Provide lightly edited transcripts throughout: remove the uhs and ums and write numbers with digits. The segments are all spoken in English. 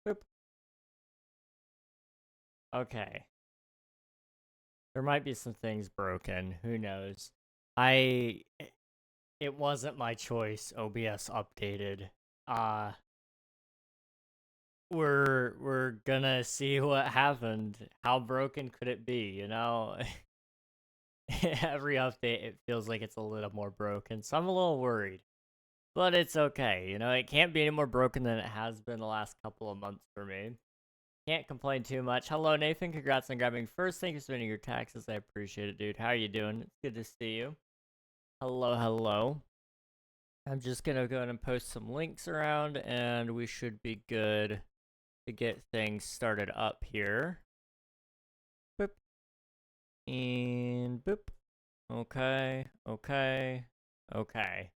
Boop. Okay. There might be some things broken. Who knows? I it wasn't my choice. OBS updated. Uh we're gonna see what happened. How broken could it be, you know? Every update it feels like it's a little more broken. So I'm a little worried. But it's okay. You know, it can't be any more broken than it has been the last couple of months for me. Can't complain too much. Hello, Nathan. Congrats on grabbing first. Thank you for submitting your taxes. I appreciate it, dude. How are you doing? It's good to see you. Hello, hello. I'm just going to go ahead and post some links around, and we should be good to get things started up here. Boop. And boop. Okay, okay, okay.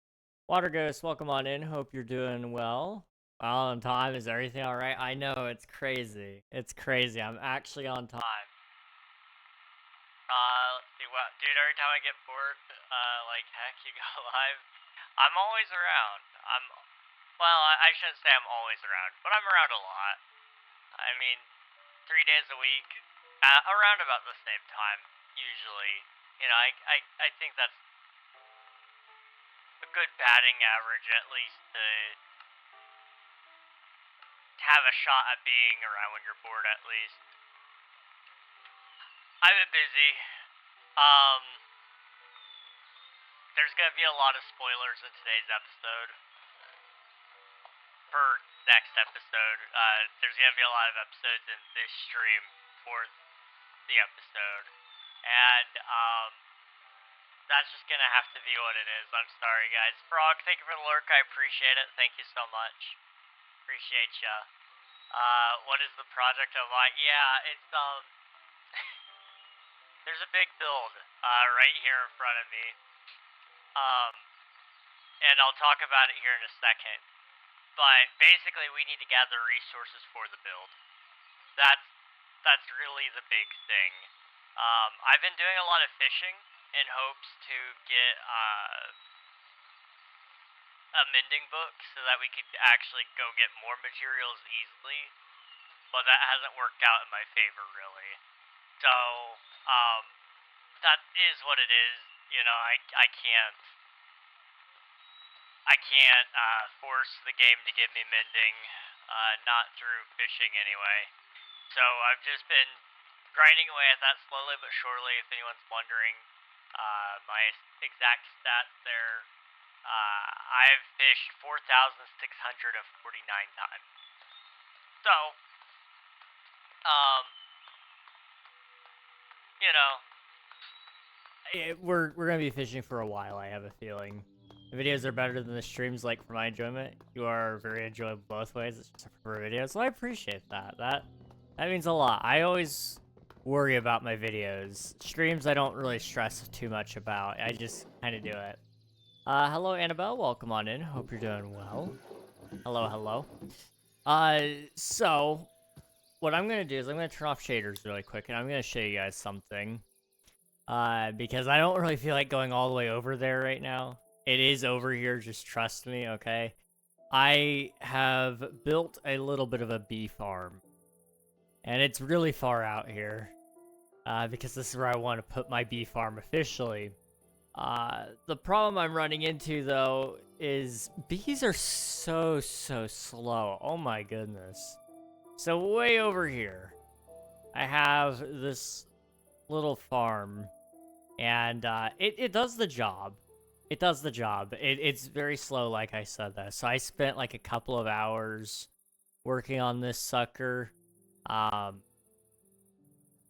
Water Ghost, welcome on in. Hope you're doing well. On time. Is everything all right? I know, it's crazy. It's crazy. I'm actually on time. Let's see what, dude. Every time I get bored, like heck, you go live. I'm always around. Well, I shouldn't say I'm always around, but I'm around a lot. I mean, 3 days a week, around about the same time, usually. You know, I think that's a good batting average, at least, to have a shot at being around when you're bored, at least. I've been busy. There's gonna be a lot of spoilers in today's episode. For next episode, there's gonna be a lot of episodes in this stream for the episode. And, that's just gonna have to be what it is. I'm sorry, guys. Frog, thank you for the lurk. I appreciate it. Thank you so much. Appreciate ya. What is the project of mine? Yeah, it's, there's a big build, right here in front of me. And I'll talk about it here in a second. But basically, we need to gather resources for the build. That's really the big thing. I've been doing a lot of fishing in hopes to get a mending book so that we could actually go get more materials easily. But that hasn't worked out in my favor, really. So, that is what it is. You know, I can't force the game to give me mending, not through fishing anyway. So I've just been grinding away at that slowly but surely. If anyone's wondering, my exact stats there, I've fished 4,649 times. So, you know, we're gonna be fishing for a while. I have a feeling. The videos are better than the streams, like for my enjoyment. You are very enjoyable both ways. It's just for videos, so I appreciate that. That means a lot. I always worry about my videos. Streams, I don't really stress too much about. I just kind of do it. Hello, Annabelle. Welcome on in. Hope you're doing well. Hello, hello. So what I'm gonna do is I'm gonna turn off shaders really quick, and I'm gonna show you guys something. Because I don't really feel like going all the way over there right now. It is over here, just trust me, okay? I have built a little bit of a bee farm. And it's really far out here. Because this is where I want to put my bee farm officially. The problem I'm running into, though, is bees are so slow. Oh my goodness. So way over here, I have this little farm. And it does the job. It does the job. It's very slow, like I said, though. So I spent like a couple of hours working on this sucker.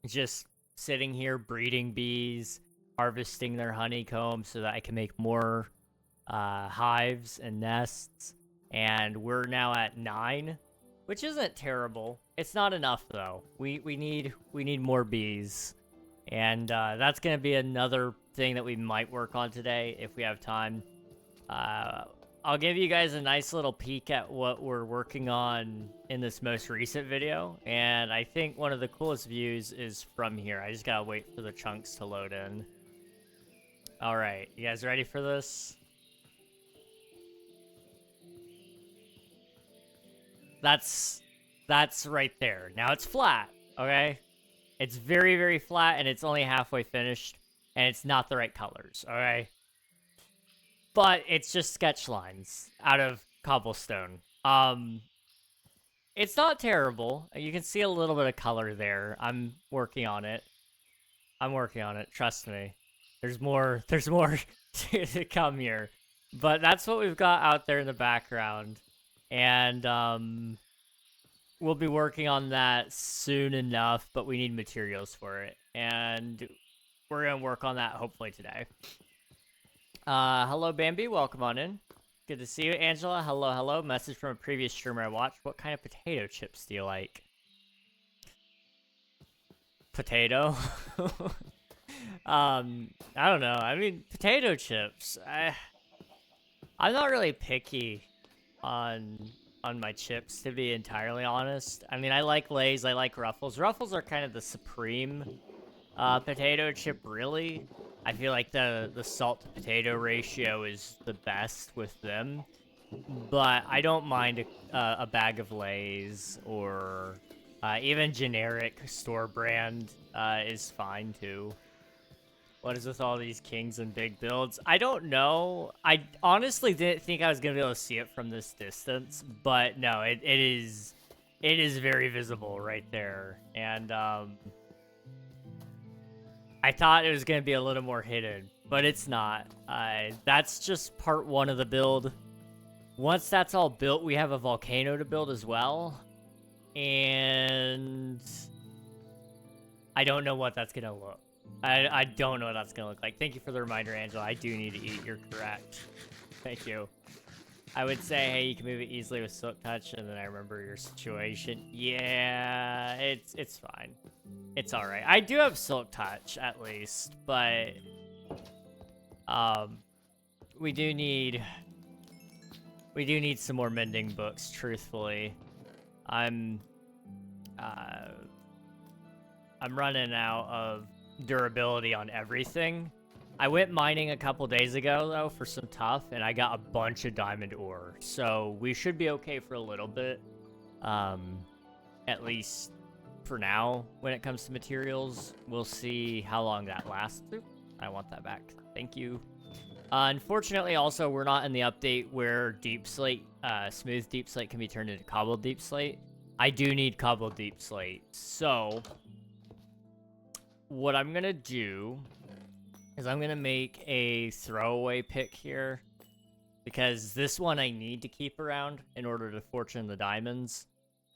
Just sitting here breeding bees, harvesting their honeycomb so that I can make more hives and nests. And we're now at 9, which isn't terrible. It's not enough, though. We need more bees. And that's going to be another thing that we might work on today if we have time. I'll give you guys a nice little peek at what we're working on in this most recent video. And I think one of the coolest views is from here. I just got to wait for the chunks to load in. All right, you guys ready for this? That's That's right there. Now it's flat, okay? It's very, very flat, and it's only halfway finished, and it's not the right colors, okay? But it's just sketch lines out of cobblestone. It's not terrible. You can see a little bit of color there. I'm working on it. I'm working on it. Trust me. There's more. There's more to come here. But that's what we've got out there in the background, and we'll be working on that soon enough. But we need materials for it, and we're gonna work on that hopefully today. Hello, Bambi. Welcome on in. Good to see you, Angela. Hello, hello. Message from a previous streamer I watched. What kind of potato chips do you like? Potato? I don't know. I mean, potato chips. I'm not really picky on my chips, to be entirely honest. I mean, I like Lay's. I like Ruffles. Ruffles are kind of the supreme potato chip, really. I feel like the salt to potato ratio is the best with them, but I don't mind a bag of Lay's, or even generic store brand is fine too. What is with all these kings and big builds? I don't know. I honestly didn't think I was gonna be able to see it from this distance, but no, it is very visible right there, and I thought it was going to be a little more hidden, but it's not. That's just part one of the build. Once that's all built, we have a volcano to build as well. And I don't know what that's going to look. I don't know what that's going to look like. Thank you for the reminder, Angela. I do need to eat. You're correct. Thank you. I would say, hey, you can move it easily with Silk Touch, and then I remember your situation. Yeah, it's fine. It's all right. I do have Silk Touch, at least, but we do need some more mending books, truthfully. I'm running out of durability on everything. I went mining a couple days ago, though, for some tuff, and I got a bunch of diamond ore. So we should be okay for a little bit. At least for now, when it comes to materials. We'll see how long that lasts. I want that back. Thank you. Unfortunately, also, we're not in the update where deep slate, smooth deep slate can be turned into cobbled deep slate. I do need cobbled deep slate. So what I'm going to do is I'm going to make a throwaway pick here, because this one I need to keep around in order to fortune the diamonds.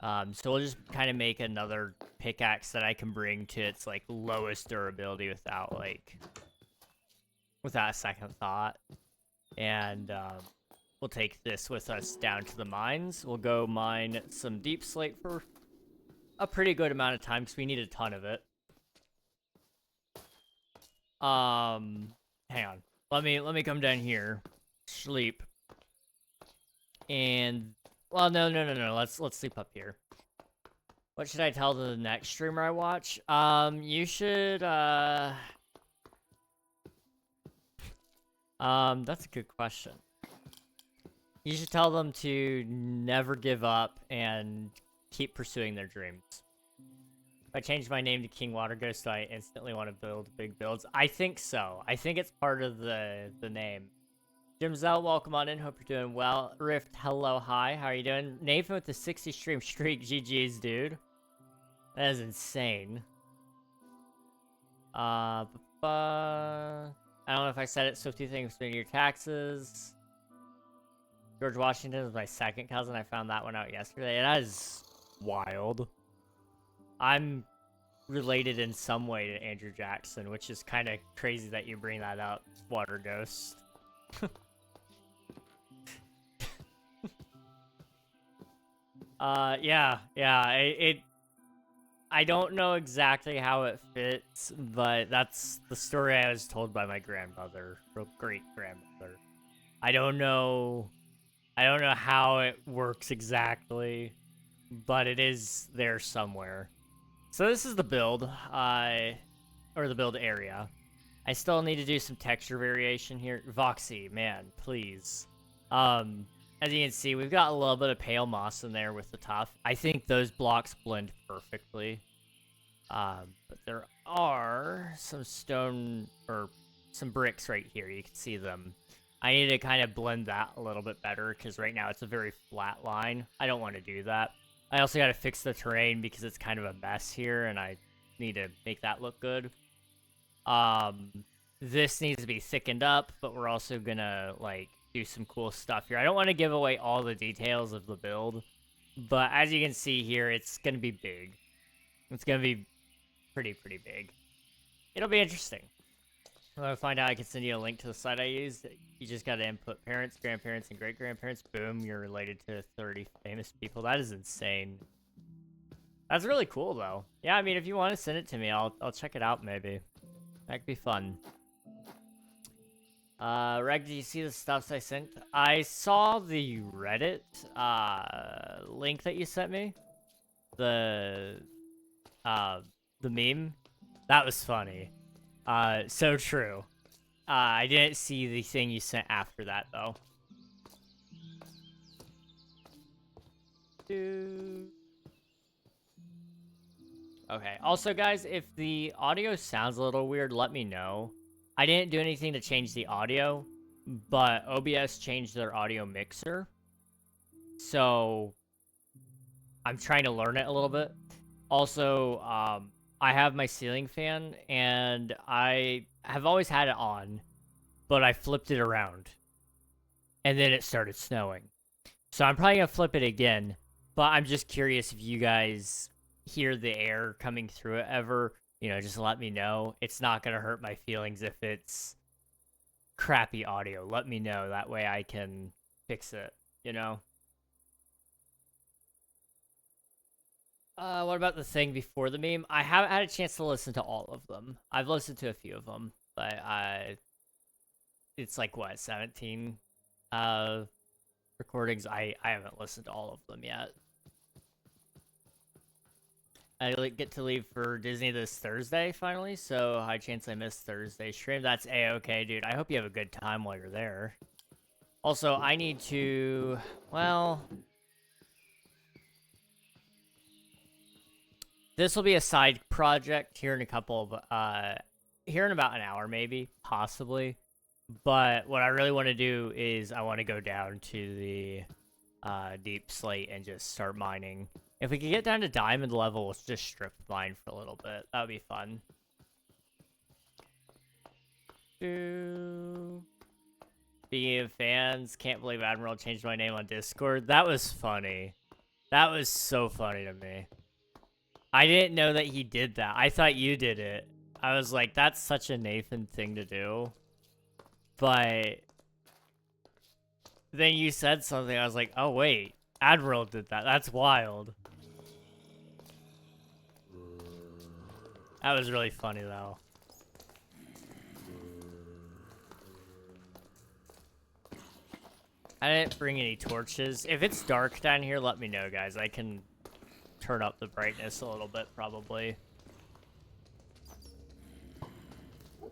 So we'll just kind of make another pickaxe that I can bring to its, like, lowest durability without a second thought. And we'll take this with us down to the mines. We'll go mine some deep slate for a pretty good amount of time, because we need a ton of it. Hang on. Let me come down here. Sleep. And, well, no. Let's sleep up here. What should I tell the next streamer I watch? You should, that's a good question. You should tell them to never give up and keep pursuing their dreams. If I change my name to King Water Ghost, I instantly want to build big builds. I think so. I think it's part of the name. Jim Zell, welcome on in. Hope you're doing well. Rift, hello, hi. How are you doing? Nathan with the 60 stream streak. GG's, dude. That is insane. I don't know if I said it. Swifty things to your taxes. George Washington is my second cousin. I found that one out yesterday. And that is wild. I'm related in some way to Andrew Jackson, which is kind of crazy that you bring that up, Water Ghost. Yeah. I don't know exactly how it fits, but that's the story I was told by my grandmother, or great-grandmother. I don't know how it works exactly, but it is there somewhere. So this is the build, or the build area. I still need to do some texture variation here. Voxy, man, please. As you can see, we've got a little bit of pale moss in there with the tuff. I think those blocks blend perfectly. But there are some stone or some bricks right here. You can see them. I need to kind of blend that a little bit better because right now it's a very flat line. I don't want to do that. I also got to fix the terrain because it's kind of a mess here and I need to make that look good. This needs to be thickened up, but we're also gonna like do some cool stuff here. I don't want to give away all the details of the build, but as you can see here, it's gonna be big. It's gonna be pretty big. It'll be interesting. When I find out, I can send you a link to the site I used. You just gotta input parents, grandparents, and great-grandparents. Boom, you're related to 30 famous people. That is insane. That's really cool, though. Yeah, I mean, if you want to send it to me, I'll check it out, maybe. That could be fun. Reg, did you see the stuffs I sent? I saw the Reddit, link that you sent me. The meme. That was funny. So true. I didn't see the thing you sent after that, though. Okay. Also, guys, if the audio sounds a little weird, let me know. I didn't do anything to change the audio, but OBS changed their audio mixer. So, I'm trying to learn it a little bit. Also, I have my ceiling fan, and I have always had it on, but I flipped it around. And then it started snowing. So I'm probably going to flip it again, but I'm just curious if you guys hear the air coming through it ever. You know, just let me know. It's not going to hurt my feelings if it's crappy audio. Let me know. That way I can fix it, you know? What about the thing before the meme? I haven't had a chance to listen to all of them. I've listened to a few of them, but it's like, what, 17 recordings? I haven't listened to all of them yet. I get to leave for Disney this Thursday, finally, so high chance I miss Thursday stream. That's A-okay, dude. I hope you have a good time while you're there. Also, I need to, well... This will be a side project here in a couple of, here in about an hour, maybe, possibly. But what I really want to do is I want to go down to the deep slate and just start mining. If we could get down to diamond level, let's just strip mine for a little bit. That would be fun. Speaking of fans, can't believe Admiral changed my name on Discord. That was funny. That was so funny to me. I didn't know that he did that. I thought you did it. I was like, that's such a Nathan thing to do. But then you said something. I was like, oh, wait. Admiral did that. That's wild. That was really funny, though. I didn't bring any torches. If it's dark down here, let me know, guys. I can turn up the brightness a little bit, probably.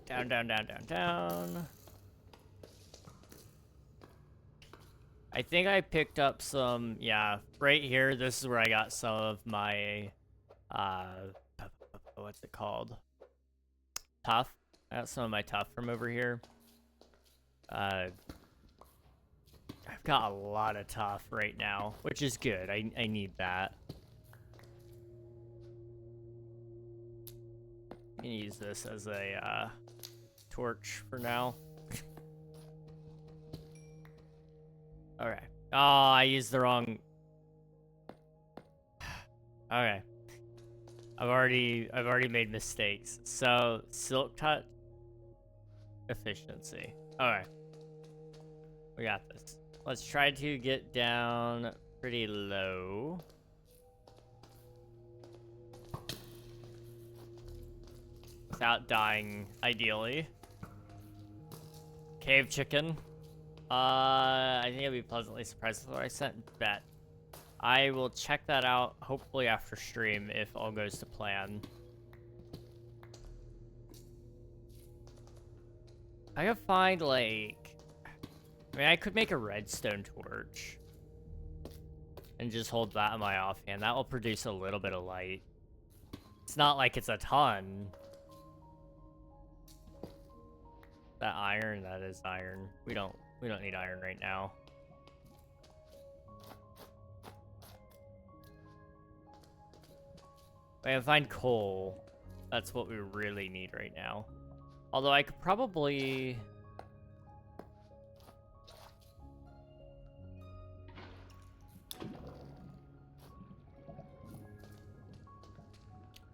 Down, down, down, down, down. I think I picked up some, yeah, right here. This is where I got some of my, what's it called? Tuff. I got some of my tuff from over here. I've got a lot of tuff right now, which is good. I need that. I can use this as a torch for now. Okay. Oh, I used the wrong. Okay. I've already made mistakes. So silk touch efficiency. Okay. We got this. Let's try to get down pretty low. Without dying, ideally. Cave chicken. I think I'll be pleasantly surprised with what I sent. Bet. I will check that out, hopefully after stream, if all goes to plan. I gotta find, like... I mean, I could make a redstone torch. And just hold that in my offhand. That will produce a little bit of light. It's not like it's a ton. That iron, that is iron. We don't need iron right now. We can find coal. That's what we really need right now. Although I could probably...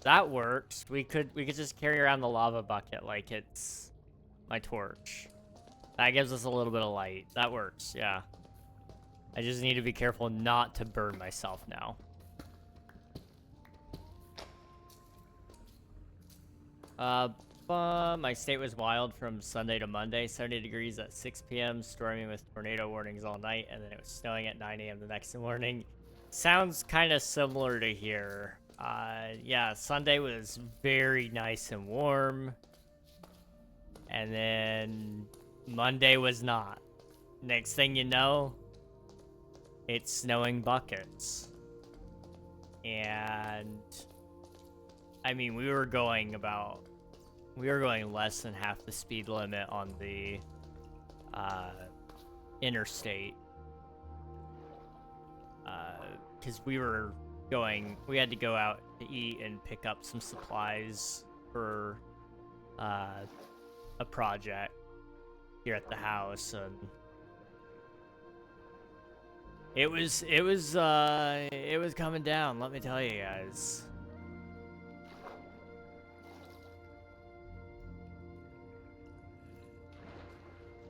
That works. We could just carry around the lava bucket like it's my torch. That gives us a little bit of light. That works, yeah. I just need to be careful not to burn myself now. My state was wild from Sunday to Monday. 70 degrees at 6 p.m. Stormy with tornado warnings all night, and then it was snowing at 9 a.m. the next morning. Sounds kind of similar to here. Yeah, Sunday was very nice and warm. And then Monday was not. Next thing you know, it's snowing buckets. And I mean, we were going less than half the speed limit on the interstate. Because we had to go out to eat and pick up some supplies for a project here at the house, and it was coming down, let me tell you guys.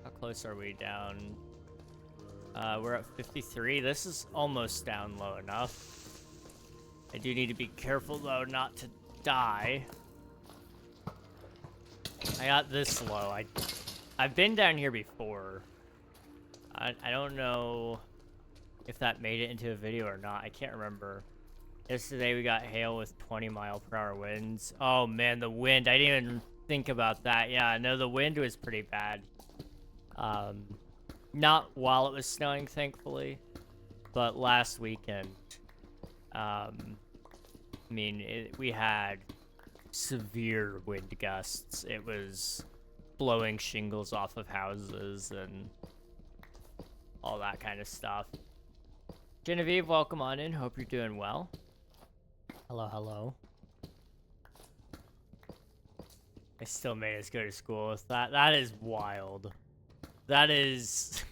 How close are we down? We're at 53. This is almost down low enough. I do need to be careful, though, not to die. I got this low. I've been down here before. I don't know if that made it into a video or not. I can't remember. Yesterday we got hail with 20-mile-per-hour winds. Oh, man, the wind. I didn't even think about that. Yeah, no, the wind was pretty bad. Not while it was snowing, thankfully, but last weekend. I mean, we had severe wind gusts. It was blowing shingles off of houses and all that kind of stuff. Genevieve, welcome on in. Hope you're doing well. Hello, hello. I still made us go to school with that. That is wild. That is...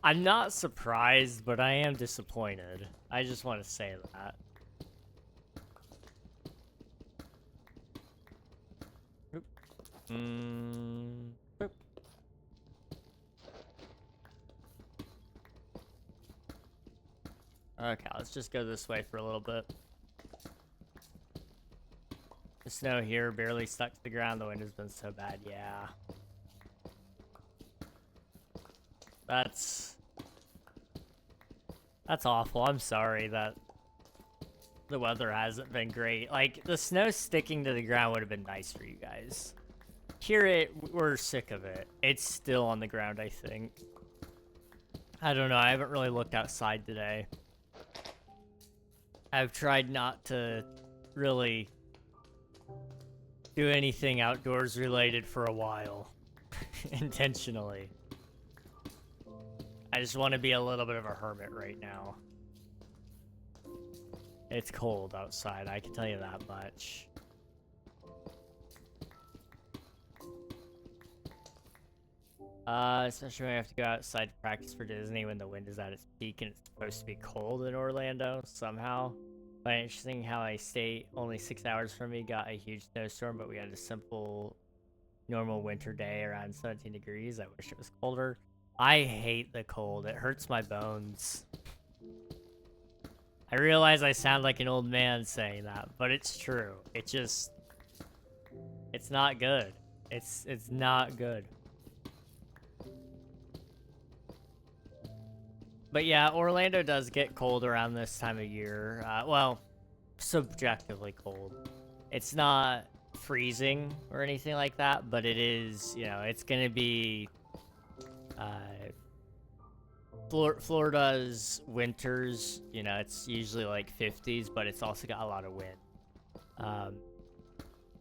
I'm not surprised, but I am disappointed. I just want to say that. Boop. Okay, let's just go this way for a little bit. The snow here barely stuck to the ground. The wind has been so bad, yeah. That's awful. I'm sorry that the weather hasn't been great. Like, the snow sticking to the ground would have been nice for you guys. Here, we're sick of it. It's still on the ground, I think. I don't know. I haven't really looked outside today. I've tried not to really do anything outdoors related for a while. Intentionally. I just want to be a little bit of a hermit right now. It's cold outside, I can tell you that much. Especially when I have to go outside to practice for Disney when the wind is at its peak and it's supposed to be cold in Orlando somehow. But interesting how a state only 6 hours from me got a huge snowstorm, but we had a simple, normal winter day around 17 degrees. I wish it was colder. I hate the cold. It hurts my bones. I realize I sound like an old man saying that, but it's true. It just... It's not good. It's not good. But yeah, Orlando does get cold around this time of year. Well, subjectively cold. It's not freezing or anything like that, but it is, you know, it's gonna be Florida's winters, you know, it's usually like 50s, but it's also got a lot of wind.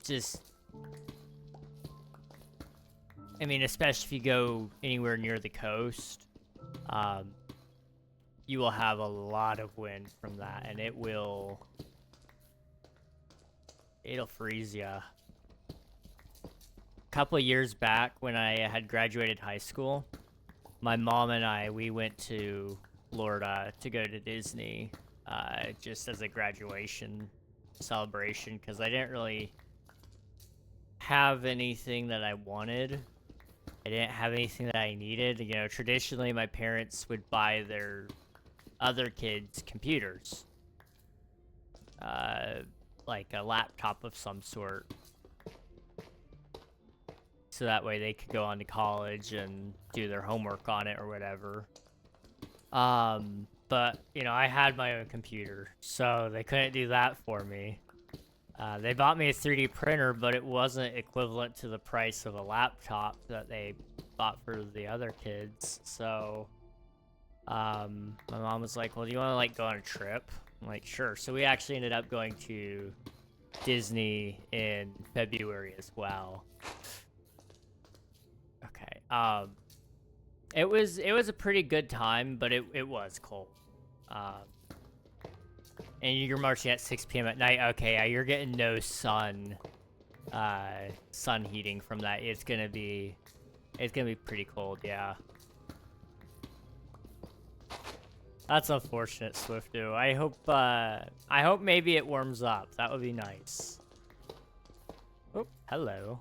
Just, I mean, especially if you go anywhere near the coast, you will have a lot of wind from that, and it'll freeze ya. A couple of years back when I had graduated high school, my mom and we went to Florida to go to Disney, just as a graduation celebration, because I didn't really have anything that I wanted. I didn't have anything that I needed. You know, traditionally my parents would buy their other kids computers, like a laptop of some sort, so that way they could go on to college and do their homework on it or whatever. But, you know, I had my own computer, so they couldn't do that for me. They bought me a 3D printer, but it wasn't equivalent to the price of a laptop that they bought for the other kids. So, my mom was like, well, do you want to, like, go on a trip? I'm like, sure. So we actually ended up going to Disney in February as well. Okay. It was a pretty good time, but it was cold. And you're marching at 6 p.m. at night. Okay, yeah, you're getting no sun heating from that. It's gonna be pretty cold, yeah. That's unfortunate, Swifto. I hope maybe it warms up. That would be nice. Oh, hello.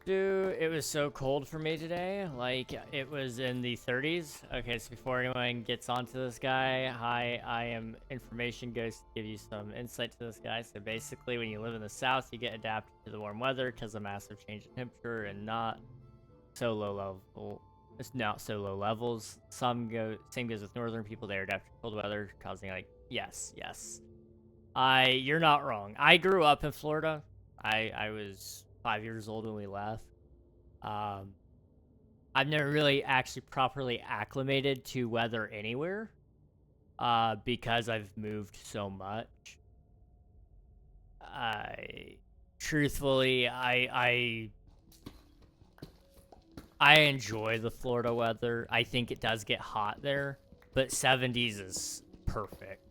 Dude, it was so cold for me today. Like, it was in the 30s. Okay, so before anyone gets onto this guy, hi, I am Information Ghost to give you some insight to this guy. So basically, when you live in the south, you get adapted to the warm weather because of massive change in temperature and not so low level. It's not so low levels. Same goes with northern people. They're adapted to cold weather, causing like, yes. You're not wrong. I grew up in Florida. I was 5 years old when we left. I've never really actually properly acclimated to weather anywhere, because I've moved so much. Truthfully, I enjoy the Florida weather. I think it does get hot there, but 70s is perfect.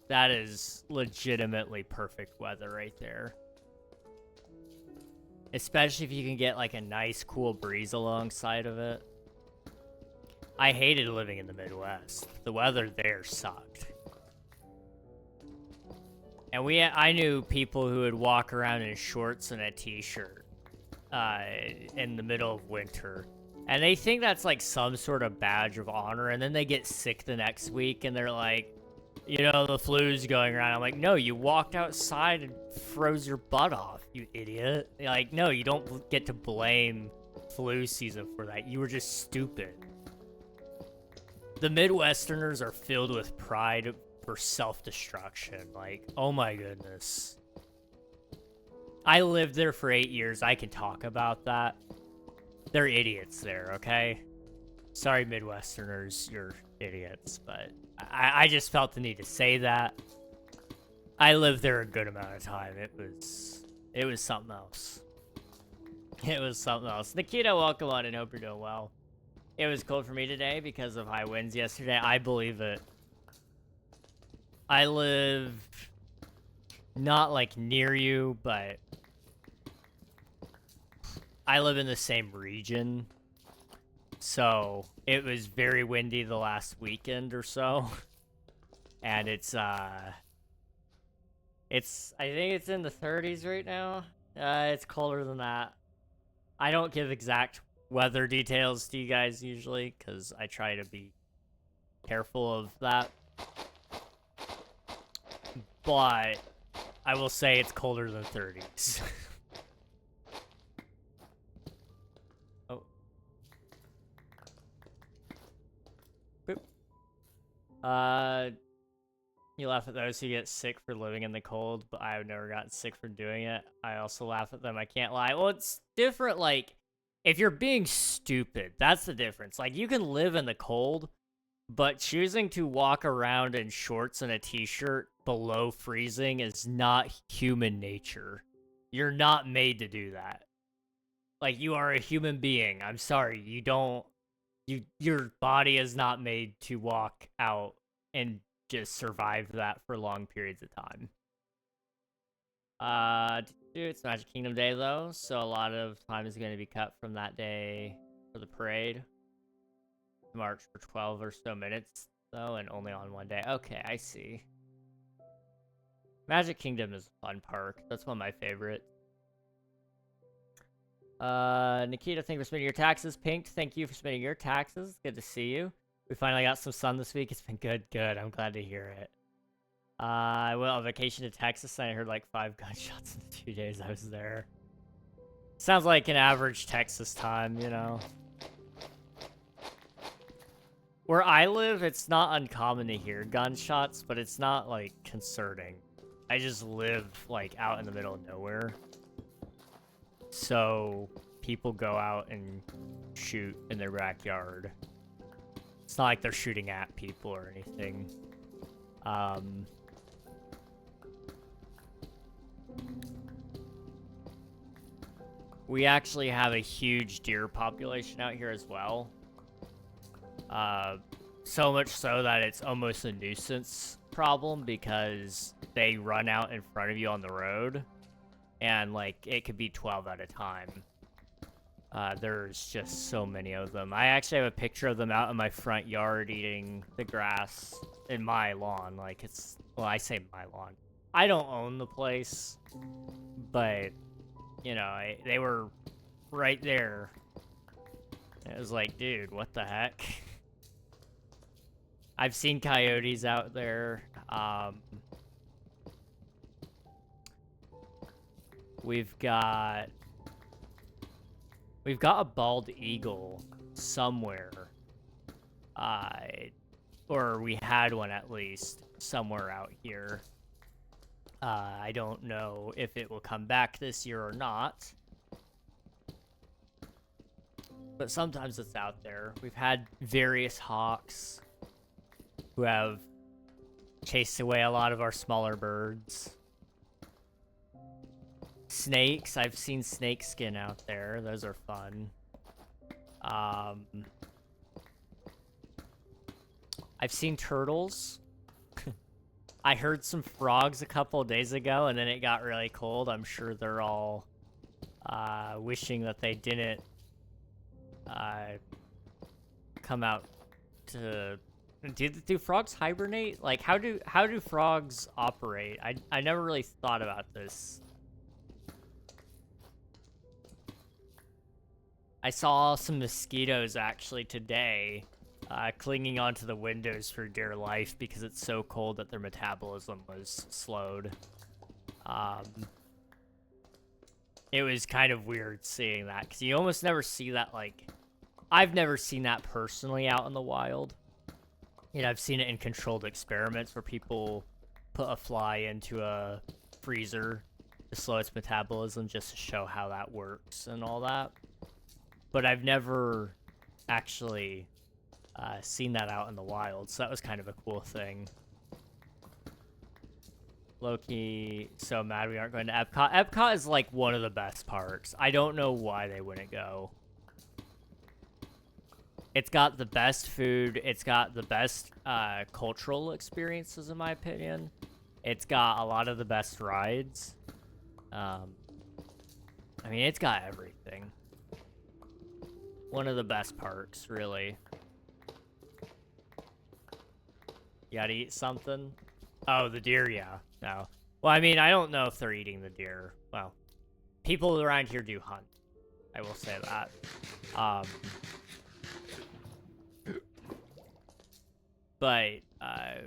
That is legitimately perfect weather right there. Especially if you can get like a nice cool breeze alongside of it. I hated living in the Midwest. The weather there sucked. And I knew people who would walk around in shorts and a t-shirt in the middle of winter. And they think that's like some sort of badge of honor, and then they get sick the next week and they're like, you know, the flu's going around. I'm like, no, you walked outside and froze your butt off, you idiot. Like, no, you don't get to blame flu season for that. You were just stupid. The Midwesterners are filled with pride for self-destruction. Like, oh my goodness. I lived there for 8 years. I can talk about that. They're idiots there, okay? Sorry, Midwesterners, you're idiots, but I just felt the need to say that. I lived there a good amount of time. It was something else. It was something else. Nikita, welcome on and hope you're doing well. It was cold for me today because of high winds yesterday. I believe it. I live not like near you, but I live in the same region. So it was very windy the last weekend or so. And I think it's in the 30s right now. It's colder than that. I don't give exact weather details to you guys usually, because I try to be careful of that. But I will say it's colder than 30s. Oh. Boop. You laugh at those who get sick for living in the cold, but I've never gotten sick for doing it. I also laugh at them, I can't lie. Well, it's different, like, if you're being stupid, that's the difference. Like, you can live in the cold, but choosing to walk around in shorts and a t-shirt below freezing is not human nature. You're not made to do that. Like, you are a human being. I'm sorry, you don't... your body is not made to walk out and just survive that for long periods of time. Dude, it's Magic Kingdom Day though, so a lot of time is going to be cut from that day for the parade. March for 12 or so minutes though, and only on one day. Okay, I see. Magic Kingdom is a fun park. That's one of my favorites. Nikita, thank you for submitting your taxes. Pink, thank you for submitting your taxes. Good to see you. We finally got some sun this week. It's been good. I'm glad to hear it. I went on vacation to Texas and I heard like 5 gunshots in the 2 days I was there. Sounds like an average Texas time, you know. Where I live, it's not uncommon to hear gunshots, but it's not like concerning. I just live like out in the middle of nowhere. So people go out and shoot in their backyard. It's not like they're shooting at people or anything. We actually have a huge deer population out here as well. So much so that it's almost a nuisance problem because they run out in front of you on the road. And, like, it could be 12 at a time. There's just so many of them. I actually have a picture of them out in my front yard eating the grass in my lawn. Like, it's... Well, I say my lawn. I don't own the place. But, you know, they were right there. It was like, dude, what the heck? I've seen coyotes out there. We've got a bald eagle somewhere. Or we had one at least somewhere out here. I don't know if it will come back this year or not. But sometimes it's out there. We've had various hawks who have chased away a lot of our smaller birds. Snakes, I've seen snake skin out there. Those are fun. I've seen turtles. I heard some frogs a couple days ago, and then it got really cold. I'm sure they're all wishing that they didn't come out to... Do frogs hibernate? Like, how do frogs operate? I never really thought about this. I saw some mosquitoes actually today clinging onto the windows for dear life because it's so cold that their metabolism was slowed. It was kind of weird seeing that because you almost never see that, like... I've never seen that personally out in the wild. You know, I've seen it in controlled experiments where people put a fly into a freezer to slow its metabolism just to show how that works and all that. But I've never actually seen that out in the wild, so that was kind of a cool thing. Loki, so mad we aren't going to Epcot. Epcot is like one of the best parks. I don't know why they wouldn't go. It's got the best food. It's got the best cultural experiences, in my opinion. It's got a lot of the best rides. I mean, it's got everything. One of the best parks, really. You gotta eat something? Oh, the deer, yeah. No. Well, I mean, I don't know if they're eating the deer. Well, people around here do hunt. I will say that. But, I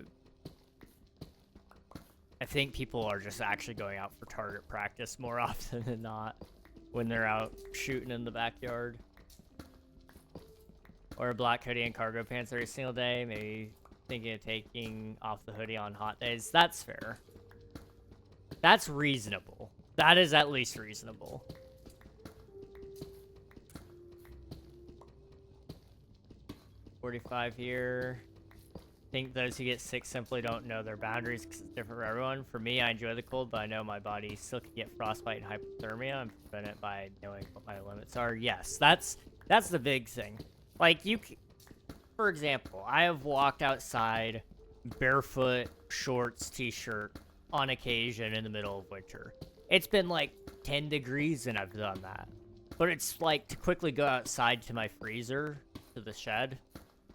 think people are just actually going out for target practice more often than not when they're out shooting in the backyard. Or a black hoodie and cargo pants every single day, maybe thinking of taking off the hoodie on hot days. That's fair. That's reasonable. That is at least reasonable. $45 here. I think those who get sick simply don't know their boundaries because it's different for everyone. For me, I enjoy the cold, but I know my body still can get frostbite and hypothermia. I'm prevented by knowing what my limits are. Yes, that's the big thing. Like, for example, I have walked outside barefoot, shorts, t-shirt on occasion in the middle of winter. It's been like 10 degrees and I've done that. But it's like to quickly go outside to my freezer, to the shed,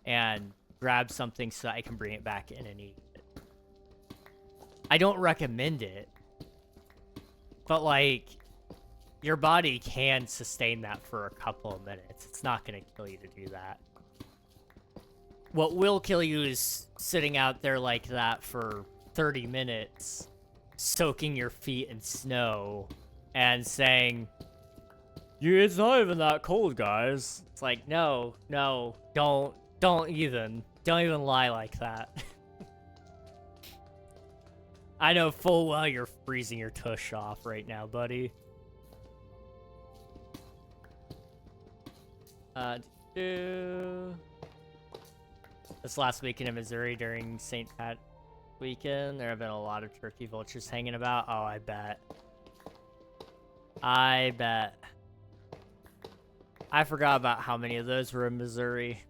and grab something so that I can bring it back in and eat it. I don't recommend it, but like, your body can sustain that for a couple of minutes. It's not going to kill you to do that. What will kill you is sitting out there like that for 30 minutes, soaking your feet in snow, and saying, "Yeah, it's not even that cold, guys." It's like, no, don't even lie like that. I know full well you're freezing your tush off right now, buddy. This last weekend in Missouri during St. Pat weekend, there have been a lot of turkey vultures hanging about. Oh, I bet. I forgot about how many of those were in Missouri.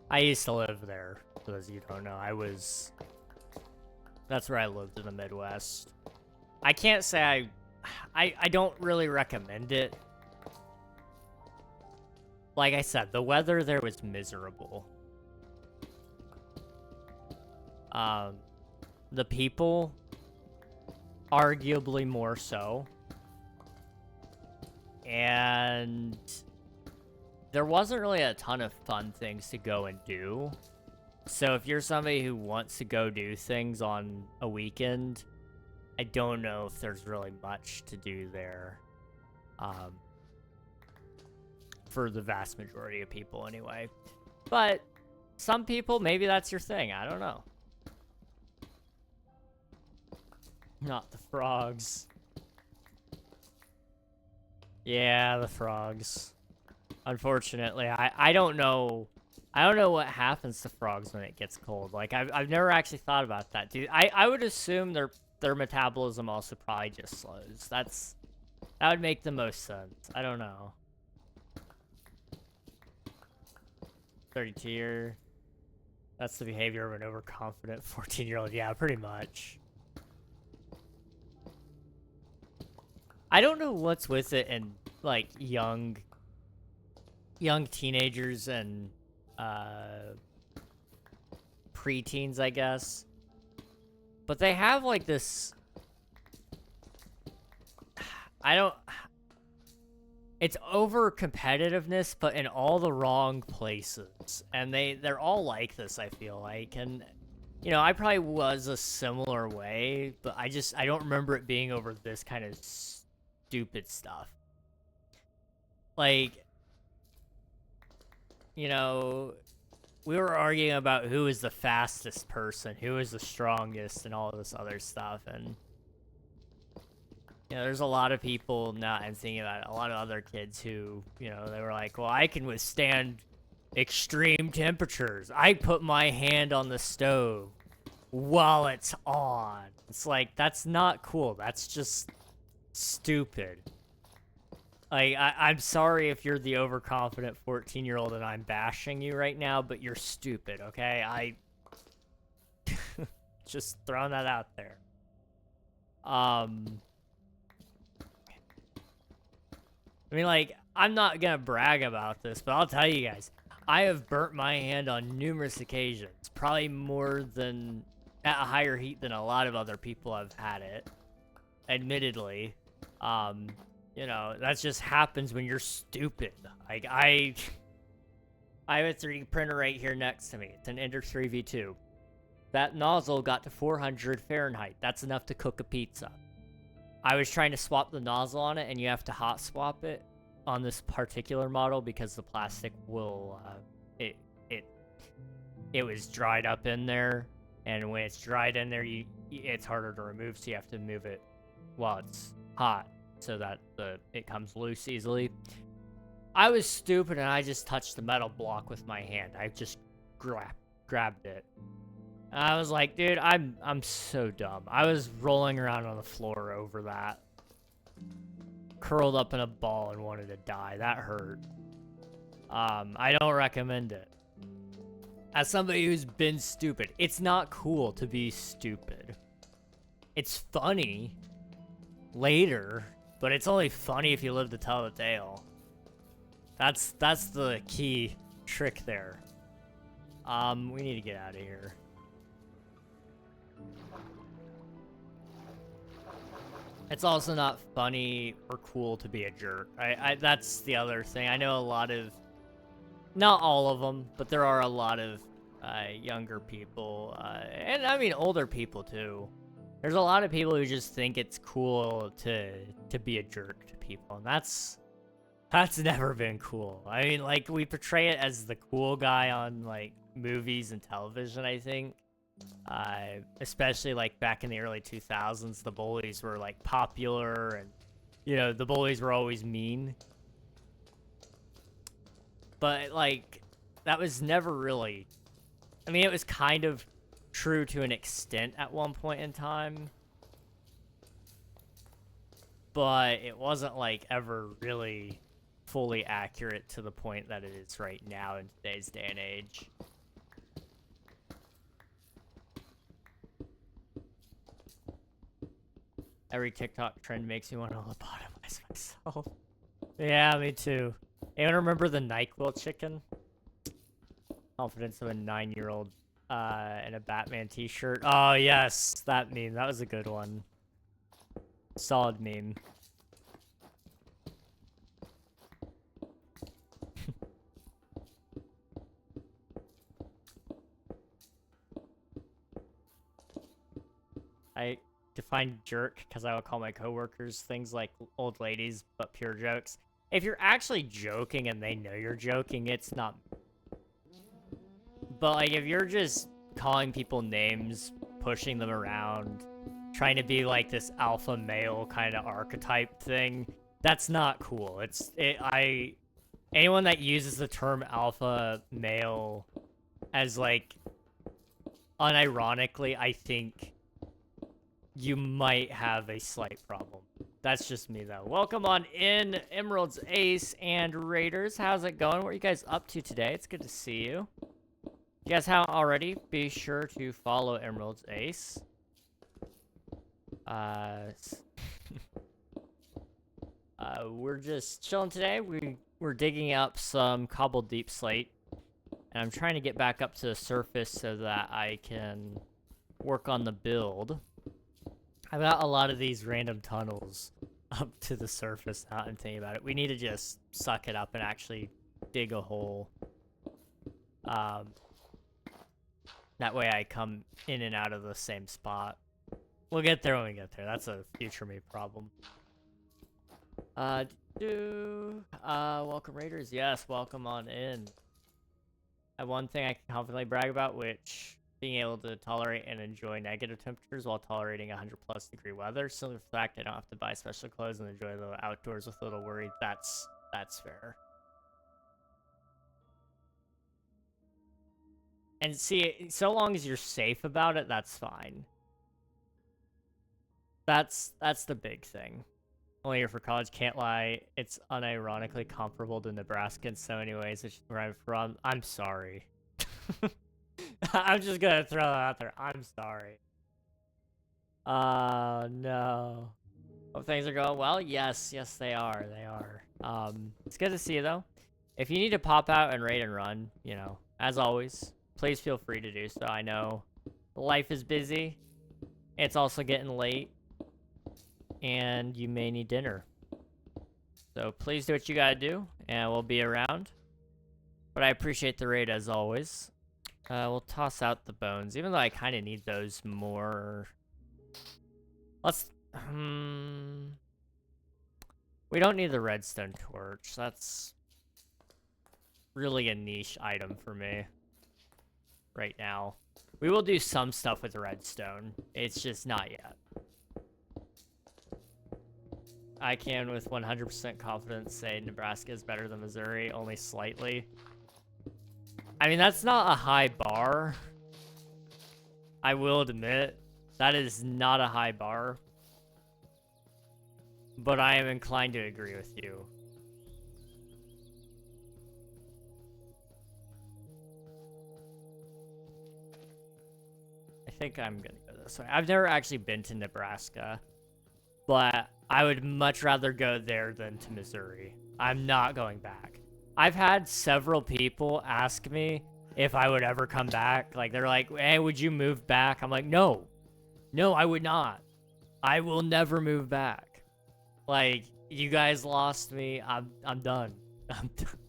I used to live there, for those of you who don't know. That's where I lived in the Midwest. I can't say I don't really recommend it. Like I said, the weather there was miserable. The people, arguably more so. And there wasn't really a ton of fun things to go and do. So if you're somebody who wants to go do things on a weekend, I don't know if there's really much to do there. For the vast majority of people anyway. But some people, maybe that's your thing. I don't know. Not the frogs. Yeah, the frogs. Unfortunately, I don't know. I don't know what happens to frogs when it gets cold. Like, I've never actually thought about that, dude. I would assume their metabolism also probably just slows. That would make the most sense. I don't know. 30-tier. That's the behavior of an overconfident 14-year-old. Yeah, pretty much. I don't know what's with it in, like, young teenagers and preteens, I guess. But they have, like, this... It's over competitiveness, but in all the wrong places. And they're all like this, I feel like. And, you know, I probably was a similar way, but I don't remember it being over this kind of stupid stuff. Like, you know, we were arguing about who is the fastest person, who is the strongest, and all this other stuff, and you know, there's a lot of people not, and thinking about it, a lot of other kids who, you know, they were like, well, I can withstand extreme temperatures. I put my hand on the stove while it's on. It's like, that's not cool. That's just stupid. Like, I'm sorry if you're the overconfident 14-year-old and I'm bashing you right now, but you're stupid, okay? Just throwing that out there. I mean, like, I'm not gonna brag about this, but I'll tell you guys, I have burnt my hand on numerous occasions, probably more than, at a higher heat than a lot of other people have had it, admittedly. You know, that just happens when you're stupid. Like, I have a 3D printer right here next to me. It's an Ender 3v2. That nozzle got to 400 Fahrenheit. That's enough to cook a pizza. I was trying to swap the nozzle on it, and you have to hot swap it. on this particular model because the plastic will it it it was dried up in there, and when it's dried in there, it's harder to remove, so you have to move it while it's hot so that it comes loose easily. I was stupid and I just touched the metal block with my hand. I just grabbed it. And I was like, dude, I'm so dumb. I was rolling around on the floor over that, curled up in a ball and wanted to die. That hurt. I don't recommend it. As somebody who's been stupid, it's not cool to be stupid. It's funny later, but it's only funny if you live to tell the tale. That's the key trick there. We need to get out of here. It's also not funny or cool to be a jerk. That's the other thing. I know a lot of, not all of them, but there are a lot of younger people, and I mean older people too. There's a lot of people who just think it's cool to be a jerk to people, and that's never been cool. I mean, like, we portray it as the cool guy on, like, movies and television, I think. Especially, like, back in the early 2000s, the bullies were, like, popular, and, you know, the bullies were always mean. But, like, that was never really... I mean, it was kind of true to an extent at one point in time. But it wasn't, like, ever really fully accurate to the point that it is right now in today's day and age. Every TikTok trend makes me want to lobotomize myself. Yeah, me too. Anyone remember the NyQuil chicken? Confidence of a 9-year-old in a Batman t-shirt. Oh, yes, that meme. That was a good one. Solid meme. I define jerk because I would call my coworkers things like old ladies, but pure jokes. If you're actually joking and they know you're joking, it's not. But, like, if you're just calling people names, pushing them around, trying to be like this alpha male kind of archetype thing, that's not cool. Anyone that uses the term alpha male as, like, unironically, I think you might have a slight problem. That's just me, though. Welcome on in, Emerald's Ace and Raiders. How's it going? What are you guys up to today? It's good to see you. If you guys haven't already, be sure to follow Emerald's Ace. We're just chilling today. We're digging up some cobbled deep slate. And I'm trying to get back up to the surface so that I can work on the build. I've got a lot of these random tunnels up to the surface now I'm thinking about it. We need to just suck it up and actually dig a hole. That way I come in and out of the same spot. We'll get there when we get there. That's a future me problem. Welcome Raiders. Yes, welcome on in. I have one thing I can confidently brag about, which being able to tolerate and enjoy negative temperatures while tolerating 100+ degree weather. So the fact I don't have to buy special clothes and enjoy the outdoors with a little worry, that's fair. And see, so long as you're safe about it, that's fine. That's the big thing. Only here for college, can't lie. It's unironically comparable to Nebraska in so many ways, which is where I'm from. I'm sorry. I'm just gonna throw that out there. I'm sorry. No. Hope things are going well. Yes, they are. They are. It's good to see you though. If you need to pop out and raid and run, you know, as always, please feel free to do so. I know life is busy. It's also getting late, and you may need dinner. So please do what you gotta do, and we'll be around. But I appreciate the raid as always. We'll toss out the bones, even though I kind of need those more. Let's, We don't need the redstone torch. That's really a niche item for me right now. We will do some stuff with redstone. It's just not yet. I can with 100% confidence say Nebraska is better than Missouri, only slightly. I mean, that's not a high bar. I will admit, that is not a high bar. But I am inclined to agree with you. I think I'm gonna go this way. I've never actually been to Nebraska, but I would much rather go there than to Missouri. I'm not going back. I've had several people ask me if I would ever come back. Like, they're like, hey, would you move back? I'm like, no. No, I would not. I will never move back. Like, you guys lost me. I'm done. I'm done.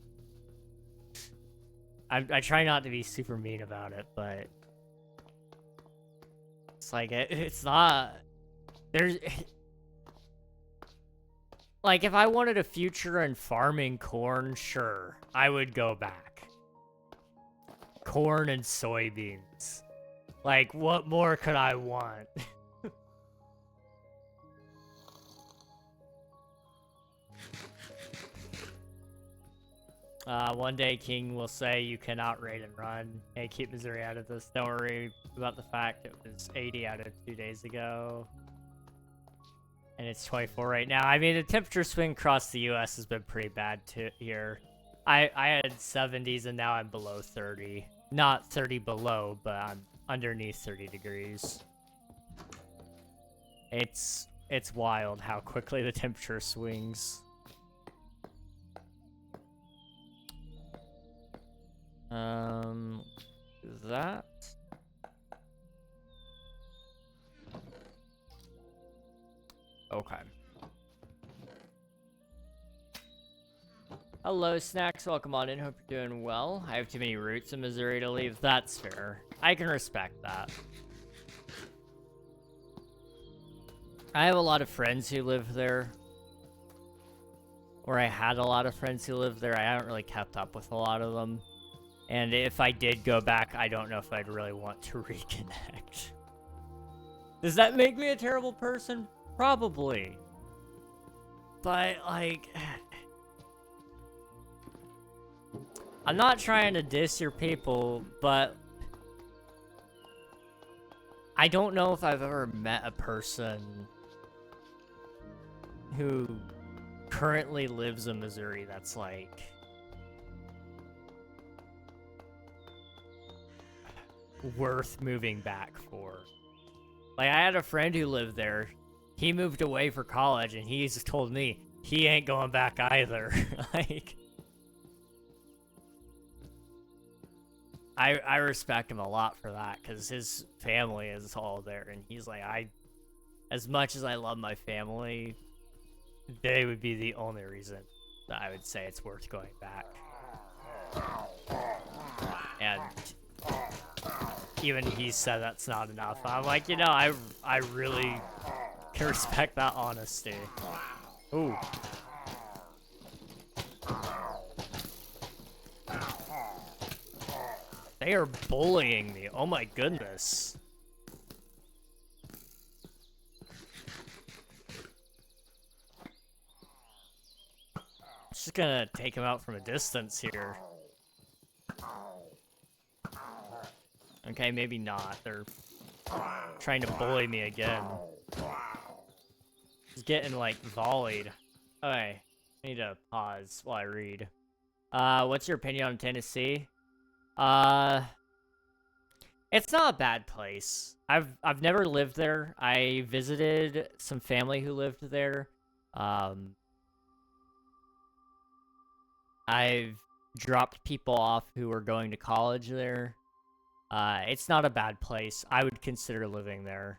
I try not to be super mean about it, but it's like, it's not... There's... Like, if I wanted a future in farming corn, sure, I would go back. Corn and soybeans. Like, what more could I want? One day King will say you cannot raid and run. Hey, keep Missouri out of this. Don't worry about the fact it was 80 out of 2 days ago. And it's 24 right now. I mean, the temperature swing across the U.S. has been pretty bad here. I had 70s and now I'm below 30. Not 30 below, but I'm underneath 30 degrees. It's wild how quickly the temperature swings. That. Okay. Hello, Snacks. Welcome on in. Hope you're doing well. I have too many roots in Missouri to leave. That's fair. I can respect that. I have a lot of friends who live there. Or I had a lot of friends who lived there. I haven't really kept up with a lot of them. And if I did go back, I don't know if I'd really want to reconnect. Does that make me a terrible person? Probably. But, like... I'm not trying to diss your people, but... I don't know if I've ever met a person who currently lives in Missouri that's, like... worth moving back for. Like, I had a friend who lived there. He moved away for college, and he's told me he ain't going back either. Like, I respect him a lot for that, because his family is all there, and he's like, as much as I love my family, they would be the only reason that I would say it's worth going back. And even he said that's not enough. I'm like, you know, I really can respect that honesty. Ooh. They are bullying me. Oh my goodness. Just gonna take him out from a distance here. Okay, maybe not. They're trying to bully me again. He's getting, like, volleyed. Okay, I need to pause while I read. What's your opinion on Tennessee? It's not a bad place. I've never lived there. I visited some family who lived there. I've dropped people off who were going to college there. It's not a bad place. I would consider living there.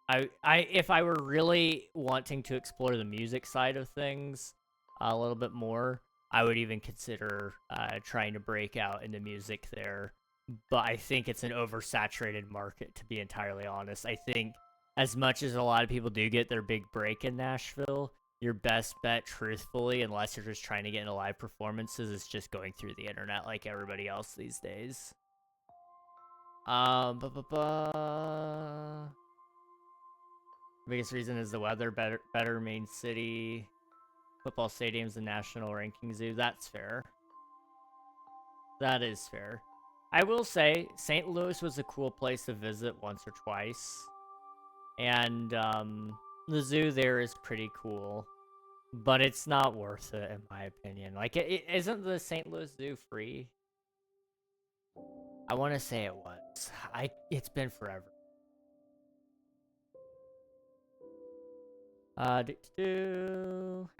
If I were really wanting to explore the music side of things a little bit more, I would even consider trying to break out into music there. But I think it's an oversaturated market, to be entirely honest. I think as much as a lot of people do get their big break in Nashville, your best bet, truthfully, unless you're just trying to get into live performances, is just going through the internet like everybody else these days. Biggest reason is the weather, better main city, football stadiums, and national ranking zoo. That's fair. That is fair. I will say, St. Louis was a cool place to visit once or twice. And, the zoo there is pretty cool. But it's not worth it, in my opinion. Like, isn't the St. Louis Zoo free? I want to say it was. It's been forever. How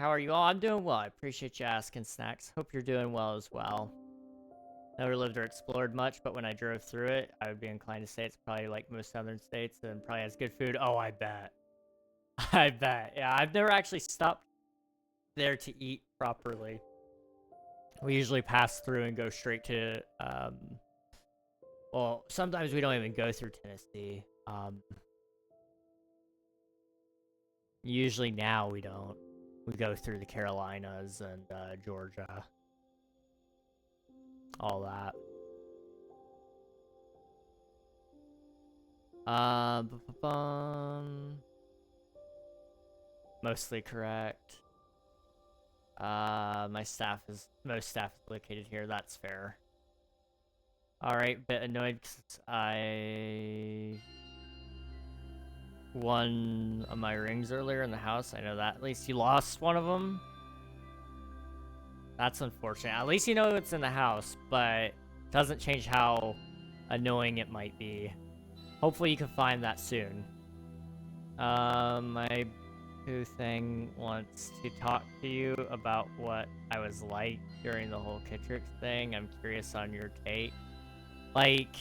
are you all? I'm doing well. I appreciate you asking, Snacks. Hope you're doing well as well. Never lived or explored much, but when I drove through it, I would be inclined to say it's probably like most southern states and probably has good food. Oh, I bet. I bet. Yeah, I've never actually stopped there to eat properly. We usually pass through and go straight to, well, sometimes we don't even go through Tennessee. Usually now we don't. We go through the Carolinas and, Georgia. All that. Mostly correct. Most staff is located here. That's fair. Alright, bit annoyed because I won my rings earlier in the house. I know that. At least you lost one of them. That's unfortunate. At least you know it's in the house, but it doesn't change how annoying it might be. Hopefully you can find that soon. My Pooh thing wants to talk to you about what I was like during the whole Kittrix thing. I'm curious on your take. Like,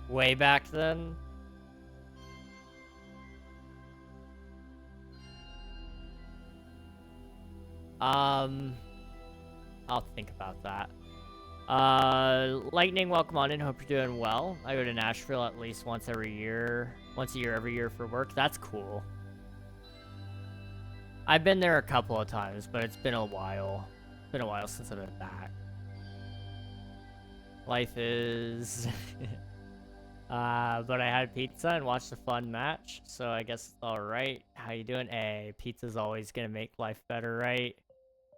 way back then? I'll think about that. Lightning, welcome on in. Hope you're doing well. I go to Nashville at least once a year every year for work. That's cool. I've been there a couple of times, but it's been a while. It's been a while since I've been back. Life is... but I had pizza and watched a fun match, so I guess it's alright. How you doing? Hey, pizza's always gonna make life better, right?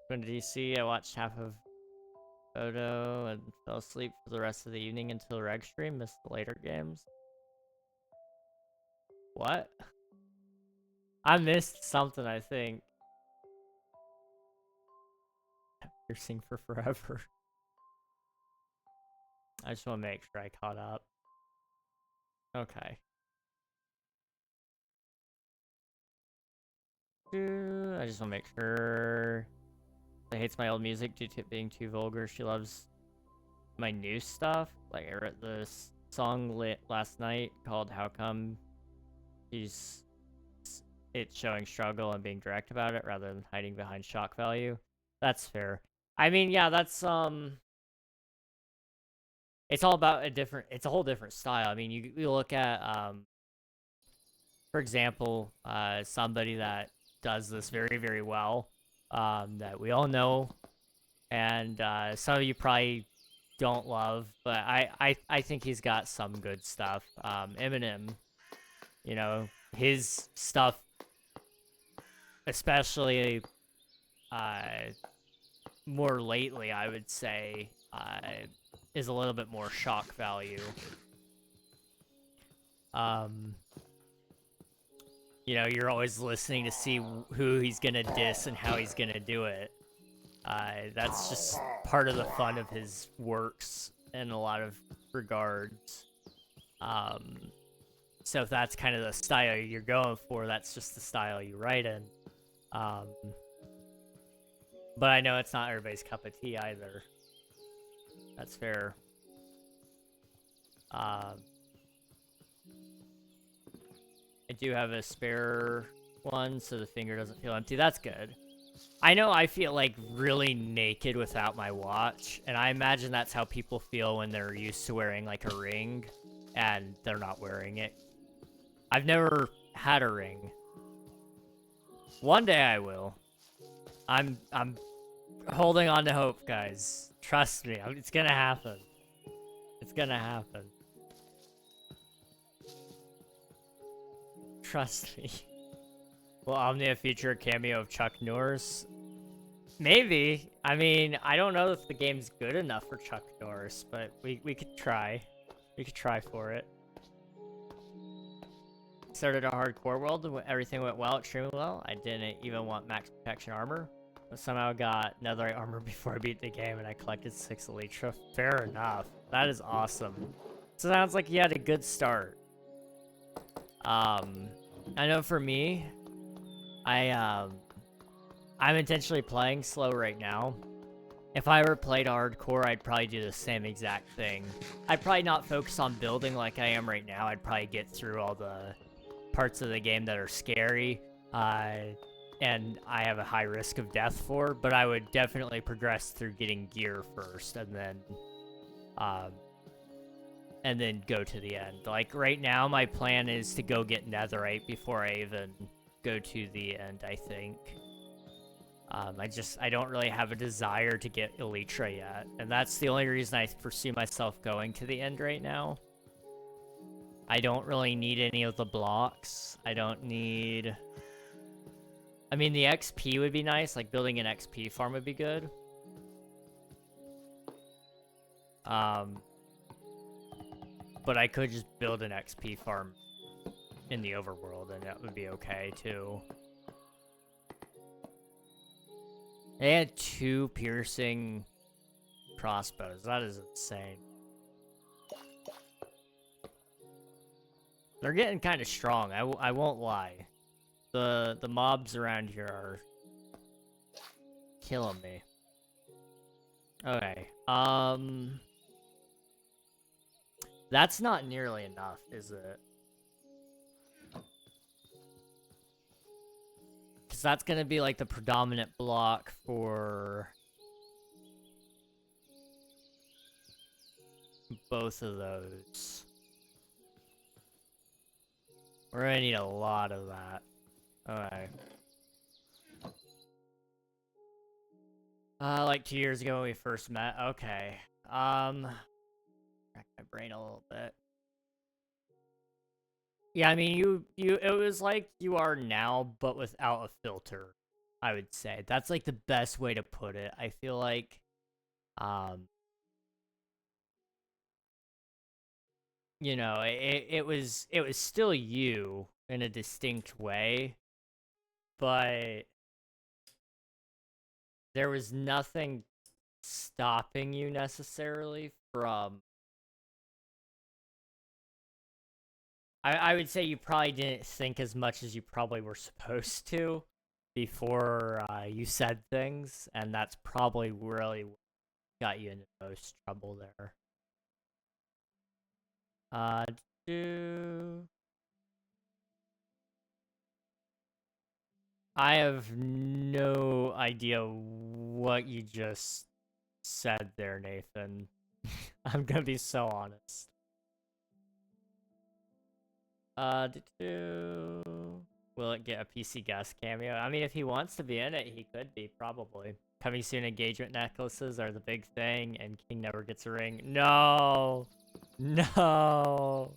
Going to DC, I watched half of Photo and fell asleep for the rest of the evening until reg stream. Missed the later games. What? I missed something, I think. Piercing for forever. I just want to make sure I caught up. Okay. I just want to make sure. I hates my old music due to it being too vulgar. She loves my new stuff. Like, I wrote this song last night called How Come. It's showing struggle and being direct about it rather than hiding behind shock value. That's fair. I mean, yeah, that's, it's all about it's a whole different style. I mean, you look at, for example, somebody that does this very, very well, that we all know, and some of you probably don't love, but I think he's got some good stuff. Eminem, you know, his stuff, especially more lately, I would say, is a little bit more shock value. You know, you're always listening to see who he's gonna diss and how he's gonna do it. That's just part of the fun of his works in a lot of regards. So if that's kind of the style you're going for, that's just the style you write in. But I know it's not everybody's cup of tea either. That's fair. I do have a spare one, so the finger doesn't feel empty. That's good. I know I feel like really naked without my watch, and I imagine that's how people feel when they're used to wearing like a ring and they're not wearing it. I've never had a ring. One day I will. I'm holding on to hope, guys. Trust me, it's gonna happen. It's gonna happen. Trust me. Will Omnia feature a cameo of Chuck Norris? Maybe. I mean, I don't know if the game's good enough for Chuck Norris, but we could try. We could try for it. Started a hardcore world, everything went well, extremely well. I didn't even want max protection armor, but somehow got netherite armor before I beat the game, and I collected 6 elytra. Fair enough. That is awesome. Sounds like you had a good start. I know for me, I'm intentionally playing slow right now. If I ever played hardcore, I'd probably do the same exact thing. I'd probably not focus on building like I am right now. I'd probably get through all the parts of the game that are scary, and I have a high risk of death for, but I would definitely progress through getting gear first, and then go to the end. Like, right now, my plan is to go get netherite before I even go to the end, I think. I don't really have a desire to get elytra yet, and that's the only reason I foresee myself going to the end right now. I don't really need any of the blocks. I don't need... I mean, the XP would be nice, like building an XP farm would be good. But I could just build an XP farm in the overworld, and that would be okay, too. They had 2 piercing crossbows. That is insane. They're getting kind of strong. I won't lie. The mobs around here are killing me. Okay. That's not nearly enough, is it? Because that's going to be like the predominant block for both of those. We're going to need a lot of that. Alright. Like 2 years ago when we first met. Okay. Crack my brain a little bit. Yeah, I mean, it was like you are now, but without a filter, I would say. That's like the best way to put it. I feel like, you know, it was still you in a distinct way, but there was nothing stopping you necessarily from... I would say you probably didn't think as much as you probably were supposed to before you said things, and that's probably really what got you into the most trouble there. I have no idea what you just said there, Nathan. I'm gonna be so honest. Will it get a PC guest cameo? I mean, if he wants to be in it, he could be, probably. Coming soon, engagement necklaces are the big thing, and King never gets a ring. No! No!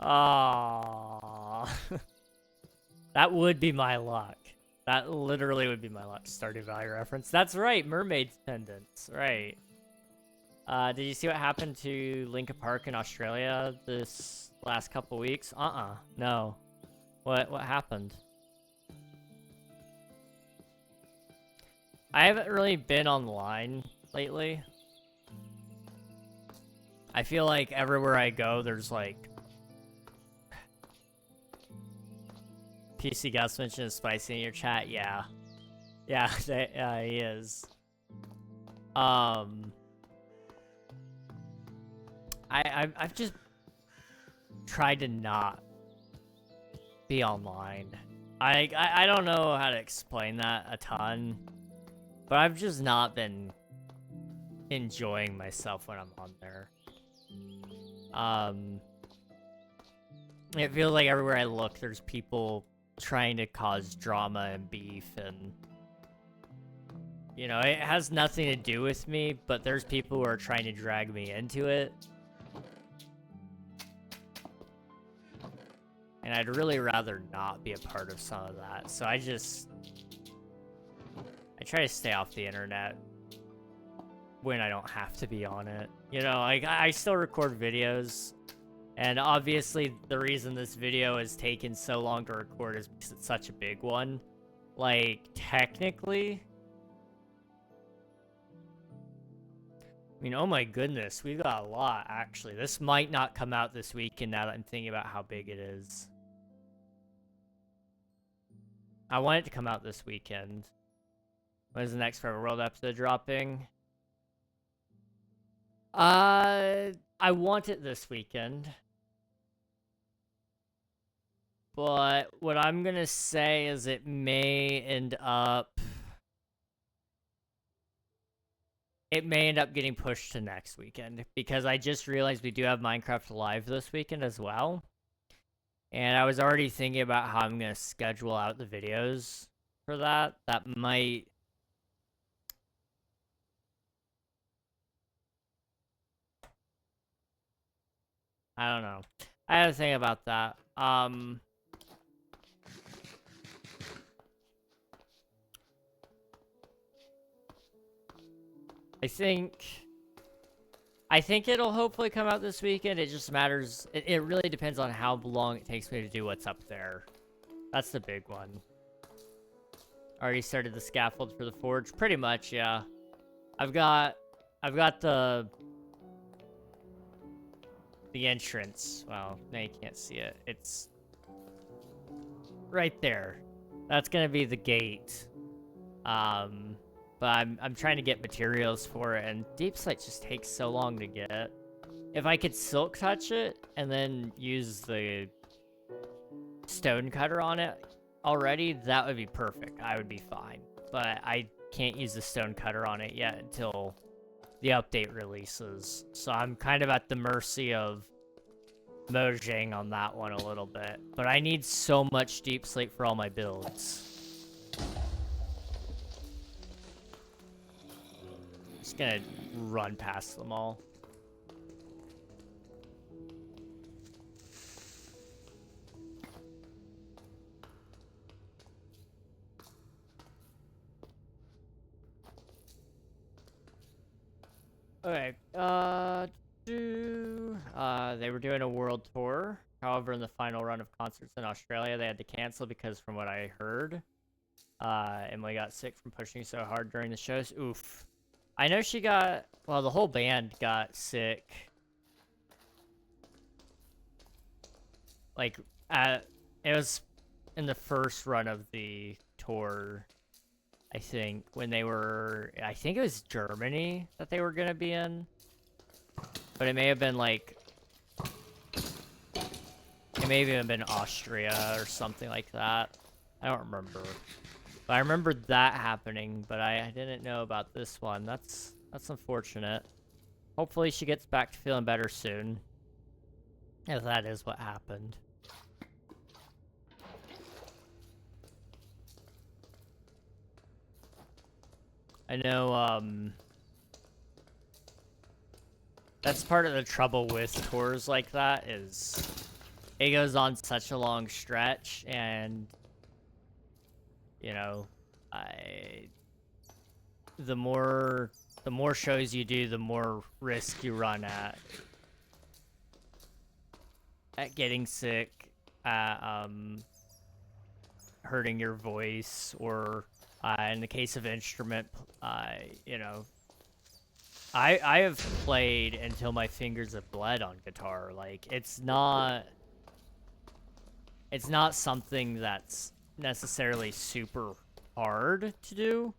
Aww. That would be my luck. That literally would be my luck. Stardew Valley reference. That's right, mermaid's pendants. Right. Did you see what happened to Lincoln Park in Australia this last couple weeks? No. What happened? I haven't really been online lately. I feel like everywhere I go, there's like... PC Gus mentioned Spicy in your chat. Yeah. Yeah, he is. I've just tried to not be online. I don't know how to explain that a ton, but I've just not been enjoying myself when I'm on there. It feels like everywhere I look, there's people trying to cause drama and beef, and you know, it has nothing to do with me, but there's people who are trying to drag me into it. And I'd really rather not be a part of some of that. So I try to stay off the internet when I don't have to be on it. You know, like I still record videos, and obviously the reason this video has taken so long to record is because it's such a big one. Like, technically, I mean, oh my goodness, we've got a lot, actually. This might not come out this weekend now that I'm thinking about how big it is. I want it to come out this weekend. When is the next Forever World episode dropping? I want it this weekend. But what I'm gonna say is it may end up... It may end up getting pushed to next weekend, because I just realized we do have Minecraft Live this weekend as well. And I was already thinking about how I'm going to schedule out the videos for that. That might... I don't know. I had to think about that. I think it'll hopefully come out this weekend. It just matters. It really depends on how long it takes me to do what's up there. That's the big one. Already started the scaffold for the forge. Pretty much, yeah. I've got the entrance. Well, now you can't see it. It's right there. That's gonna be the gate. But I'm trying to get materials for it, and deep slate just takes so long to get. If I could silk touch it and then use the stone cutter on it already, that would be perfect. I would be fine. But I can't use the stone cutter on it yet until the update releases. So I'm kind of at the mercy of Mojang on that one a little bit. But I need so much deep slate for all my builds. Just gonna run past them all. Okay, they were doing a world tour. However, in the final run of concerts in Australia, they had to cancel because, from what I heard, Emily got sick from pushing so hard during the shows. Oof. I know she got, well, the whole band got sick. Like, it was in the first run of the tour, I think, when they were, I think it was Germany that they were going to be in. But it may have been, like, it may have even been Austria or something like that. I don't remember. But I remember that happening, but I didn't know about this one. That's unfortunate. Hopefully she gets back to feeling better soon, if that is what happened. I know, that's part of the trouble with tours like that, is it goes on such a long stretch, and you know, the more shows you do, the more risk you run at getting sick, hurting your voice, or in the case of instrument, you know, I have played until my fingers have bled on guitar. Like, it's not something that's necessarily super hard to do.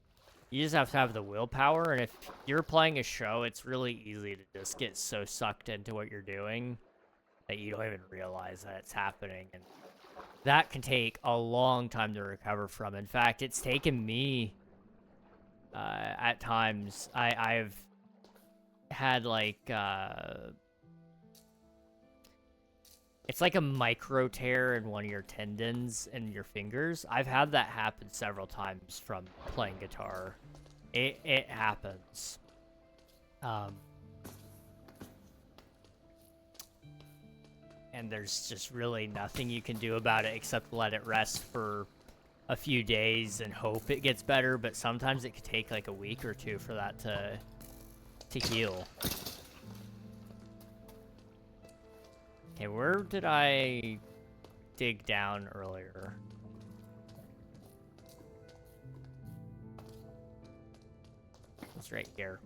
You just have to have the willpower, and if you're playing a show, it's really easy to just get so sucked into what you're doing that you don't even realize that it's happening, and that can take a long time to recover from. In fact, it's taken me, at times, I've had, like, It's like a micro tear in one of your tendons in your fingers. I've had that happen several times from playing guitar. It happens. And there's just really nothing you can do about it except let it rest for a few days and hope it gets better, but sometimes it could take like a week or two for that to heal. Okay, where did I dig down earlier? It's right here.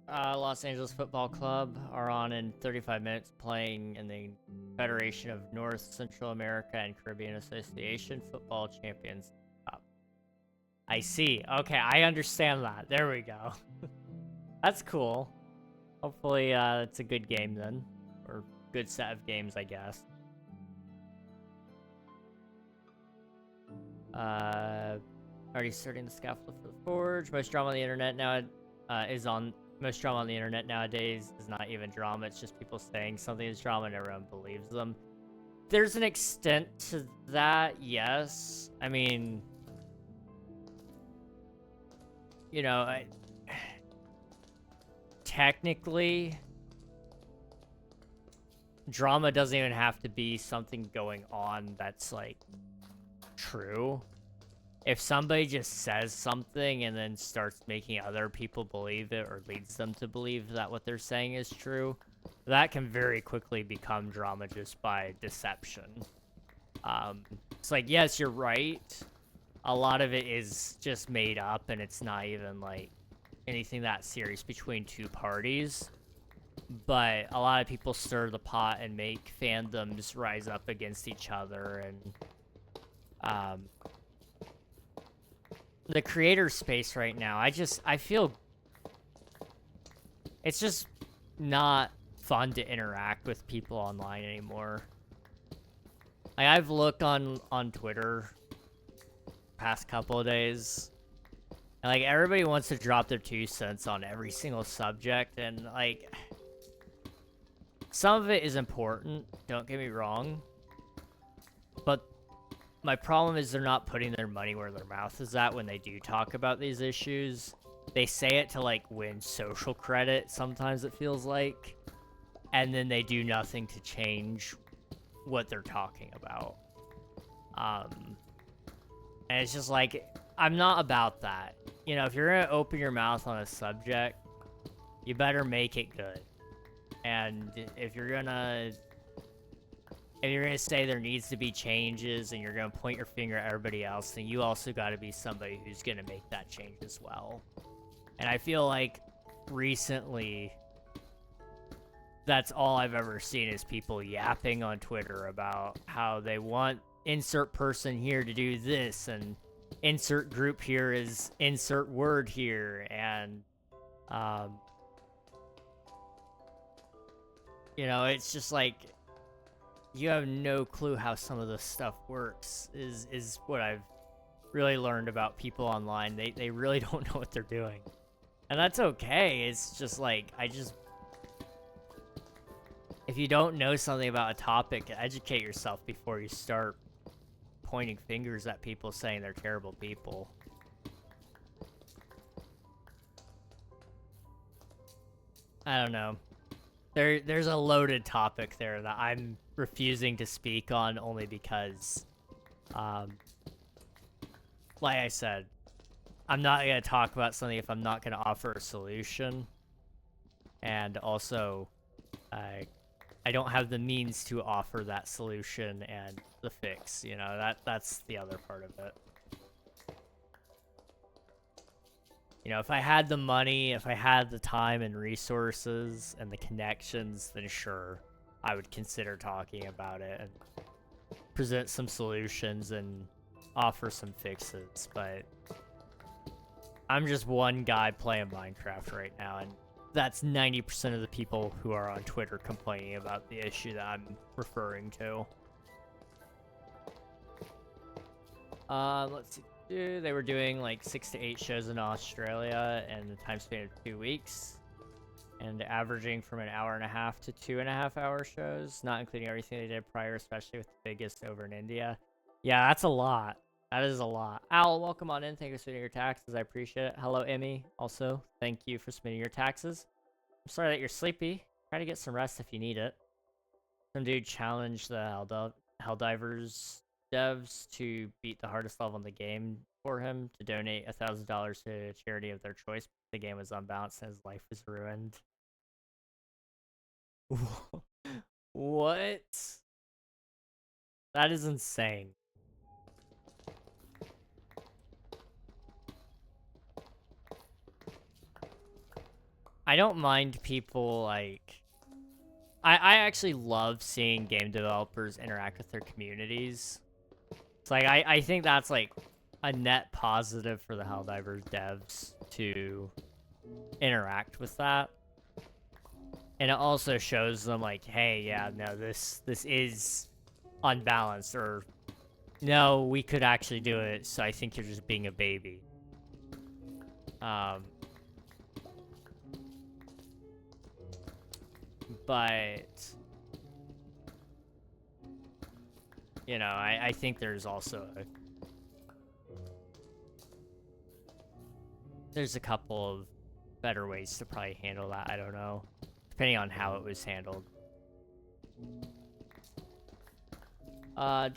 Los Angeles Football Club are on in 35 minutes playing in the Federation of North Central America and Caribbean Association Football Champions Cup. I see. Okay, I understand that. There we go. That's cool. Hopefully, it's a good game then. Or good set of games, I guess. Already starting the scaffold for the forge. Most drama on the internet now most drama on the internet nowadays is not even drama. It's just people saying something is drama and everyone believes them. There's an extent to that, yes. I mean, you know, technically, drama doesn't even have to be something going on that's like true. If somebody just says something and then starts making other people believe it or leads them to believe that what they're saying is true, that can very quickly become drama just by deception. It's like, yes, you're right. A lot of it is just made up and it's not even like anything that serious between two parties. But a lot of people stir the pot and make fandoms rise up against each other, and the creator space right now, I feel it's just not fun to interact with people online anymore. Like, I've looked on Twitter past couple of days, and like everybody wants to drop their 2 cents on every single subject, and like some of it is important, don't get me wrong, but my problem is they're not putting their money where their mouth is at when they do talk about these issues. They say it to like win social credit, sometimes it feels like, and then they do nothing to change what they're talking about. And it's just like, I'm not about that. You know, if you're gonna open your mouth on a subject, you better make it good. And if you're gonna say there needs to be changes and you're gonna point your finger at everybody else, then you also gotta be somebody who's gonna make that change as well. And I feel like recently, that's all I've ever seen is people yapping on Twitter about how they want insert person here to do this, and insert group here is insert word here, and you know, it's just like, you have no clue how some of this stuff works, is what I've really learned about people online. They really don't know what they're doing. And that's okay. It's just like, if you don't know something about a topic, educate yourself before you start pointing fingers at people saying they're terrible people. I don't know. There's a loaded topic there that I'm refusing to speak on only because, like I said, I'm not going to talk about something if I'm not going to offer a solution. And also, I don't have the means to offer that solution and the fix, you know, that's the other part of it. You know, if I had the money, if I had the time and resources and the connections, then sure, I would consider talking about it and present some solutions and offer some fixes, but I'm just one guy playing Minecraft right now, and that's 90% of the people who are on Twitter complaining about the issue that I'm referring to. Let's see. They were doing like 6 to 8 shows in Australia in the time span of 2 weeks, and averaging from an hour and a half to 2.5 hour shows, not including everything they did prior, especially with the biggest over in India. Yeah, that's a lot. That is a lot. Al, welcome on in. Thank you for submitting your taxes. I appreciate it. Hello, Emmy. Also, thank you for submitting your taxes. I'm sorry that you're sleepy. Try to get some rest if you need it. Some dude challenged the Helldivers devs to beat the hardest level in the game for him to donate $1,000 to a charity of their choice. The game was unbalanced and his life was ruined. What? That is insane. I don't mind people like... I actually love seeing game developers interact with their communities. It's like, I think that's like a net positive for the Helldivers devs to interact with that. And it also shows them like, hey, yeah, no, this is unbalanced, or no, we could actually do it, so I think you're just being a baby. But you know, I think there's also there's a couple of better ways to probably handle that. I don't know, depending on how it was handled. Random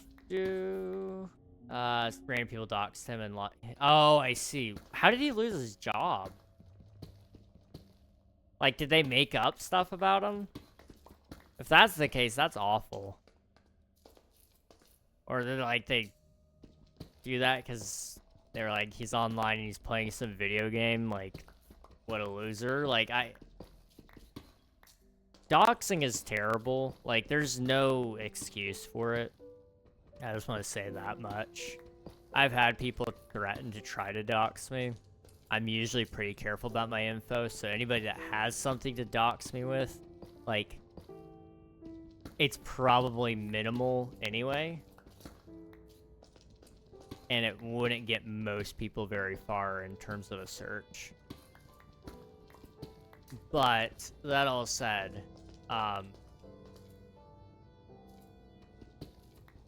people doxed him and oh, I see. How did he lose his job? Like, did they make up stuff about him? If that's the case, that's awful. Or they're like, they do that because they're like, he's online and he's playing some video game, like, what a loser. Like, doxing is terrible. Like, there's no excuse for it. I just want to say that much. I've had people threaten to try to dox me. I'm usually pretty careful about my info, so anybody that has something to dox me with, like, it's probably minimal anyway. And it wouldn't get most people very far in terms of a search. But, that all said,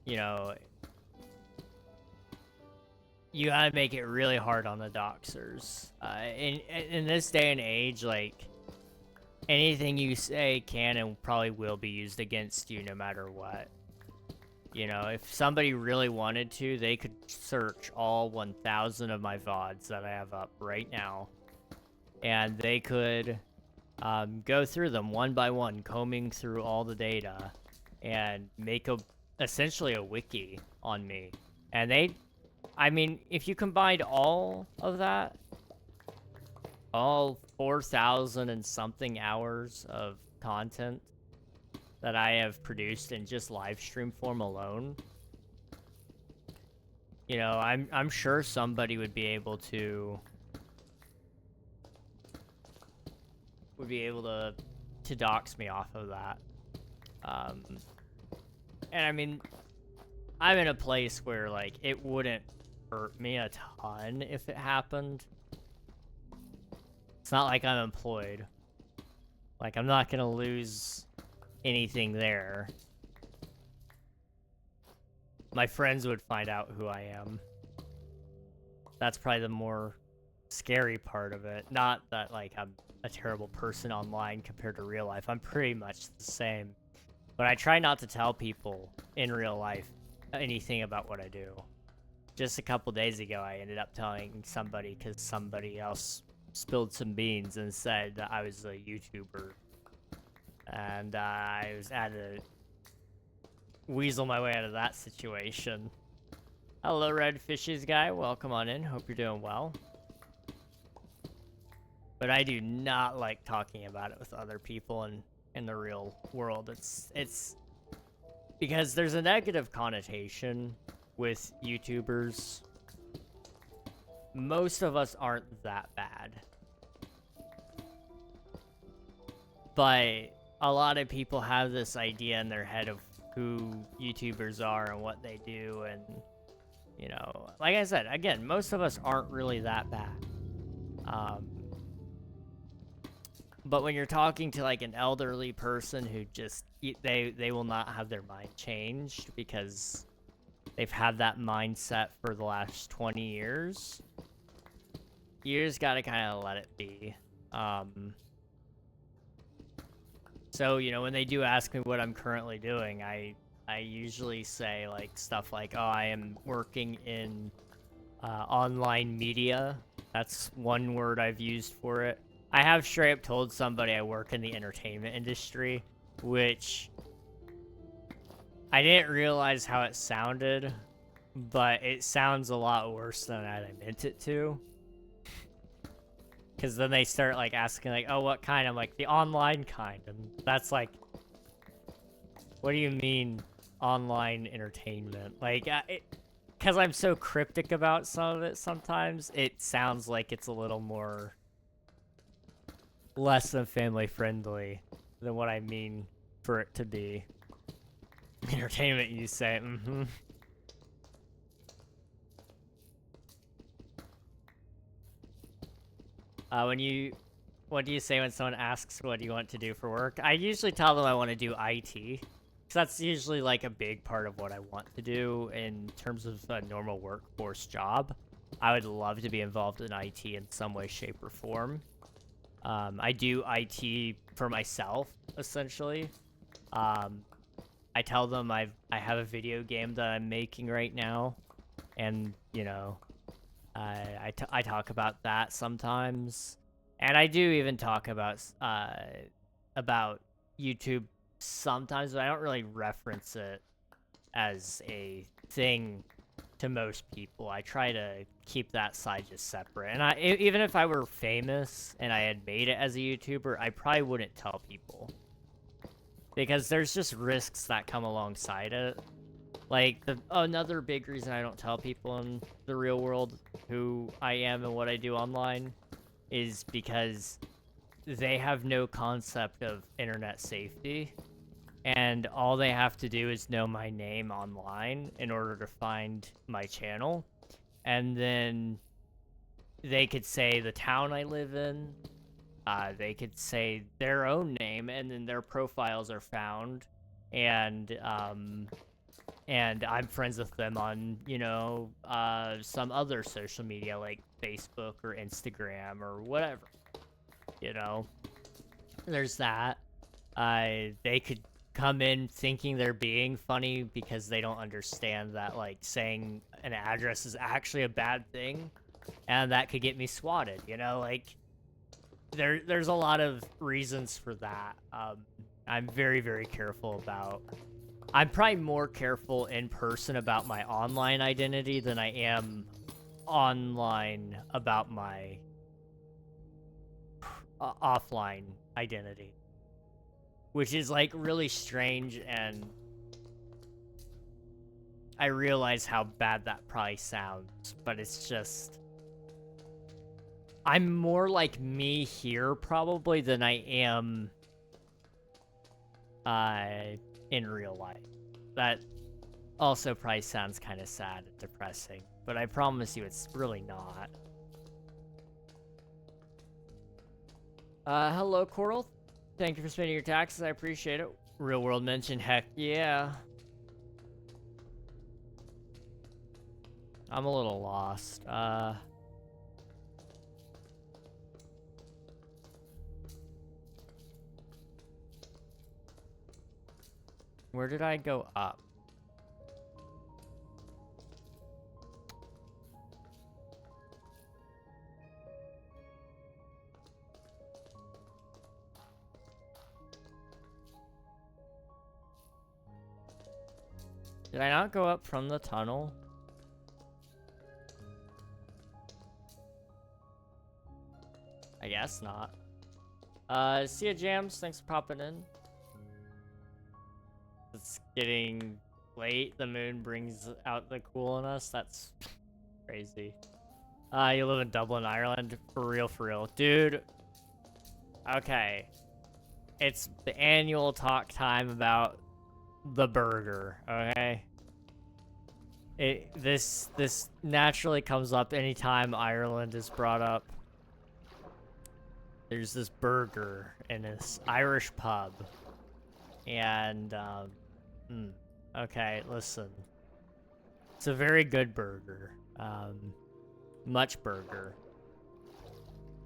you know, you gotta make it really hard on the doxers. In this day and age, like, anything you say can and probably will be used against you no matter what. You know, if somebody really wanted to, they could search all 1,000 of my VODs that I have up right now. And they could go through them one by one, combing through all the data, and make essentially a wiki on me. And I mean, if you combined all of that, all 4,000 and something hours of content that I have produced in just live stream form alone, you know, I'm sure somebody would be able to dox me off of that. And I mean, I'm in a place where, like, it wouldn't hurt me a ton if it happened. It's not like I'm employed. Like, I'm not gonna lose anything there. My friends would find out who I am. That's probably the more scary part of it. Not that, like, I'm a terrible person online compared to real life. I'm pretty much the same. But I try not to tell people in real life anything about what I do. Just a couple days ago, I ended up telling somebody because somebody else spilled some beans and said that I was a YouTuber. And I had to weasel my way out of that situation. Hello, Red Fishes guy. Welcome on in. Hope you're doing well. But I do not like talking about it with other people in the real world. It's because there's a negative connotation with YouTubers. Most of us aren't that bad. But a lot of people have this idea in their head of who YouTubers are and what they do, and You know, like I said, again, most of us aren't really that bad. But when you're talking to like an elderly person who just they will not have their mind changed because they've had that mindset for the last 20 years, you just gotta kind of let it be. So, you know, when they do ask me what I'm currently doing, I usually say like stuff like, oh, I am working in online media. That's one word I've used for it. I have straight up told somebody I work in the entertainment industry, which I didn't realize how it sounded, but it sounds a lot worse than I meant it to. Because then they start like asking like, oh, what kind? I'm like, the online kind. And that's like, what do you mean online entertainment? Like, because I'm so cryptic about some of it sometimes, it sounds like it's a little more less than family friendly than what I mean for it to be. Entertainment, you say? Mm-hmm. What do you say when someone asks what do you want to do for work? I usually tell them I want to do IT. Because that's usually like a big part of what I want to do in terms of a normal workforce job. I would love to be involved in IT in some way, shape, or form. I do IT for myself, essentially. I tell them I have a video game that I'm making right now, and you know, I talk about that sometimes, and I do even talk about YouTube sometimes, but I don't really reference it as a thing to most people. I try to keep that side just separate. And even if I were famous and I had made it as a YouTuber, I probably wouldn't tell people. Because there's just risks that come alongside it. Like, another big reason I don't tell people in the real world who I am and what I do online is because they have no concept of internet safety. And all they have to do is know my name online in order to find my channel. And then they could say the town I live in. They could say their own name, and then their profiles are found. And I'm friends with them on, you know, some other social media like Facebook or Instagram or whatever. You know, there's that. They could come in thinking they're being funny because they don't understand that like saying an address is actually a bad thing, and that could get me swatted, you know. Like there's a lot of reasons for that. I'm very, very careful about, I'm probably more careful in person about my online identity than I am online about my offline identity. Which is, like, really strange, and I realize how bad that probably sounds, but it's just, I'm more like me here, probably, than I am, in real life. That also probably sounds kind of sad and depressing, but I promise you it's really not. Hello, Coral. Thank you for spending your taxes. I appreciate it. Real world mention, heck yeah. I'm a little lost. Where did I go up? Did I not go up from the tunnel? I guess not. See ya, Jams. Thanks for popping in. It's getting late. The moon brings out the cool in us. That's crazy. You live in Dublin, Ireland? For real. Dude. Okay. It's the annual talk time about the burger, okay? This naturally comes up anytime Ireland is brought up. There's this burger in this Irish pub. And, okay, listen. It's a very good burger. Much burger.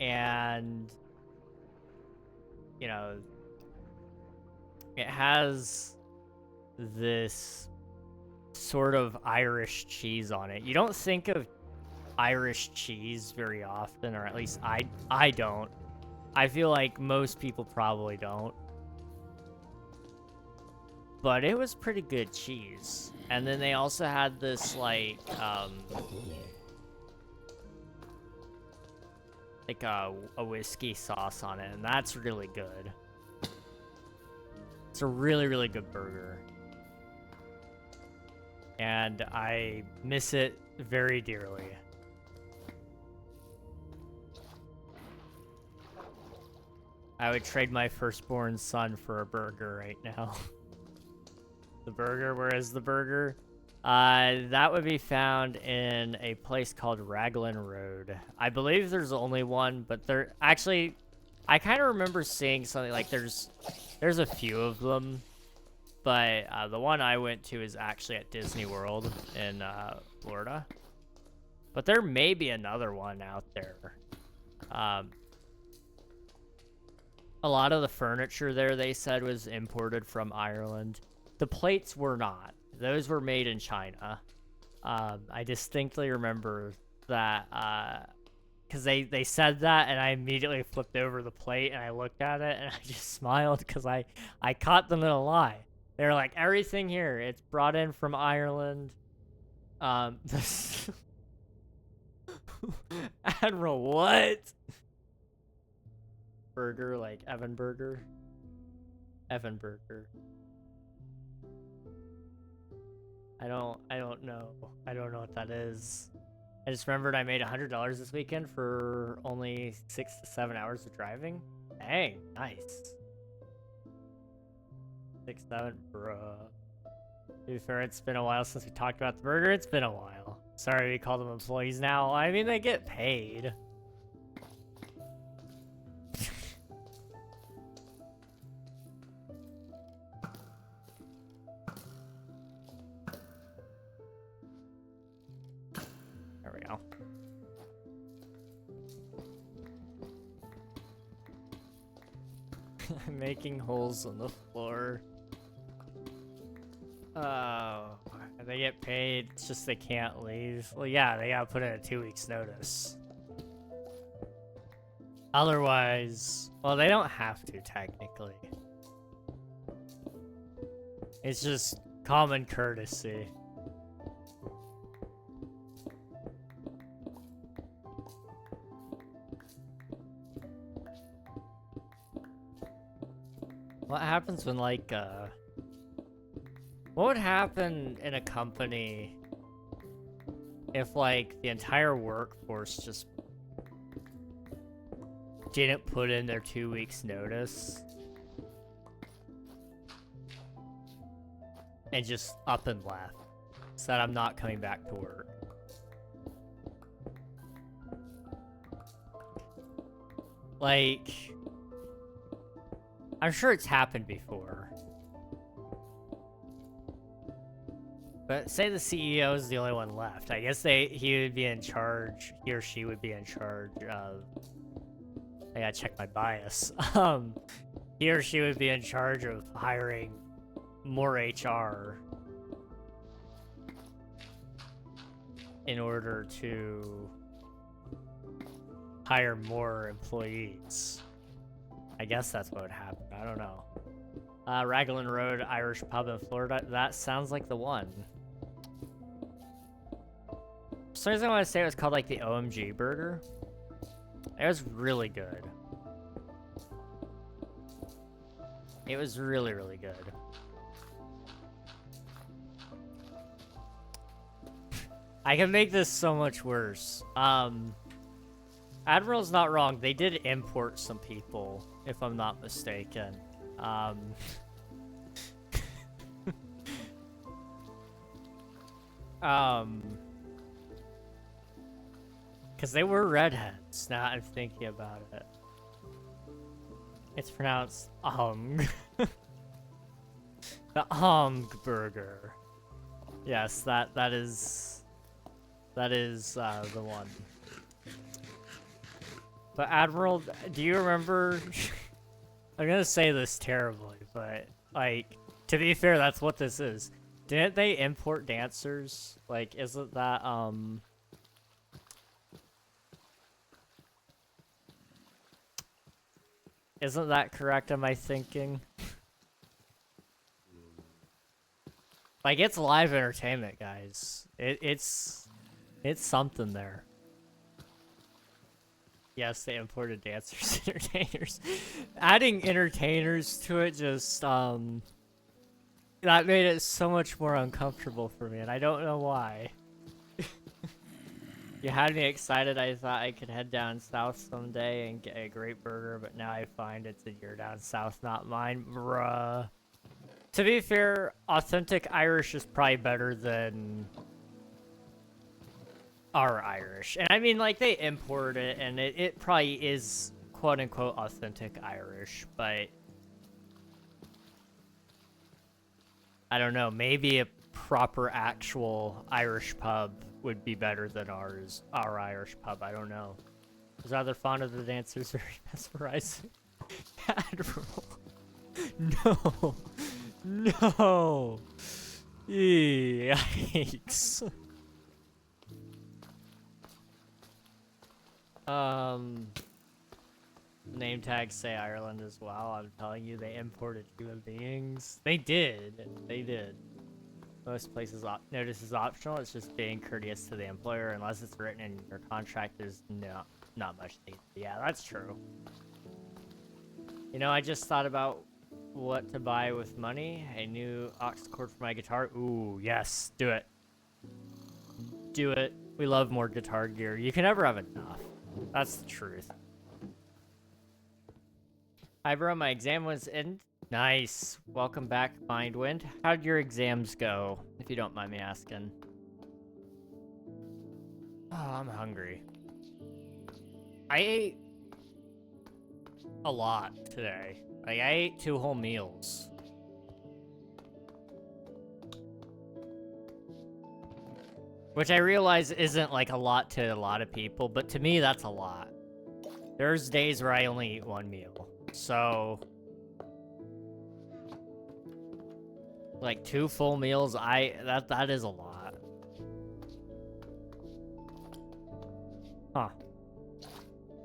And, you know, it has this sort of Irish cheese on it. You don't think of Irish cheese very often, or at least I don't. I feel like most people probably don't. But it was pretty good cheese. And then they also had this, like a whiskey sauce on it, and that's really good. It's a really, really good burger. And I miss it very dearly. I would trade my firstborn son for a burger right now. The burger, where is the burger? That would be found in a place called Raglan Road. I believe there's only one, but there actually, I kind of remember seeing something like there's a few of them, but the one I went to is actually at Disney World in Florida. But there may be another one out there. A lot of the furniture there, they said, was imported from Ireland. The plates were not. Those were made in China. I distinctly remember that, because they said that, and I immediately flipped over the plate, and I looked at it, and I just smiled, because I caught them in a lie. They were like, everything here, it's brought in from Ireland. Admiral, what? Burger, like Evan Burger? Evan Burger. I don't know. I don't know what that is. I just remembered I made $100 this weekend for only 6 to 7 hours of driving. Dang, nice. 6, 7, bruh. To be fair, it's been a while since we talked about the burger. It's been a while. Sorry we call them employees now. I mean, they get paid. There we go. Making holes on the floor. Oh, they get paid, it's just they can't leave. Well, yeah, they gotta put in a 2 weeks notice. Otherwise, well, they don't have to, technically. It's just common courtesy. What happens when, like, what would happen in a company if, like, the entire workforce just didn't put in their 2 weeks notice and just up and left? Said, I'm not coming back to work. Like, I'm sure it's happened before. But say the CEO is the only one left. I guess he would be in charge, he or she would be in charge of, I gotta check my bias. He or she would be in charge of hiring more HR in order to hire more employees. I guess that's what would happen. I don't know. Raglan Road, Irish pub in Florida. That sounds like the one. For some reason I want to say it was called like the OMG burger. It was really good. It was really, really good. I can make this so much worse. Admiral's not wrong. They did import some people, if I'm not mistaken. Because they were redheads. Now I'm thinking about it. It's pronounced the burger. Yes, that is the one. But Admiral, do you remember? I'm gonna say this terribly, but like, to be fair, that's what this is. Didn't they import dancers? Like, isn't that isn't that correct? Am I thinking? Like, it's live entertainment, guys. It's something there. Yes, they imported dancers, entertainers. Adding entertainers to it just, that made it so much more uncomfortable for me, and I don't know why. You had me excited. I thought I could head down south someday and get a great burger, but now I find it's a year down south, not mine. Bruh. To be fair, authentic Irish is probably better than our Irish. And I mean, like, they import it, and it probably is quote-unquote authentic Irish, but I don't know, maybe a proper actual Irish pub would be better than our Irish pub. I don't know. I was rather fond of the dancers, very mesmerizing. Admiral. No. No. Yikes. Name tags say Ireland as well. I'm telling you, they imported human beings. They did. They did. Most places notice is optional. It's just being courteous to the employer. Unless it's written in your contract, there's not much need. Yeah, that's true. You know, I just thought about what to buy with money. A new aux cord for my guitar. Ooh, yes, do it. Do it. We love more guitar gear. You can never have enough. That's the truth. Hi, bro. My exam was in. Nice. Welcome back, Mindwind. How'd your exams go, if you don't mind me asking? Oh, I'm hungry. I ate a lot today. Like, I ate 2 whole meals. Which I realize isn't, like, a lot to a lot of people, but to me, that's a lot. There's days where I only eat 1 meal. So, like, 2 full meals, that is a lot. Huh.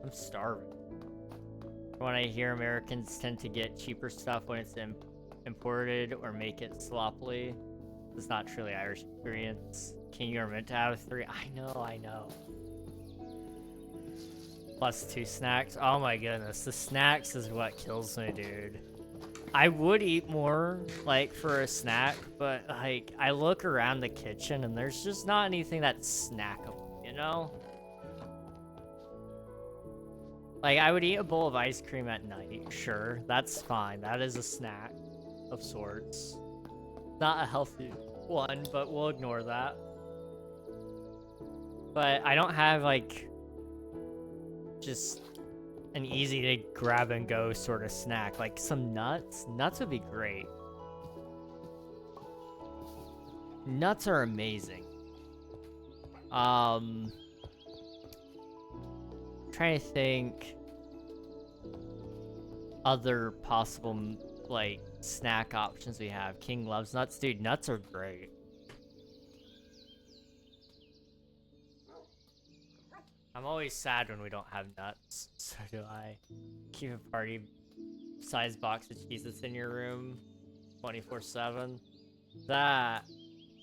I'm starving. When I hear Americans tend to get cheaper stuff when it's imported or make it sloppily, it's not truly Irish experience. King, you're meant to have 3. I know. Plus 2 snacks. Oh my goodness, the snacks is what kills me, dude. I would eat more, like, for a snack, but, like, I look around the kitchen and there's just not anything that's snackable, you know? Like, I would eat a bowl of ice cream at night, sure, that's fine. That is a snack of sorts. Not a healthy one, but we'll ignore that. But I don't have, like, just an easy to grab and go sort of snack. Like some nuts. Nuts would be great. Nuts are amazing. Trying to think other possible, like, snack options we have. King loves nuts. Dude, nuts are great. I'm always sad when we don't have nuts. So do I. Keep a party size box of Cheez-Its in your room 24/7. That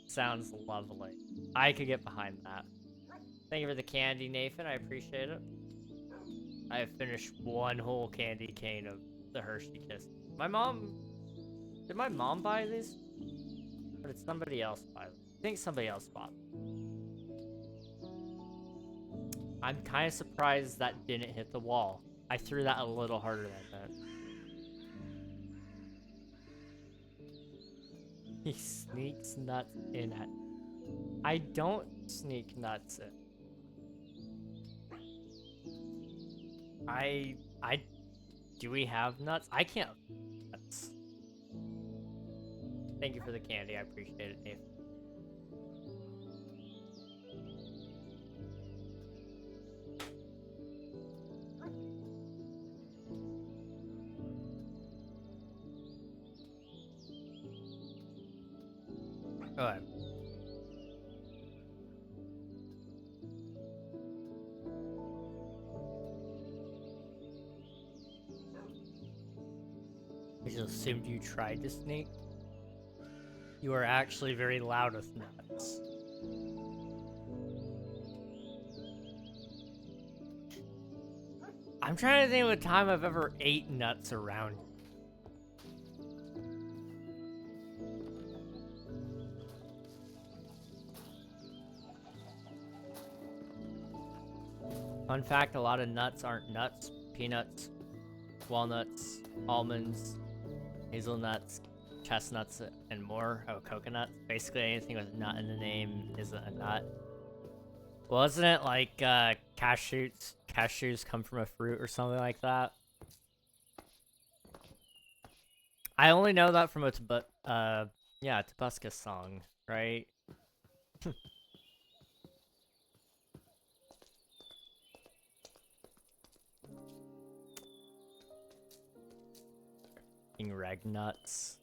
sounds lovely. I could get behind that. Thank you for the candy, Nathan. I appreciate it. I have finished 1 whole candy cane of the Hershey Kiss. Did my mom buy these? Or did somebody else buy them? I think somebody else bought them. I'm kind of surprised that didn't hit the wall. I threw that a little harder than that. He sneaks nuts in at I don't sneak nuts in. Do we have nuts? I can't. Nuts. Thank you for the candy. I appreciate it, Dave. Go ahead. I just assumed you tried to sneak. You are actually very loud with nuts. I'm trying to think of a time I've ever ate nuts around. Fun fact, a lot of nuts aren't nuts. Peanuts, walnuts, almonds, hazelnuts, chestnuts, and more. Oh, coconuts. Basically anything with nut in the name isn't a nut. Well, isn't it like cashews? Cashews come from a fruit or something like that. I only know that from a Tabasco song, right? Reg nuts.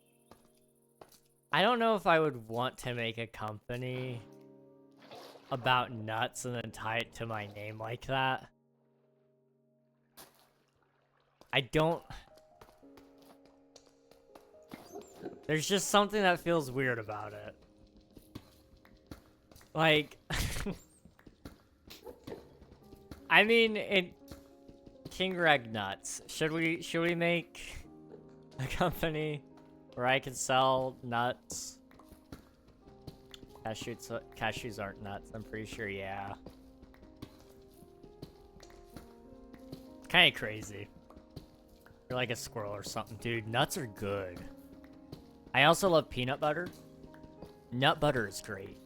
I don't know if I would want to make a company about nuts and then tie it to my name like that. I don't. There's just something that feels weird about it. Like, I mean, King Reg nuts. Should we make a company where I can sell nuts? Cashews aren't nuts, I'm pretty sure, yeah. Kinda crazy. You're like a squirrel or something. Dude, nuts are good. I also love peanut butter. Nut butter is great.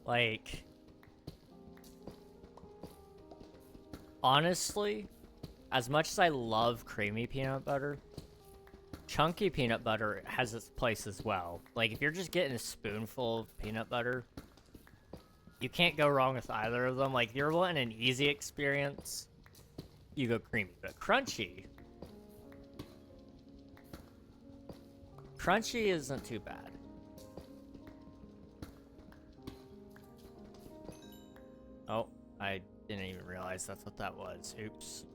Like, honestly, as much as I love creamy peanut butter, chunky peanut butter has its place as well. Like, if you're just getting a spoonful of peanut butter, you can't go wrong with either of them. Like, if you're wanting an easy experience, you go creamy. But crunchy isn't too bad. Oh, I didn't even realize that's what that was. Oops.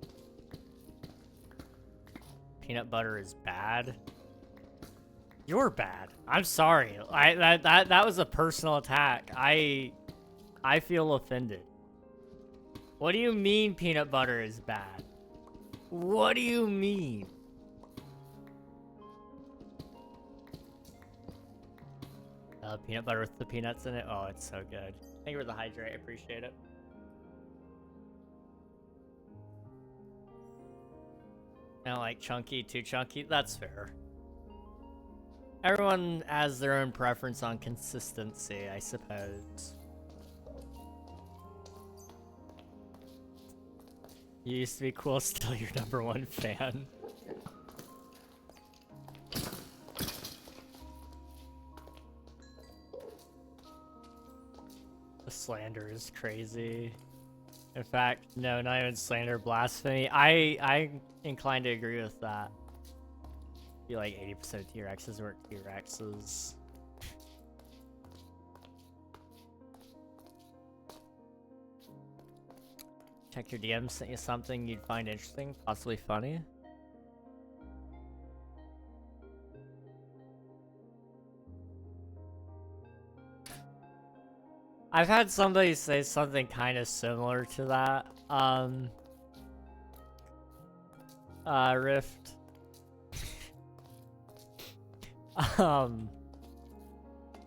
Peanut butter is bad. You're bad. I'm sorry. That was a personal attack. I feel offended. What do you mean peanut butter is bad? What do you mean? Peanut butter with the peanuts in it? Oh, it's so good. Thank you for the hydrate. I appreciate it. I don't like chunky, too chunky. That's fair. Everyone has their own preference on consistency, I suppose. You used to be cool, still your #1 fan. The slander is crazy. In fact, no, not even slander, blasphemy. I'm inclined to agree with that. I feel like 80% of T-Rexes weren't T-Rexes. Check your DMs, sent you something you'd find interesting, possibly funny. I've had somebody say something kind of similar to that. Rift.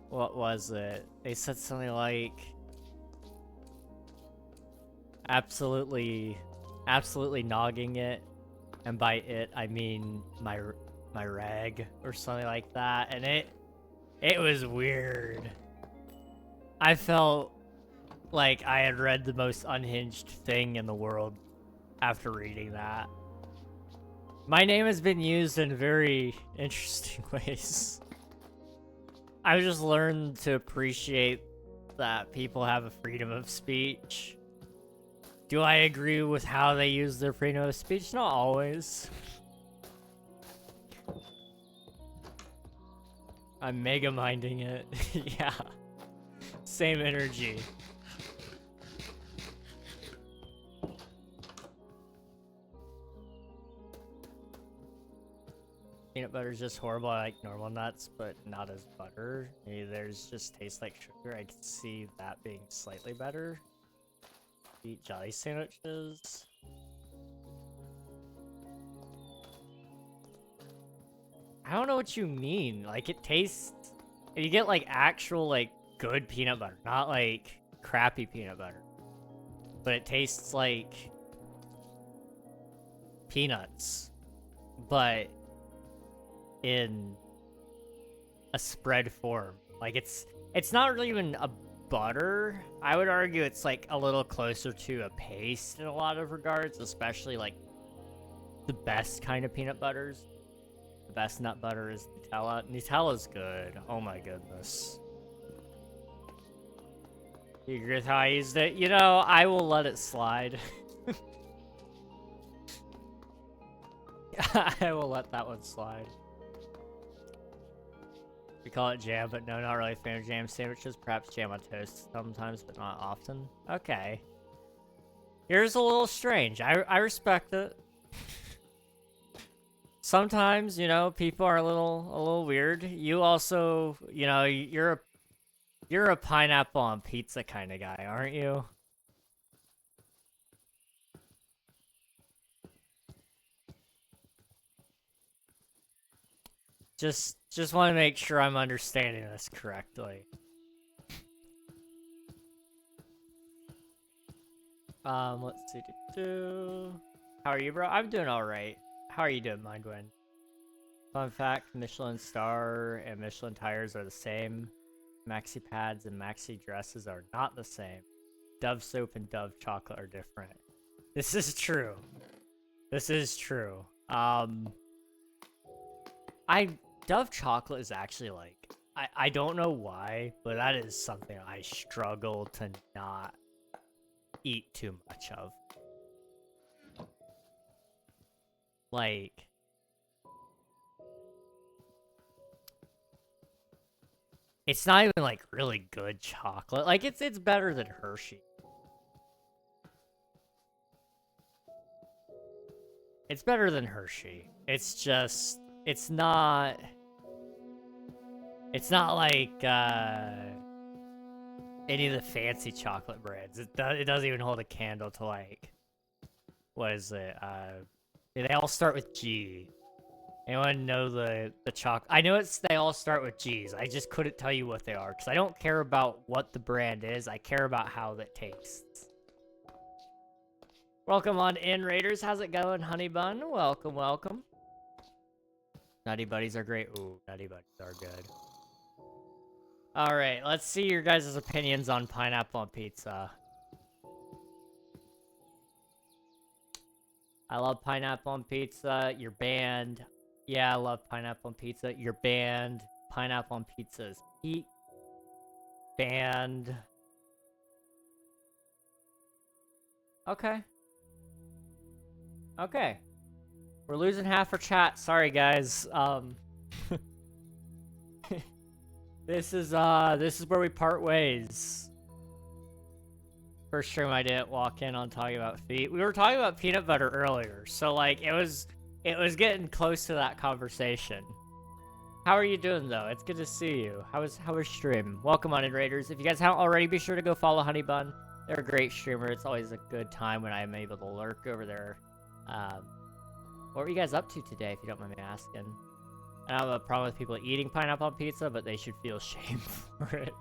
What was it? They said something like, absolutely nogging it, and by it I mean my rag or something like that, and it was weird. I felt like I had read the most unhinged thing in the world after reading that. My name has been used in very interesting ways. I've just learned to appreciate that people have a freedom of speech. Do I agree with how they use their freedom of speech? Not always. I'm mega minding it. Yeah. Same energy. Peanut butter is just horrible. I like normal nuts, but not as butter. Maybe theirs just tastes like sugar. I can see that being slightly better. Eat jelly sandwiches. I don't know what you mean. Like, it tastes... You get, like, actual, like, good peanut butter. Not, like, crappy peanut butter. But it tastes like... peanuts. But... in... a spread form. Like, it's not really even a butter. I would argue it's, like, a little closer to a paste in a lot of regards. Especially, like, the best kind of peanut butters. The best nut butter is Nutella. Nutella's good. Oh my goodness. You agree with how I used it? You know, I will let it slide. I will let that one slide. We call it jam, but no, not really a fan of jam sandwiches. Perhaps jam on toast sometimes, but not often. Okay. Yours a little strange. I respect it. Sometimes, you know, people are a little weird. You also, you know, you're a pineapple on pizza kind of guy, aren't you? Just want to make sure I'm understanding this correctly. Let's see. How are you, bro? I'm doing all right. How are you doing, Mindwind? Fun fact, Michelin star and Michelin tires are the same. Maxi pads and maxi dresses are not the same. Dove soap and Dove chocolate are different. This is true. This is true. Dove chocolate is actually like, I don't know why, but that is something I struggle to not eat too much of. Like, it's not even like really good chocolate. Like, it's better than Hershey. It's better than Hershey. It's just, it's not like any of the fancy chocolate brands. It doesn't even hold a candle to, like, what is it? They all start with G. Anyone know the chocolate? I know they all start with G's. I just couldn't tell you what they are because I don't care about what the brand is. I care about how that tastes. Welcome on in, Raiders. How's it going, Honey Bun? Welcome, welcome. Nutty Buddies are great. Ooh, Nutty Buddies are good. All right, let's see your guys' opinions on pineapple on pizza. I love pineapple on pizza. You're banned. Yeah, I love pineapple on pizza. You're banned. Pineapple on pizza is Pete. Banned. Okay. Okay. We're losing half our chat. Sorry, guys. This is where we part ways. First stream I didn't walk in on talking about feet. We were talking about peanut butter earlier, so like it was getting close to that conversation. How are you doing though? It's good to see you. How was stream? Welcome on in, Raiders. If you guys haven't already, be sure to go follow Honey Bun. They're a great streamer. It's always a good time when I'm able to lurk over there. What were you guys up to today, if you don't mind me asking? I don't have a problem with people eating pineapple on pizza, but they should feel shame for it.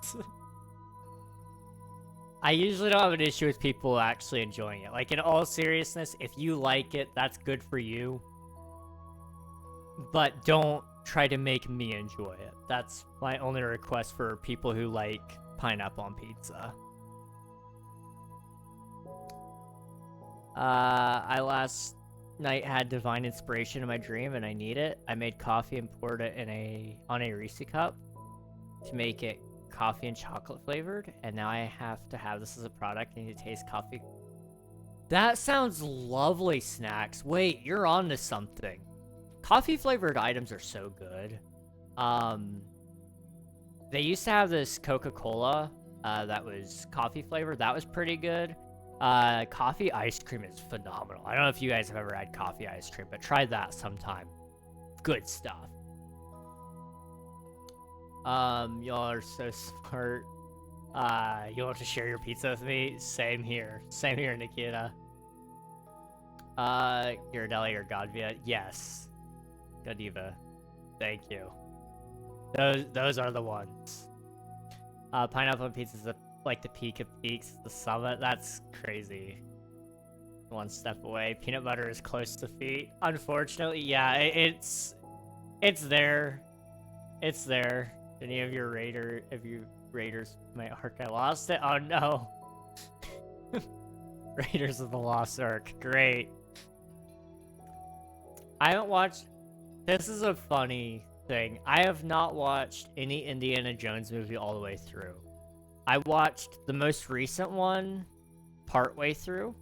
I usually don't have an issue with people actually enjoying it. Like, in all seriousness, if you like it, that's good for you. But don't try to make me enjoy it. That's my only request for people who like pineapple on pizza. I last night had divine inspiration in my dream, and I need it. I made coffee and poured it on a Reese cup to make it coffee and chocolate flavored, and now I have to have this as a product. I need to taste coffee. That sounds lovely, Snacks. Wait, you're on to something. Coffee flavored items are so good. They used to have this Coca-Cola that was coffee flavored. That was pretty good. Coffee ice cream is phenomenal. I don't know if you guys have ever had coffee ice cream, but try that sometime. Good stuff. Y'all are so smart. You want to share your pizza with me? Same here. Same here, Nikita. Ghirardelli or Godvia? Yes. Godiva. Thank you. Those are the ones. Pineapple on pizza is like the peak of peaks, the summit. That's crazy. One step away. Peanut butter is close to feet. Unfortunately, yeah, it's there. It's there. Any of your Raiders my arc, I lost it. Oh no. Raiders of the Lost Ark. Great. I haven't watched. This is a funny thing. I have not watched any Indiana Jones movie all the way through. I watched the most recent one partway through.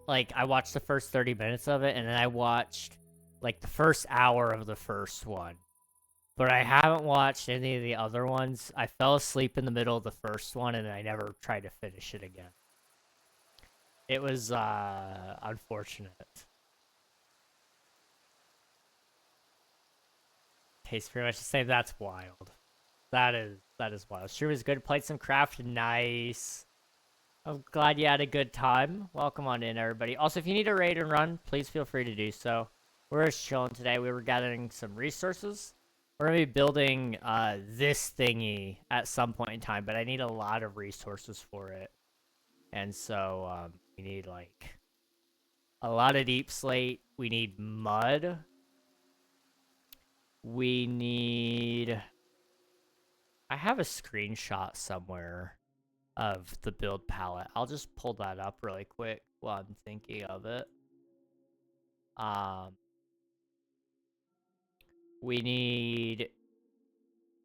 Like, I watched the first 30 minutes of it, and then I watched, like, the first hour of the first one. But I haven't watched any of the other ones. I fell asleep in the middle of the first one, and I never tried to finish it again. It was, unfortunate. Tastes pretty much the same. That's wild. That is wild. Sure was good. Played some craft. Nice. I'm glad you had a good time. Welcome on in, everybody. Also, if you need a raid and run, please feel free to do so. We're just chilling today. We were gathering some resources. We're going to be building this thingy at some point in time, but I need a lot of resources for it. And so we need, like, a lot of deep slate. We need mud. We need... I have a screenshot somewhere of the build palette. I'll just pull that up really quick while I'm thinking of it. We need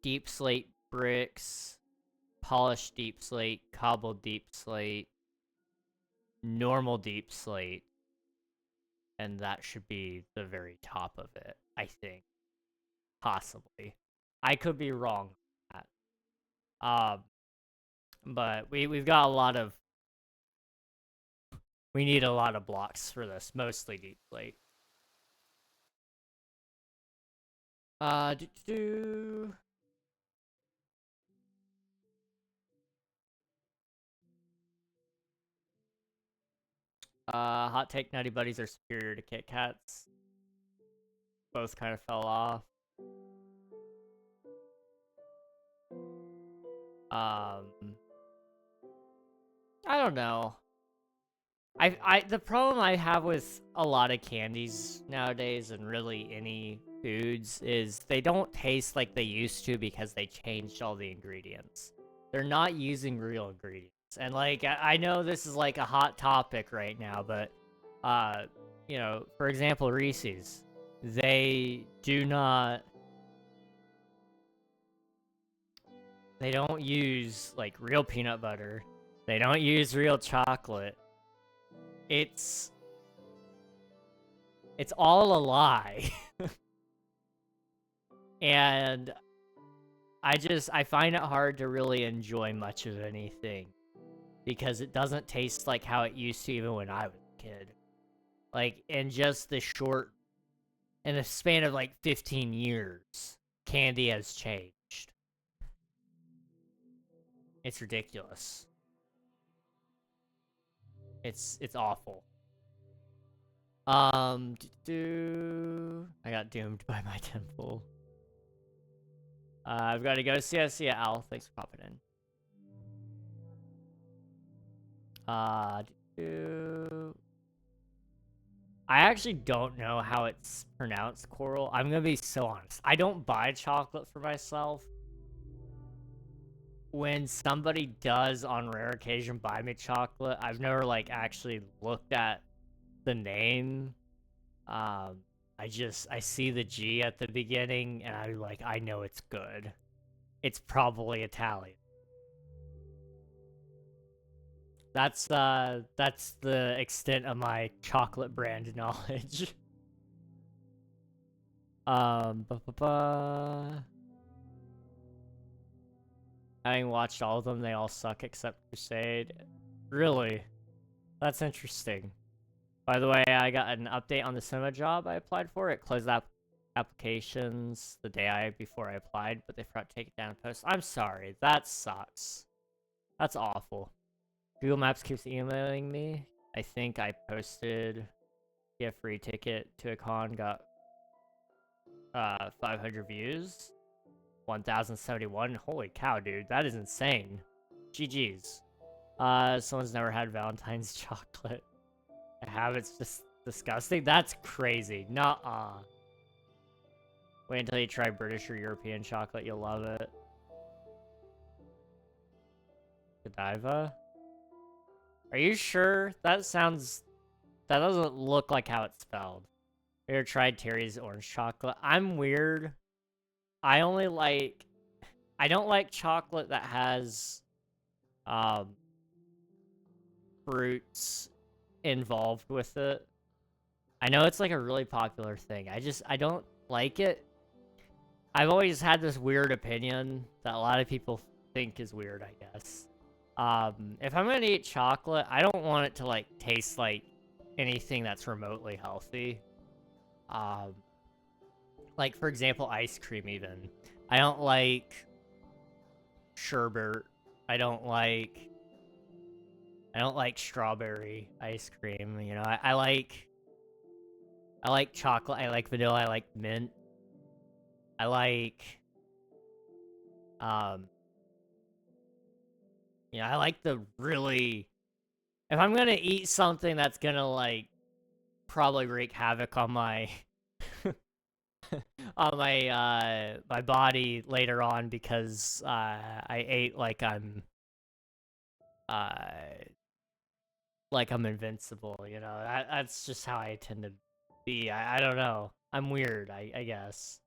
deep slate bricks, polished deep slate, cobbled deep slate, normal deep slate, and that should be the very top of it, I think. Possibly. I could be wrong on that. But we've got a lot of... We need a lot of blocks for this, mostly deep slate. Hot take, Nutty Buddies are superior to Kit Kats. Both kind of fell off. I don't know. The problem I have with a lot of candies nowadays, and really any foods, is they don't taste like they used to because they changed all the ingredients. They're not using real ingredients. And, like, I know this is, like, a hot topic right now, but, you know, for example, Reese's. They do not... They don't use, like, real peanut butter. They don't use real chocolate. It's all a lie. And I find it hard to really enjoy much of anything because it doesn't taste like how it used to even when I was a kid. Like, in just the span of like 15 years, candy has changed. It's ridiculous. It's awful. I got doomed by my temple. I've got to go. See ya, Al. Thanks for popping in. I actually don't know how it's pronounced, Coral. I'm gonna be so honest. I don't buy chocolate for myself. when somebody does on rare occasion buy me chocolate, I've never like actually looked at the name. I see the G at the beginning and I know it's good. It's probably Italian. That's the extent of my chocolate brand knowledge. Ba -ba -ba. Having watched all of them, they all suck except Crusade. Really? That's interesting. By the way, I got an update on the cinema job I applied for. It closed applications the day before I applied, but they forgot to take it down and post. I'm sorry. That sucks. That's awful. Google Maps keeps emailing me. I think I posted a free ticket to a con, got 500 views. 1,071. Holy cow, dude. That is insane. GG's. Someone's never had Valentine's chocolate. I have. It's just disgusting. That's crazy. Nuh-uh. Wait until you try British or European chocolate. You'll love it. Godiva? Are you sure? That doesn't look like how it's spelled. Have you ever tried Terry's orange chocolate? I'm weird. I don't like chocolate that has fruits involved with it. I know it's like a really popular thing. I don't like it. I've always had this weird opinion that a lot of people think is weird, I guess. If I'm gonna eat chocolate, I don't want it to like taste like anything that's remotely healthy. Like for example, ice cream even. I don't like sherbet. I don't like strawberry ice cream, you know. I like chocolate, I like vanilla, I like mint. I like you know, I like the really if I'm going to eat something that's going to like probably wreak havoc on my on my body later on because I ate uh like I'm invincible, you know. That's just how I tend to be. I don't know. I'm weird, I guess.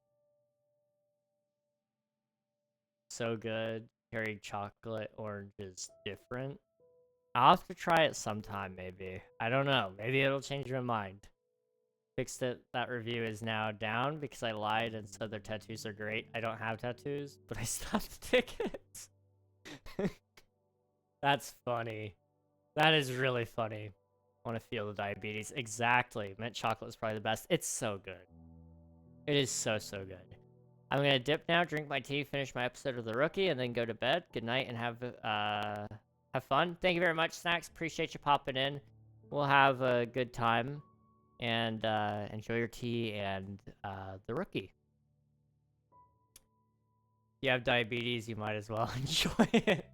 So good. Cherry chocolate orange is different. I'll have to try it sometime, maybe. I don't know. Maybe it'll change my mind. Fixed it. That review is now down because I lied and said their tattoos are great. I don't have tattoos, but I stopped the tickets. That's funny. That is really funny. I want to feel the diabetes. Exactly. Mint chocolate is probably the best. It's so good. It is so, so good. I'm going to dip now, drink my tea, finish my episode of The Rookie, and then go to bed. Good night and have fun. Thank you very much, Snacks. Appreciate you popping in. We'll have a good time. And enjoy your tea and The Rookie. If you have diabetes, you might as well enjoy it.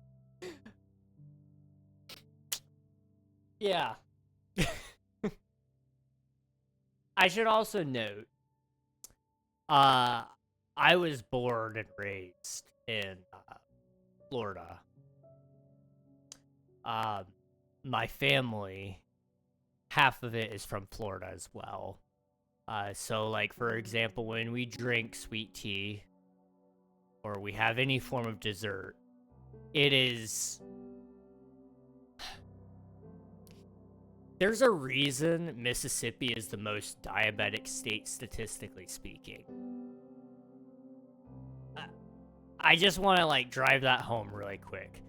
Yeah. I should also note, I was born and raised in Florida. My family, half of it is from Florida as well. So like for example, when we drink sweet tea or we have any form of dessert, it is there's a reason Mississippi is the most diabetic state statistically speaking. I just want to like drive that home really quick.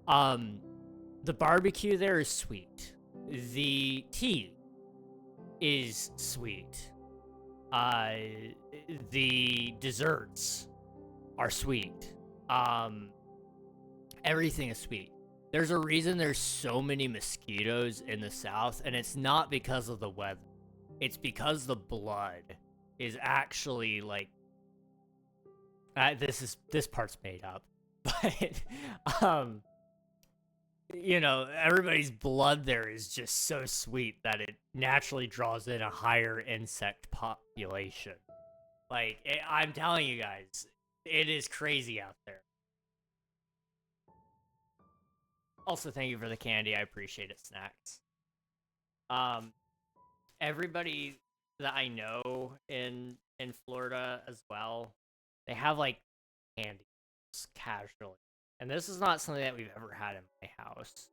The barbecue there is sweet. The tea is sweet. The desserts are sweet. Everything is sweet. There's a reason there's so many mosquitoes in the South, and it's not because of the weather. It's because the blood is actually like this part's made up, but you know, everybody's blood there is just so sweet that it naturally draws in a higher insect population. Like I'm telling you guys, it is crazy out there. Also, thank you for the candy. I appreciate it, Snacks. Everybody that I know in Florida as well, they have like candy casually, and this is not something that we've ever had in my house,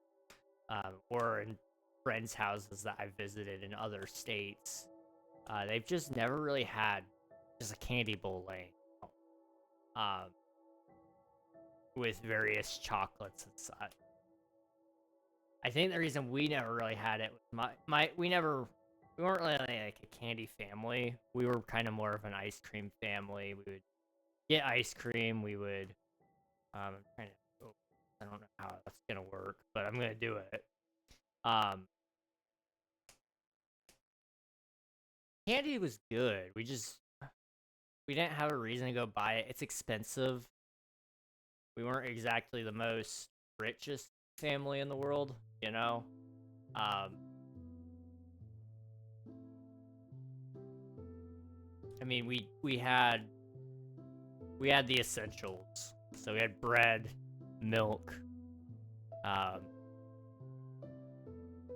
or in friends' houses that I've visited in other states. They've just never really had just a candy bowl laying out, with various chocolates and such. I think the reason we never really had it was we weren't really like a candy family. We were kind of more of an ice cream family. We would get ice cream. We would I'm trying to oh, I don't know how that's gonna work, but I'm gonna do it. Um, Candy was good. We didn't have a reason to go buy it. It's expensive. We weren't exactly the most richest family in the world, you know. Um, I mean, we had the essentials. So we had bread, milk, um,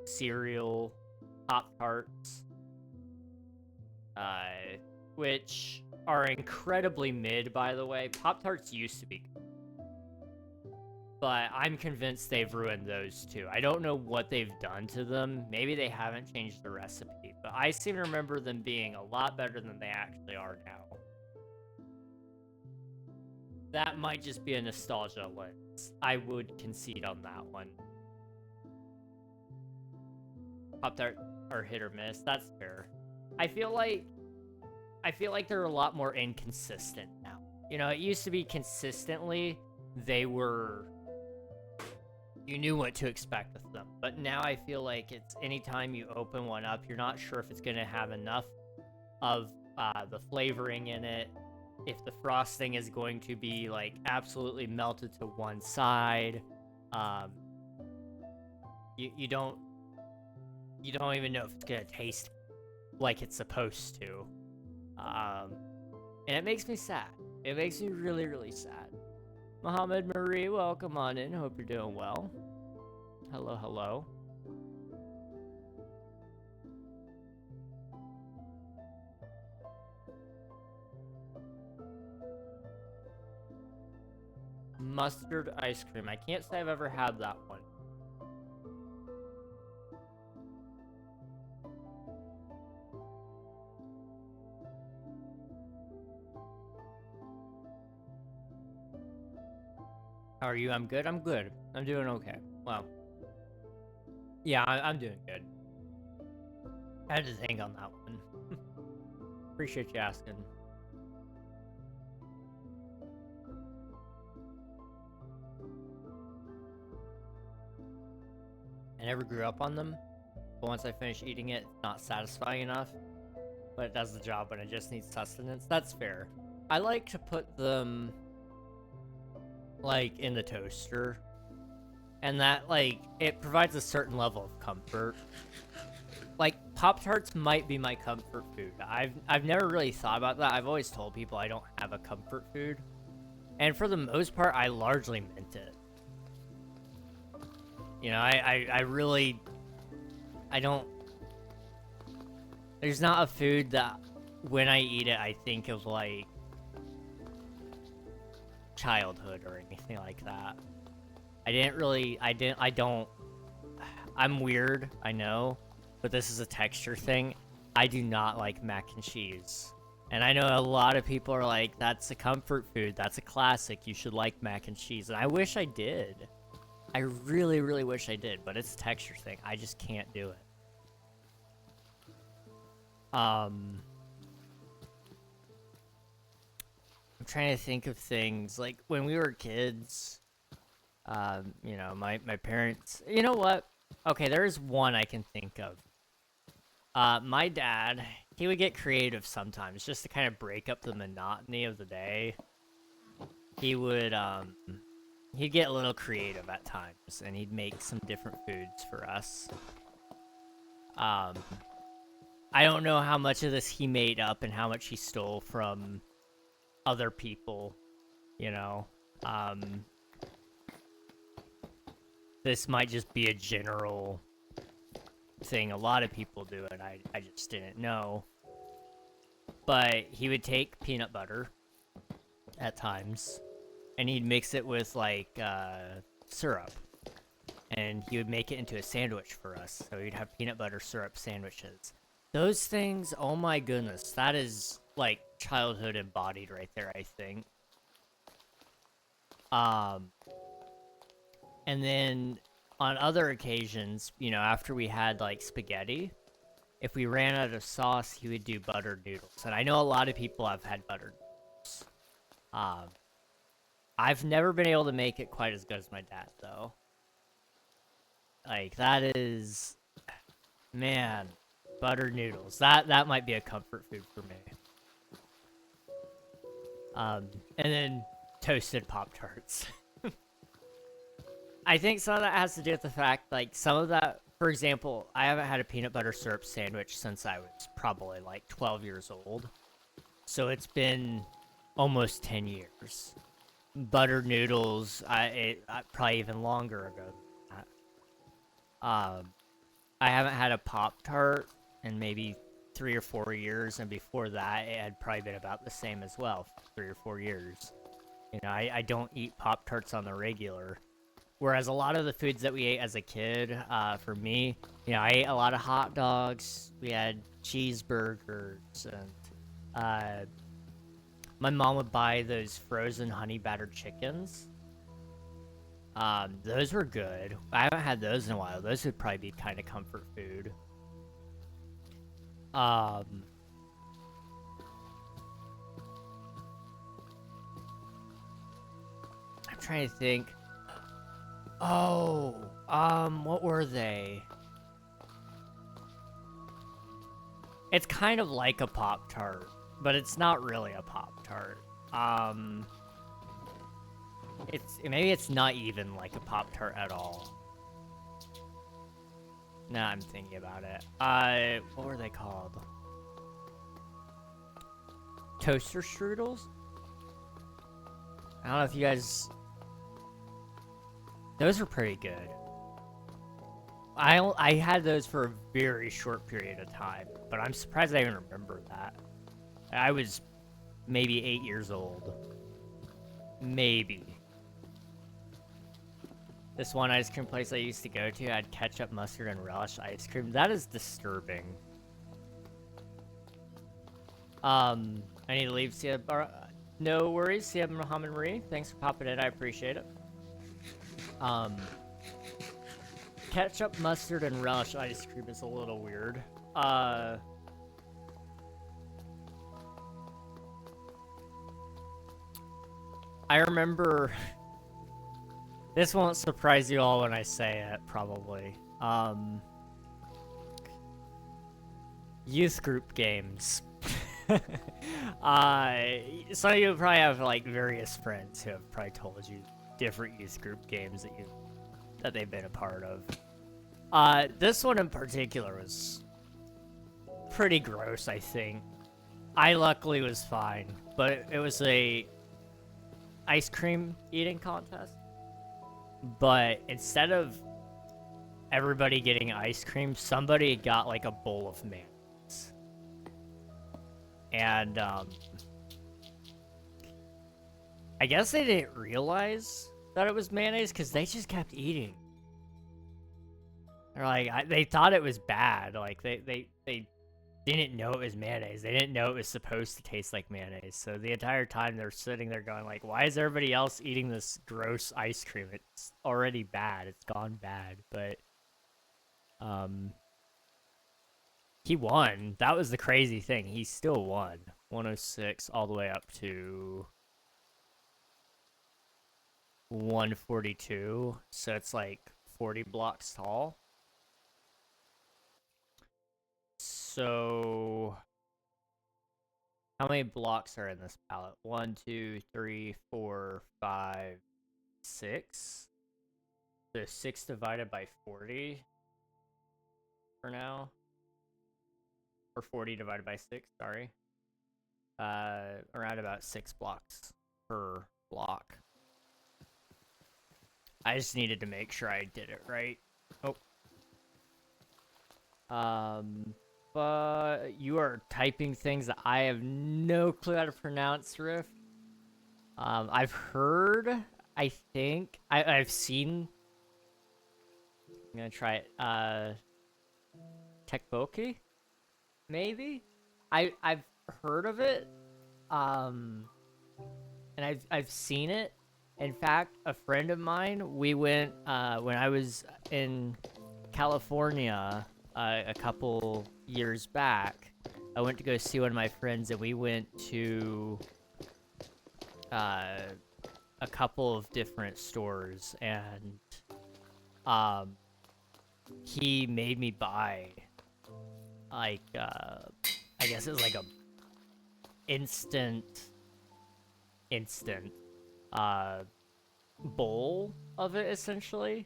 cereal, Pop-Tarts, which are incredibly mid, by the way. Pop-Tarts used to be good, but I'm convinced they've ruined those too. I don't know what they've done to them. Maybe they haven't changed the recipe, but I seem to remember them being a lot better than they actually are now. That might just be a nostalgia lens. I would concede on that one. Pop-Tart are hit or miss. That's fair. I feel like they're a lot more inconsistent now. You know, it used to be consistently you knew what to expect with them. But now I feel like it's anytime you open one up, you're not sure if it's going to have enough of the flavoring in it, if the frosting is going to be like absolutely melted to one side. You don't even know if it's going to taste like it's supposed to. And it makes me sad. It makes me really, really sad. Muhammad Marie, welcome on in. Hope you're doing well. Hello, hello. Mustard ice cream. I can't say I've ever had that one. How are you? I'm good. I'm good. I'm doing okay. Well, yeah, I'm doing good. I had to think on that one. Appreciate you asking. I never grew up on them, but once I finish eating it, it's not satisfying enough. But it does the job when it just needs sustenance. That's fair. I like to put them like in the toaster, and that like it provides a certain level of comfort. Like Pop-Tarts might be my comfort food. I've never really thought about that. I've always told people I don't have a comfort food, and for the most part I largely meant it. You know, I really don't. There's not a food that when I eat it I think of like childhood or anything like that. I'm weird, I know, but this is a texture thing. I do not like mac and cheese. And I know a lot of people are like, that's a comfort food, that's a classic, you should like mac and cheese. And I wish I did. I really, really wish I did, but it's a texture thing. I just can't do it. I'm trying to think of things like when we were kids. You know, my parents. You know what? Okay, there is one I can think of. My dad, he would get creative sometimes just to kind of break up the monotony of the day. He would he'd get a little creative at times, and he'd make some different foods for us. I don't know how much of this he made up and how much he stole from other people, you know. this might just be a general thing a lot of people do, and I just didn't know. But he would take peanut butter at times, and he'd mix it with like syrup, and he would make it into a sandwich for us. So he'd have peanut butter syrup sandwiches. Those things, oh my goodness, that is like childhood embodied right there, I think. And then on other occasions, you know, after we had like spaghetti, if we ran out of sauce, he would do buttered noodles. And I know a lot of people have had buttered noodles. I've never been able to make it quite as good as my dad, though. Like, that is... Man, buttered noodles. That might be a comfort food for me. And then toasted Pop-Tarts. I think some of that has to do with the fact, like, some of that... For example, I haven't had a peanut butter syrup sandwich since I was probably, like, 12 years old. So it's been almost 10 years. Buttered noodles, probably even longer ago than that. I haven't had a Pop-Tart in maybe 3 or 4 years, and before that, it had probably been about the same as well, 3 or 4 years. You know, I don't eat Pop-Tarts on the regular. Whereas a lot of the foods that we ate as a kid, for me, you know, I ate a lot of hot dogs. We had cheeseburgers, and my mom would buy those frozen honey battered chickens. Those were good. I haven't had those in a while. Those would probably be kind of comfort food. I'm trying to think. Oh, what were they? It's kind of like a Pop-Tart, but it's not really a Pop-Tart. Maybe it's not even like a Pop-Tart at all. Now I'm thinking about it. What were they called? Toaster strudels? I don't know if you guys... Those are pretty good. I had those for a very short period of time, but I'm surprised I even remember that. I was maybe 8 years old. Maybe. This one ice cream place I used to go to had ketchup, mustard, and relish ice cream. That is disturbing. I need to leave. No worries, Sia Muhammad Marie. Thanks for popping in. I appreciate it. Ketchup, mustard, and relish ice cream is a little weird. I remember... This won't surprise you all when I say it, probably. Youth group games. Some of you probably have, like, various friends who have probably told you different youth group games that they've been a part of. This one in particular was pretty gross, I think. I luckily was fine, but it was a ice cream eating contest. But instead of everybody getting ice cream, somebody got like a bowl of mayonnaise. And I guess they didn't realize that it was mayonnaise because they just kept eating. They're like, they thought it was bad. Like they didn't know it was mayonnaise. They didn't know it was supposed to taste like mayonnaise. So the entire time they're sitting there going like, why is everybody else eating this gross ice cream? It's already bad. It's gone bad. But he won. That was the crazy thing. He still won. 106 all the way up to 142. So it's like 40 blocks tall. So, how many blocks are in this pallet? 1, 2, 3, 4, 5, 6. So 6 divided by 40 for now. Or 40 divided by 6, sorry. Around about 6 blocks per block. I just needed to make sure I did it right. Oh. But you are typing things that I have no clue how to pronounce, Riff. I've heard, I think, I've seen. I'm gonna try it. Tekboki? Maybe? I've heard of it. Um, and I've seen it. In fact, a friend of mine, we went when I was in California a couple years back. I went to go see one of my friends, and we went to a couple of different stores, and he made me buy like I guess it was like a instant bowl of it essentially,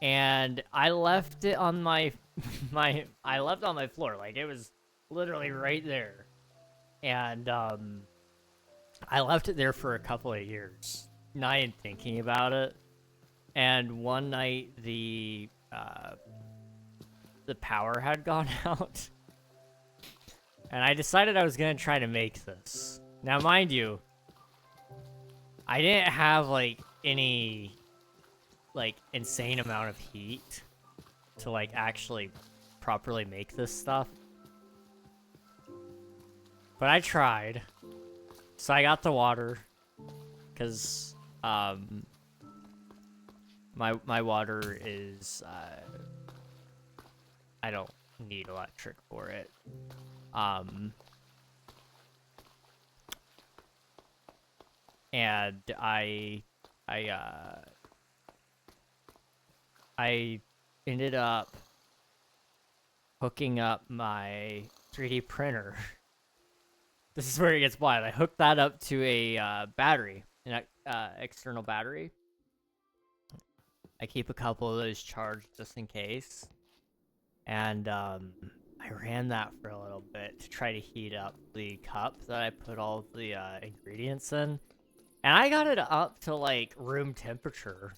and I left it on my I left it on my floor, like it was literally right there, and I left it there for a couple of years, not even thinking about it. And one night the power had gone out, and I decided I was gonna try to make this. Now, mind you, I didn't have like any like insane amount of heat to like actually properly make this stuff, but I tried. So I got the water, because my water is I don't need electric for it. And I ended up hooking up my 3D printer. This is where it gets wild. I hooked that up to a battery, an external battery. I keep a couple of those charged just in case. And I ran that for a little bit to try to heat up the cup that I put all of the ingredients in. And I got it up to like room temperature.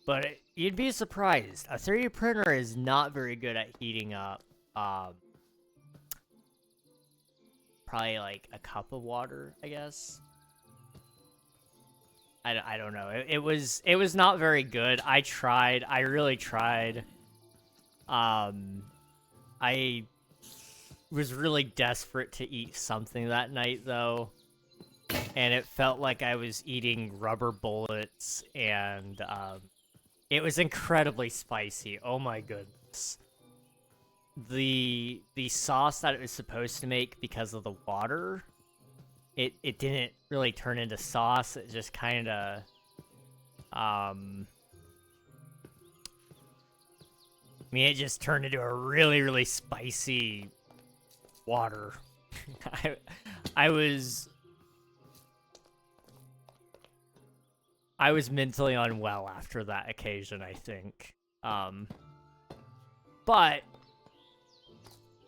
But you'd be surprised. A 3D printer is not very good at heating up probably like a cup of water, I guess. I don't know. It was not very good. I tried. I really tried. I was really desperate to eat something that night, though. And it felt like I was eating rubber bullets, and it was incredibly spicy. Oh my goodness. The sauce that it was supposed to make, because of the water, it didn't really turn into sauce. It just kind of I mean, it just turned into a really, really spicy water. I was mentally unwell after that occasion, I think. But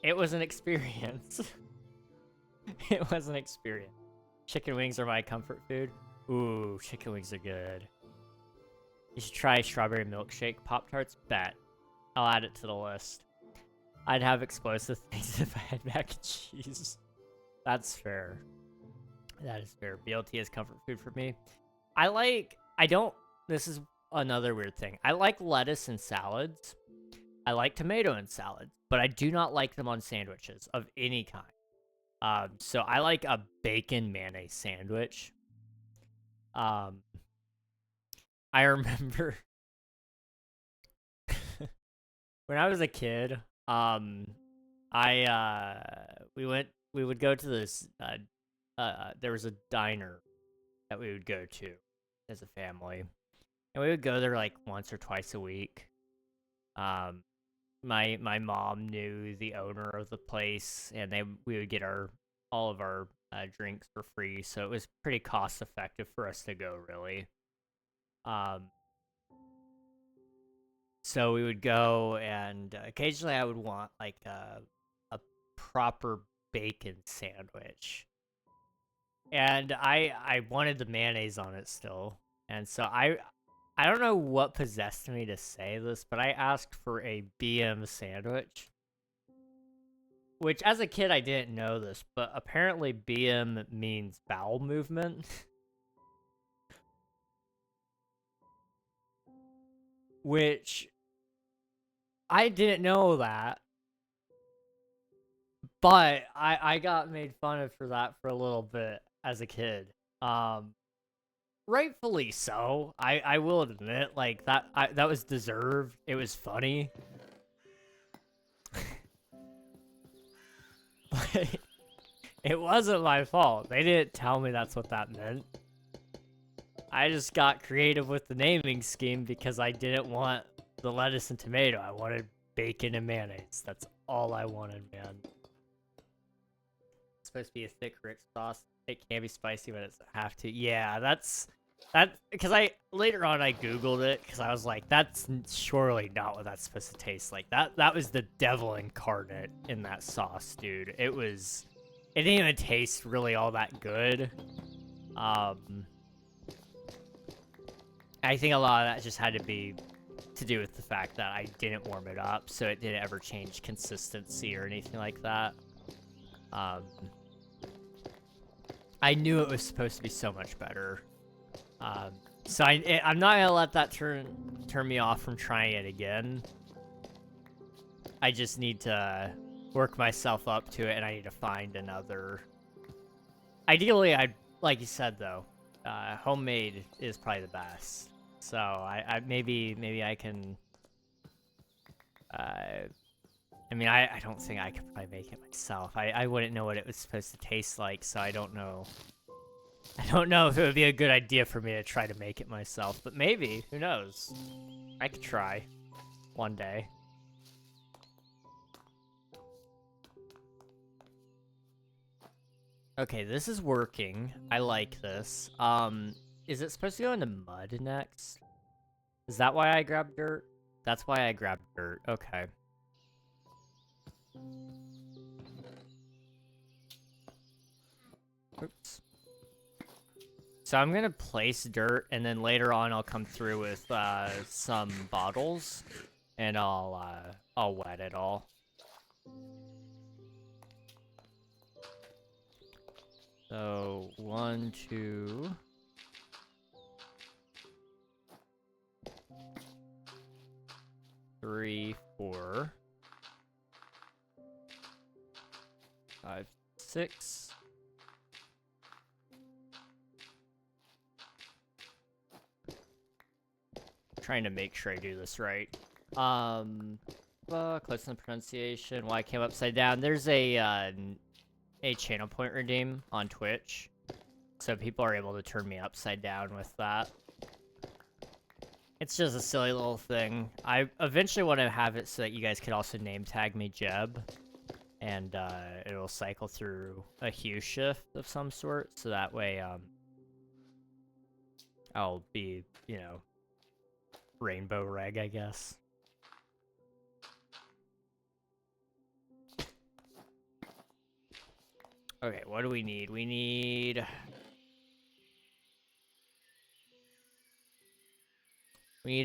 it was an experience. It was an experience. Chicken wings are my comfort food. Ooh, chicken wings are good. You should try strawberry milkshake Pop-Tarts. Bet. I'll add it to the list. I'd have explosive things if I had mac and cheese. That's fair. That is fair. BLT is comfort food for me. This is another weird thing. I like lettuce in salads. I like tomato in salads, but I do not like them on sandwiches of any kind. So I like a bacon mayonnaise sandwich. I remember when I was a kid, we would go to this, there was a diner that we would go to as a family, and we would go there like once or twice a week. My mom knew the owner of the place, and we would get all of our drinks for free, so it was pretty cost effective for us to go, really. So we would go, and occasionally I would want like a proper bacon sandwich, and I wanted the mayonnaise on it still, and so I I don't know what possessed me to say this, but I asked for a BM sandwich. Which, as a kid, I didn't know this, but apparently BM means bowel movement. Which, I didn't know that. But I got made fun of for that for a little bit as a kid. Rightfully so. I will admit, like, that was deserved. It was funny. It wasn't my fault. They didn't tell me that's what that meant. I just got creative with the naming scheme because I didn't want the lettuce and tomato. I wanted bacon and mayonnaise. That's all I wanted, man. It's supposed to be a thick, rich sauce. It can be spicy, but it's have to. Yeah, that because later on I googled it because I was like, that's surely not what that's supposed to taste like. That was the devil incarnate in that sauce, dude. It didn't even taste really all that good. I think a lot of that just had to do with the fact that I didn't warm it up, so it didn't ever change consistency or anything like that. I knew it was supposed to be so much better. So I'm not gonna let that turn me off from trying it again. I just need to work myself up to it, and I need to find another. Ideally, like you said though, homemade is probably the best. So maybe I can. I mean, I don't think I could probably make it myself. I wouldn't know what it was supposed to taste like, so I don't know. I don't know if it would be a good idea for me to try to make it myself, but maybe. Who knows? I could try one day. Okay, this is working. I like this. Is it supposed to go into mud next? Is that why I grabbed dirt? That's why I grabbed dirt. Okay. Oops. So I'm gonna place dirt, and then later on I'll come through with some bottles, and I'll wet it all. So 1, 2. 3, 4. 5, 6. Trying to make sure I do this right. Close on the pronunciation. Why I came upside down. There's a channel point redeem on Twitch, so people are able to turn me upside down with that. It's just a silly little thing. I eventually want to have it so that you guys could also name tag me Jeb, and it'll cycle through a hue shift of some sort, so that way I'll be, you know, rainbow reg, I guess. Okay, what do we need? We need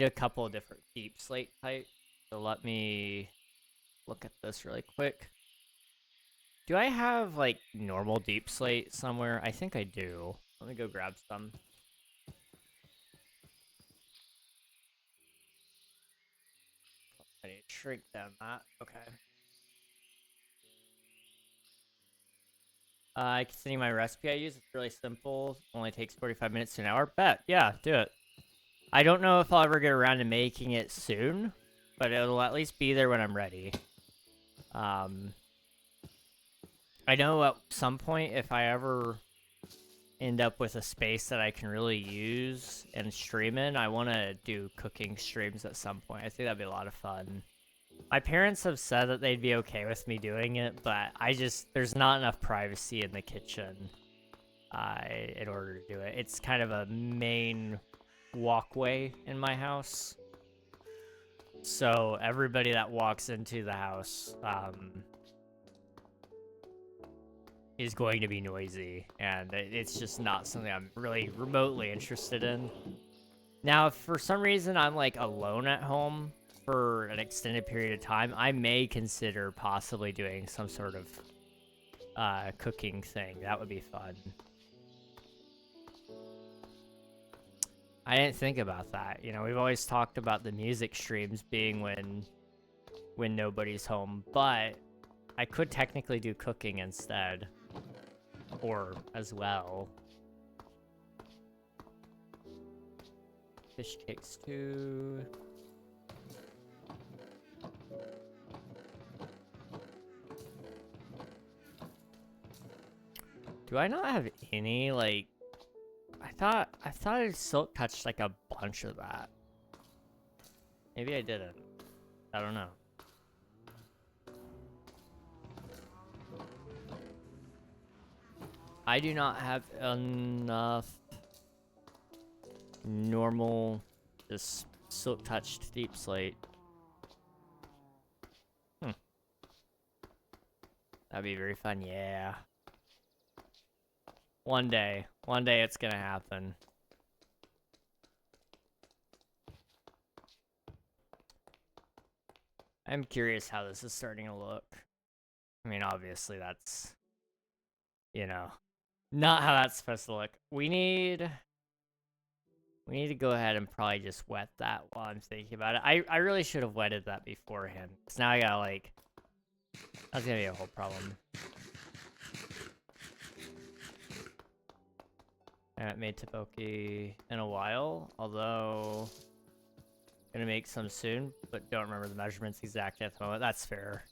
a couple of different deep slate types. So let me look at this really quick. Do I have, like, normal deep slate somewhere? I think I do. Let me go grab some. I need to shrink down that. Okay. I can send you my recipe I use. It's really simple. Only takes 45 minutes to an hour. Bet. Yeah, do it. I don't know if I'll ever get around to making it soon, but it'll at least be there when I'm ready. I know at some point, if I ever end up with a space that I can really use and stream in, I want to do cooking streams at some point. I think that'd be a lot of fun. My parents have said that they'd be okay with me doing it, but there's not enough privacy in the kitchen in order to do it. It's kind of a main walkway in my house. So everybody that walks into the house is going to be noisy, and it's just not something I'm really remotely interested in. Now, if for some reason I'm like alone at home for an extended period of time, I may consider possibly doing some sort of cooking thing. That would be fun. I didn't think about that. You know, we've always talked about the music streams being when nobody's home, but I could technically do cooking instead, or as well. Fish cakes too. Do I not have any, like... I thought I silk touched, like, a bunch of that. Maybe I didn't. I don't know. I do not have enough normal, just silk-touched deep slate. That'd be very fun, yeah. One day it's gonna happen. I'm curious how this is starting to look. I mean, obviously that's, you know, not how that's supposed to look. We need to go ahead and probably just wet that while I'm thinking about it. I really should have wetted that beforehand. Because now I gotta, like... That's gonna be a whole problem. I haven't made tteokbokki in a while, although... Gonna make some soon, but don't remember the measurements exactly at the moment. That's fair.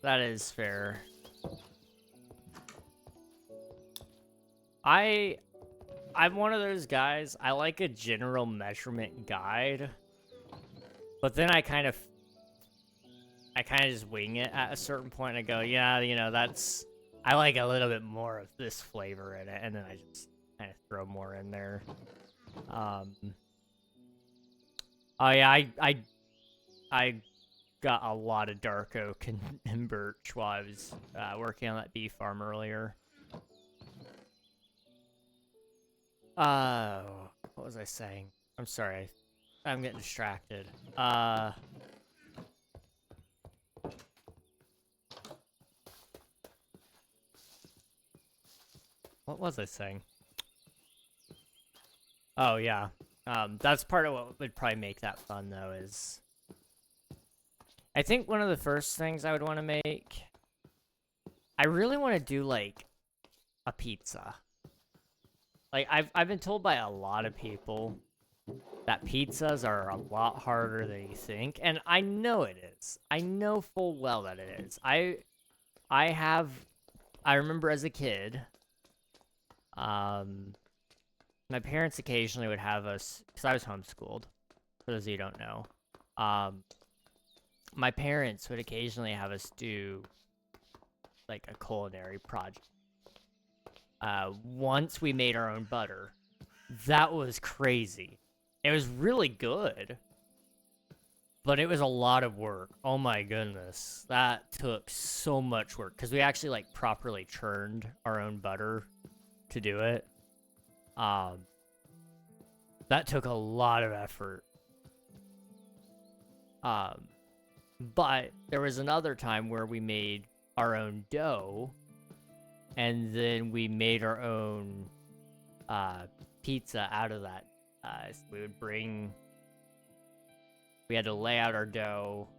That is fair. I'm one of those guys, I like a general measurement guide, but then I kind of just wing it at a certain point and I go, yeah, you know, I like a little bit more of this flavor in it, and then I just kind of throw more in there. Oh yeah, I got a lot of dark oak and birch while I was working on that bee farm earlier. What was I saying? I'm sorry. I'm getting distracted. What was I saying? Oh, yeah. That's part of what would probably make that fun, though, is... I think one of the first things I would want to make... I really want to do, like, a pizza. Like, I've been told by a lot of people that pizzas are a lot harder than you think, and I know it is. I know full well that it is. I remember as a kid, my parents occasionally would have us, because I was homeschooled, for those of you who don't know, my parents would occasionally have us do, like, a culinary project. Once we made our own butter. That was crazy. It was really good, but it was a lot of work. Oh my goodness. That took so much work, because we actually, like, properly churned our own butter to do it. That took a lot of effort. But there was another time where we made our own dough, and then we made our own pizza out of that. So we had to lay out our dough.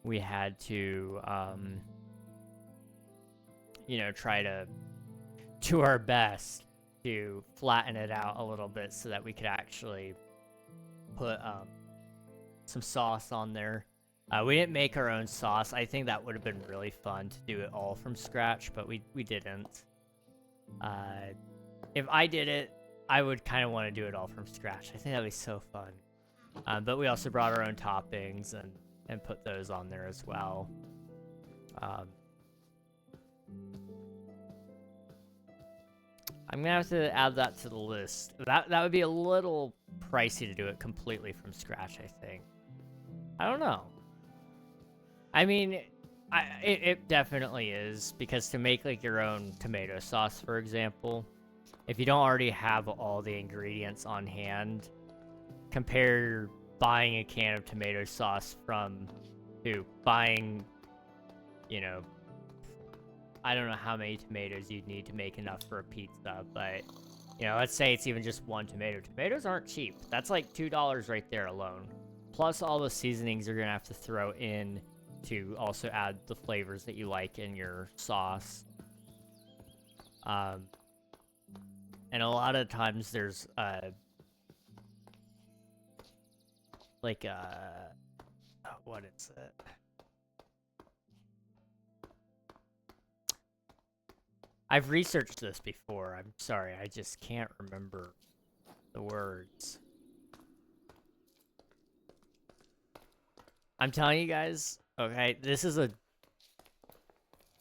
We had to, you know, try to do our best to flatten it out a little bit so that we could actually put some sauce on there. We didn't make our own sauce. I think that would have been really fun to do it all from scratch, but we didn't. If I did it, I would kind of want to do it all from scratch. I think that'd be so fun. But we also brought our own toppings and put those on there as well. I'm gonna have to add that to the list. That would be a little pricey to do it completely from scratch, I think. I don't know. I mean, it definitely is, because to make, like, your own tomato sauce, for example, if you don't already have all the ingredients on hand, compare buying a can of tomato sauce to buying, you know, I don't know how many tomatoes you'd need to make enough for a pizza, but, you know, let's say it's even just one tomato. Tomatoes aren't cheap. That's like $2 right there alone. Plus all the seasonings you're going to have to throw in to also add the flavors that you like in your sauce. And a lot of times there's, what is it? I've researched this before. I'm sorry, I just can't remember the words. I'm telling you guys, okay, it is a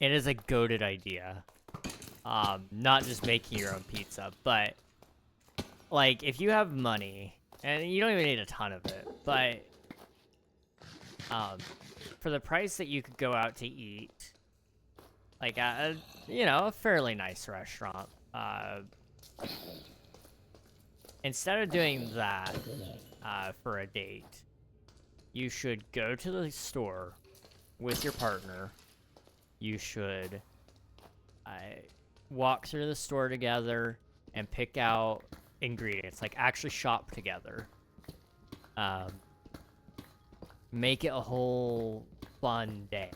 goated idea. Not just making your own pizza, but, like, if you have money, and you don't even need a ton of it, but, for the price that you could go out to eat, like, you know, a fairly nice restaurant, instead of doing that, for a date, you should go to the store with your partner. You should walk through the store together and pick out ingredients, like actually shop together. Make it a whole fun day,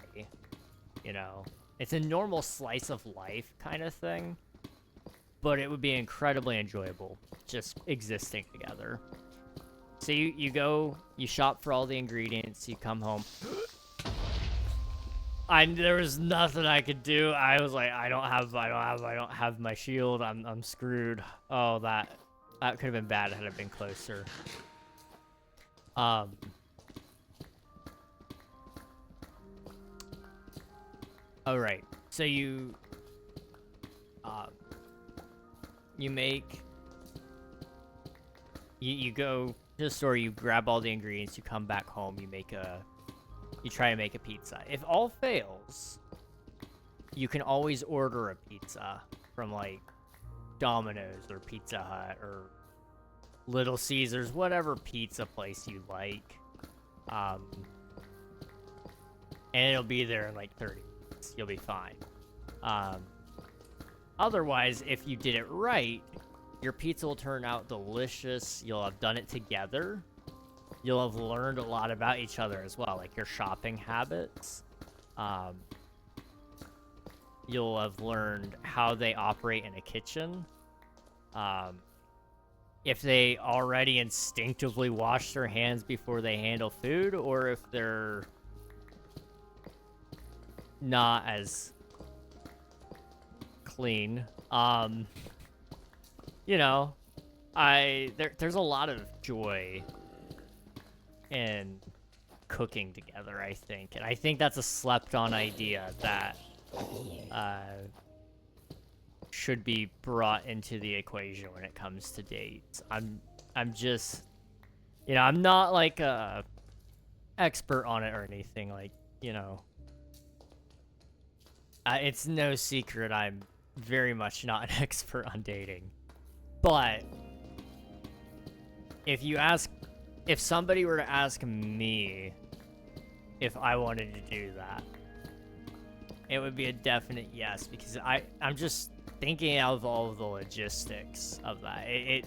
you know? It's a normal slice of life kind of thing, but it would be incredibly enjoyable just existing together. So you go, you shop for all the ingredients, you come home. There was nothing I could do. I was like, I don't have my shield. I'm screwed. Oh, that could have been bad had it been closer. All right. So you go to the store, you grab all the ingredients, you come back home, you try to make a pizza. If all fails, you can always order a pizza from, like, Domino's or Pizza Hut or Little Caesars, whatever pizza place you like. And it'll be there in, like, 30 minutes. You'll be fine. Otherwise, if you did it right, your pizza will turn out delicious. You'll have done it together. You'll have learned a lot about each other as well, like your shopping habits. You'll have learned how they operate in a kitchen. If they already instinctively wash their hands before they handle food, or if they're not as clean. You know, there's a lot of joy in cooking together, I think. And I think that's a slept-on idea that should be brought into the equation when it comes to dates. I'm just, you know, I'm not like a expert on it or anything, like, you know. It's no secret I'm very much not an expert on dating. But if somebody were to ask me if I wanted to do that, it would be a definite yes, because I'm just thinking of all of the logistics of that. It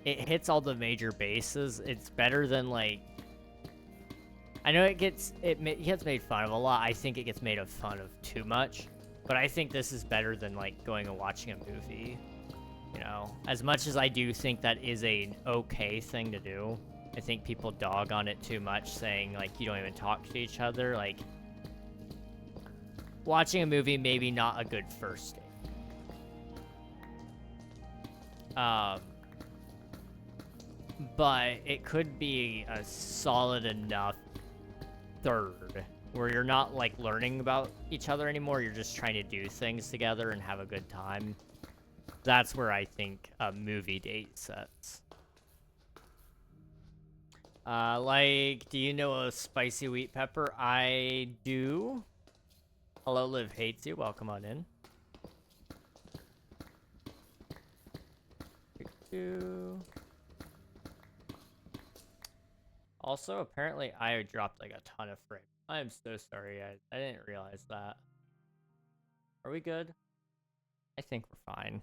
hits all the major bases. It's better than, like, I know it gets made fun of a lot. I think it gets made fun of too much, but I think this is better than, like, going and watching a movie. You know, as much as I do think that is an okay thing to do, I think people dog on it too much, saying, like, you don't even talk to each other. Like, watching a movie, maybe not a good first date. But it could be a solid enough third where you're not, like, learning about each other anymore. You're just trying to do things together and have a good time. That's where I think a movie date sets. Like, do you know a spicy wheat pepper? I do. Hello, Liv Hates You. Welcome on in. Also, apparently I dropped like a ton of frames. I am so sorry, guys. I didn't realize that. Are we good? I think we're fine.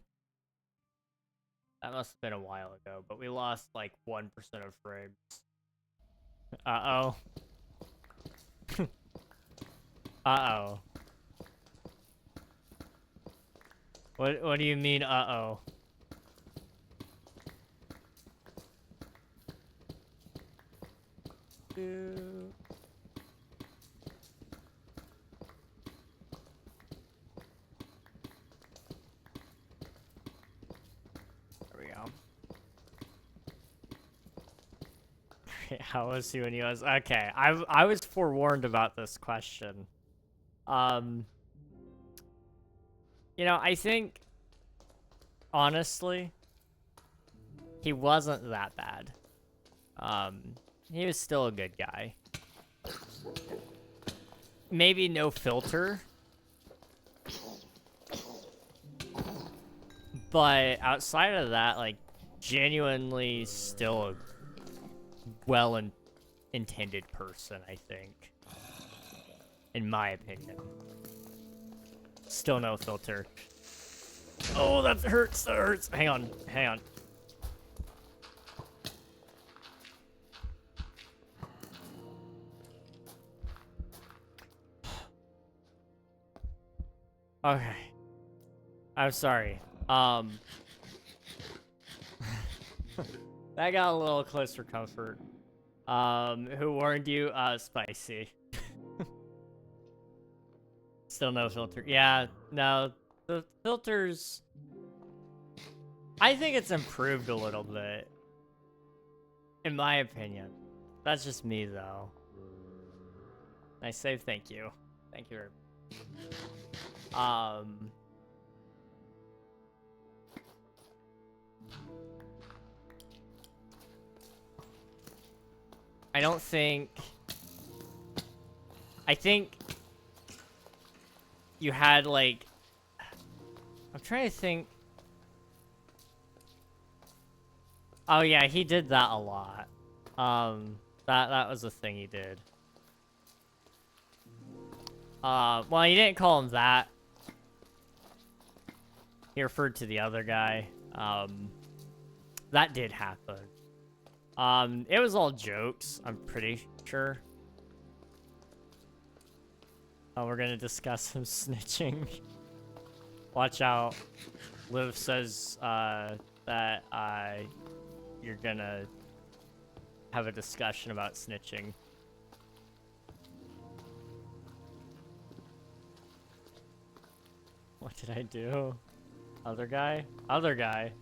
That must have been a while ago, but we lost like 1% of frames. Uh-oh. Uh-oh. What do you mean, uh-oh? There we go. How was he when he was... Okay, I was forewarned about this question. You know, I think, honestly, he wasn't that bad. He was still a good guy. Maybe no filter. But outside of that, like, genuinely still a well-intended person, I think. In my opinion. Still no filter. Oh, that hurts, that hurts. Hang on, hang on. Okay. I'm sorry. That got a little close for comfort. Who warned you? Spicy. Still no filter. Yeah, no. The filters... I think it's improved a little bit. In my opinion. That's just me, though. Nice save, thank you. Thank you very much. I don't think... I think... You had, like... I'm trying to think... Oh yeah, he did that a lot. That was the thing he did. Well, he didn't call him that. He referred to the other guy. That did happen. It was all jokes, I'm pretty sure. Oh, we're gonna discuss him snitching. Watch out. Liv says, that, you're gonna have a discussion about snitching. What did I do? Other guy? Other guy.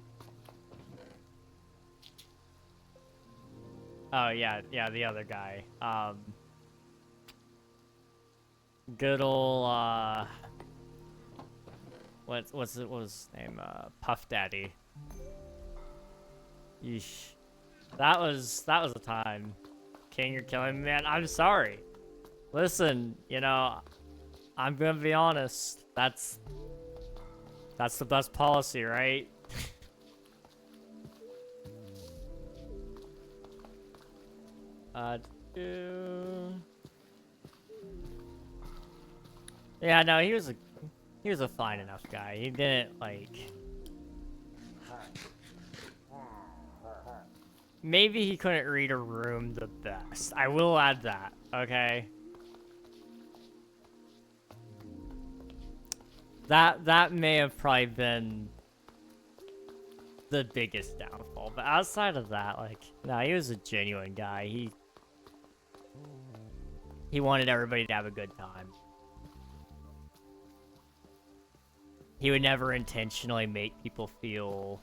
Oh, yeah, the other guy. Good ol', what was his name? Puff Daddy. Yeesh. That was a time. King, you're killing me, man. I'm sorry. Listen, you know, I'm gonna be honest. That's the best policy, right? Yeah, no, he was a fine enough guy. He didn't like... Maybe he couldn't read a room the best. I will add that, okay? That may have probably been the biggest downfall. But outside of that, like, no, he was a genuine guy. He wanted everybody to have a good time. He would never intentionally make people feel...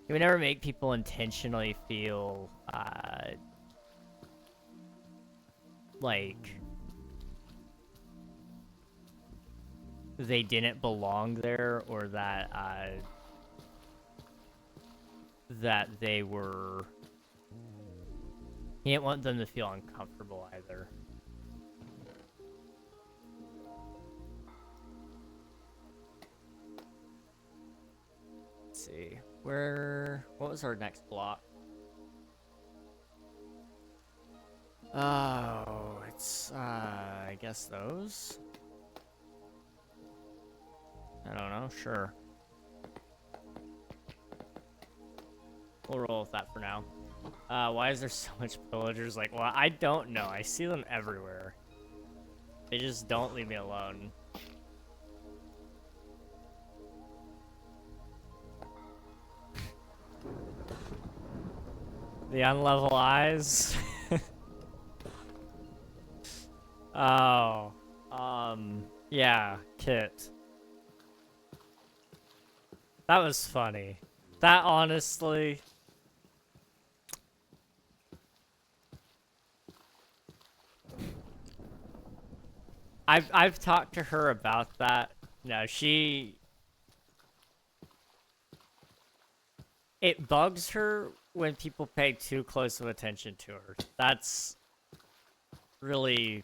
He would never make people intentionally feel, like they didn't belong there, or that, that they were... He didn't want them to feel uncomfortable either. let's see. What was our next block? Oh, it's, I guess those? I don't know, sure. We'll roll with that for now. Why is there so much pillagers? Like, well, I don't know. I see them everywhere. They just don't leave me alone. The unlevel eyes? Oh. Yeah, Kit. That was funny. That honestly... I've talked to her about that. No, it bugs her when people pay too close of attention to her. That's really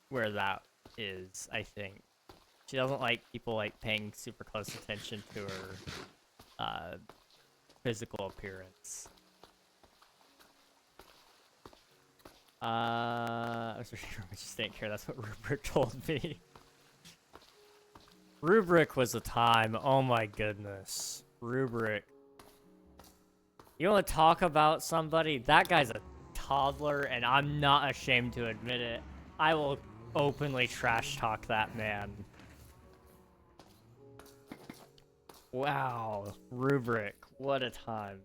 where that is, I think. She doesn't like people like paying super close attention to her physical appearance. I just didn't care. That's what Rubric told me. Rubric was a time. Oh my goodness. Rubric. You want to talk about somebody? That guy's a toddler, and I'm not ashamed to admit it. I will openly trash talk that man. Wow. Rubric. What a time.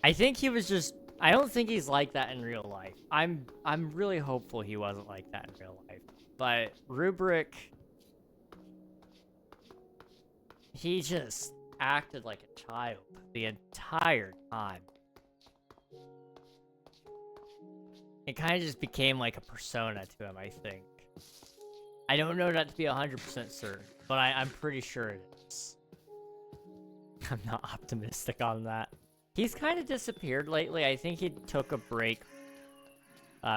I think he was just... I don't think he's like that in real life. I'm really hopeful he wasn't like that in real life. But Rubric, he just acted like a child the entire time. It kind of just became like a persona to him, I think. I don't know that to be 100% certain, but I'm pretty sure it is. I'm not optimistic on that. He's kind of disappeared lately. I think he took a break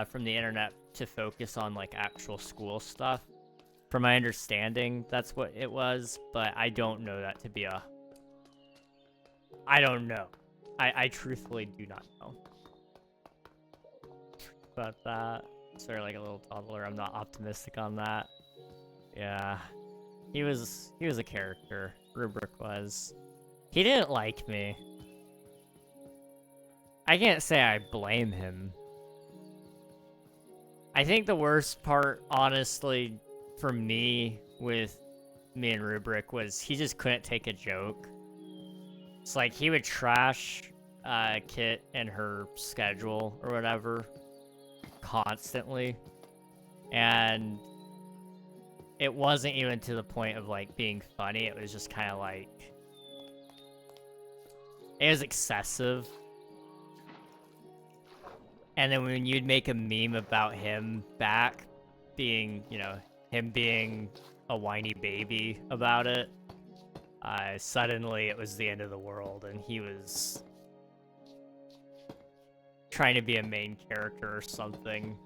from the internet to focus on like actual school stuff. From my understanding, that's what it was, but I don't know that to be a... I don't know. I truthfully do not know. About that. Sorry, like a little toddler. I'm not optimistic on that. Yeah. He was a character. Rubric was. He didn't like me. I can't say I blame him. I think the worst part, honestly, for me, with me and Rubric, was he just couldn't take a joke. It's like, he would trash Kit and her schedule, or whatever, constantly. And it wasn't even to the point of, like, being funny. It was just kind of like... It was excessive. And then when you'd make a meme about him back being, you know, him being a whiny baby about it, suddenly it was the end of the world, and he was trying to be a main character or something.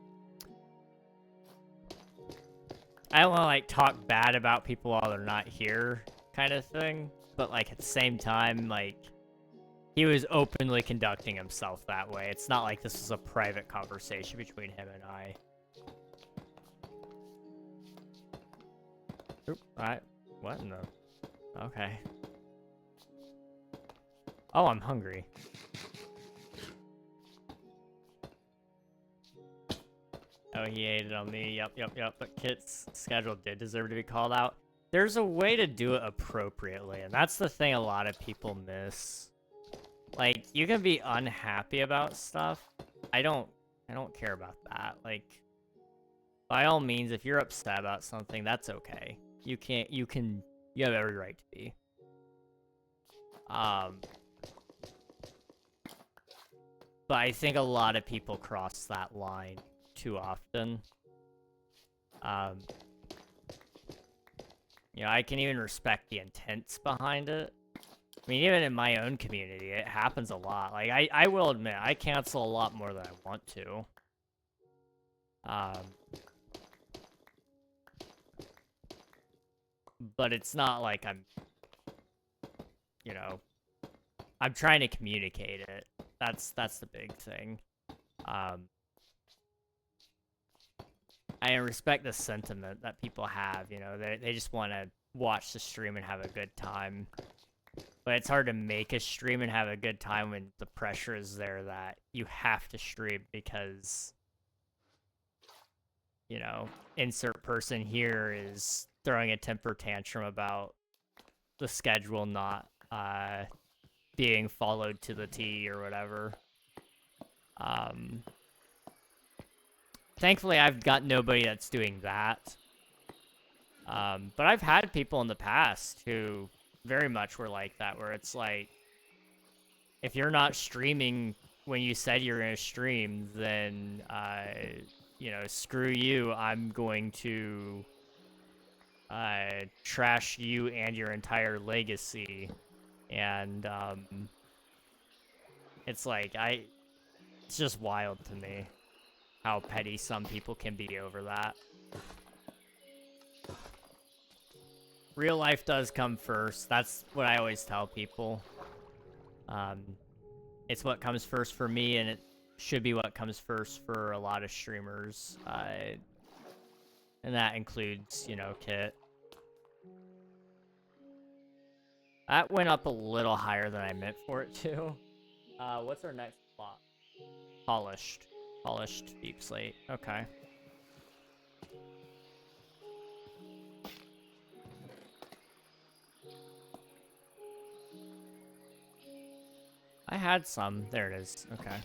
I don't want to, like, talk bad about people while they're not here, kind of thing, but, like, at the same time, like... He was openly conducting himself that way. It's not like this was a private conversation between him and I. Oop, alright. What in the... Okay. Oh, I'm hungry. Oh, he ate it on me. Yep. But Kit's schedule did deserve to be called out. There's a way to do it appropriately, and that's the thing a lot of people miss. Like, you can be unhappy about stuff. I don't care about that. Like, by all means, if you're upset about something, that's okay. You have every right to be. But I think a lot of people cross that line too often. You know, I can even respect the intents behind it. I mean, even in my own community, it happens a lot. Like, I will admit, I cancel a lot more than I want to. but it's not like I'm, you know, I'm trying to communicate it. That's the big thing. I respect the sentiment that people have, you know, they just want to watch the stream and have a good time. But it's hard to make a stream and have a good time when the pressure is there that you have to stream because, you know, insert person here is throwing a temper tantrum about the schedule not being followed to the T or whatever. Thankfully, I've got nobody that's doing that. But I've had people in the past who very much were like that, where it's like, if you're not streaming when you said you're going to stream, then, you know, screw you. I'm going to trash you and your entire legacy. And it's like, it's just wild to me how petty some people can be over that. Real life does come first. That's what I always tell people. It's what comes first for me, and it should be what comes first for a lot of streamers. And that includes, you know, Kit. That went up a little higher than I meant for it to. What's our next spot? Polished. Polished deep slate. Okay. I had some. There it is. Okay.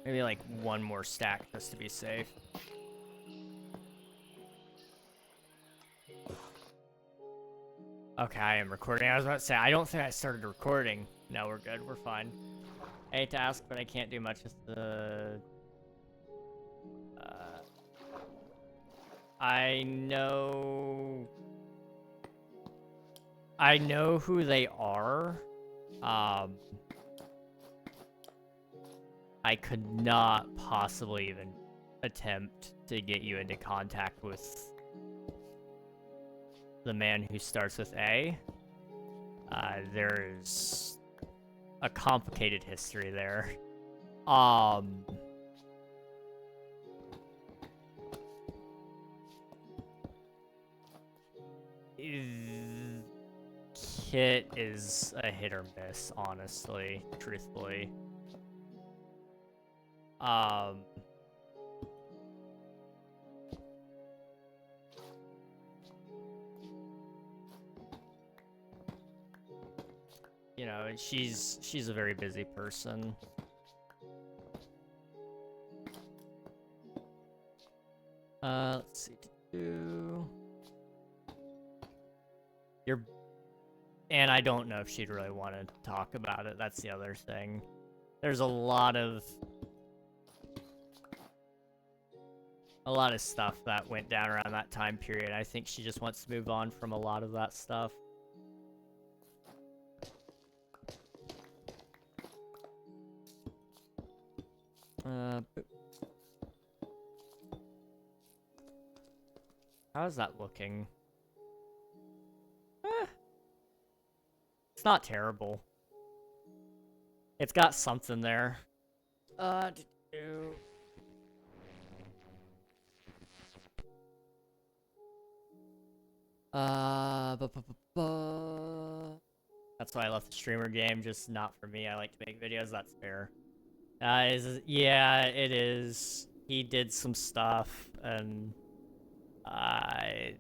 Maybe like one more stack just to be safe. Okay, I am recording. I was about to say, I don't think I started recording. No, we're good. We're fine. I hate to ask, but I can't do much with the... I know who they are. I could not possibly even attempt to get you into contact with the man who starts with A. There's a complicated history there. Kit is a hit or miss, honestly, truthfully. You know, she's a very busy person. Let's see. And I don't know if she'd really want to talk about it. That's the other thing. There's a lot of stuff that went down around that time period. I think she just wants to move on from a lot of that stuff. How's that looking? It's not terrible. It's got something there. That's why I left the streamer game, just not for me. I like to make videos, that's fair. Yeah, it is. He did some stuff, and I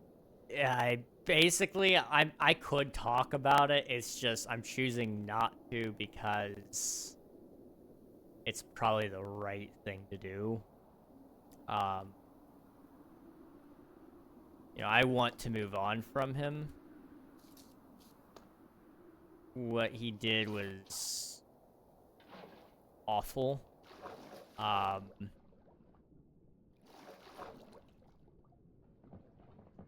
could talk about it. It's just I'm choosing not to because it's probably the right thing to do. You know, I want to move on from him. What he did was awful.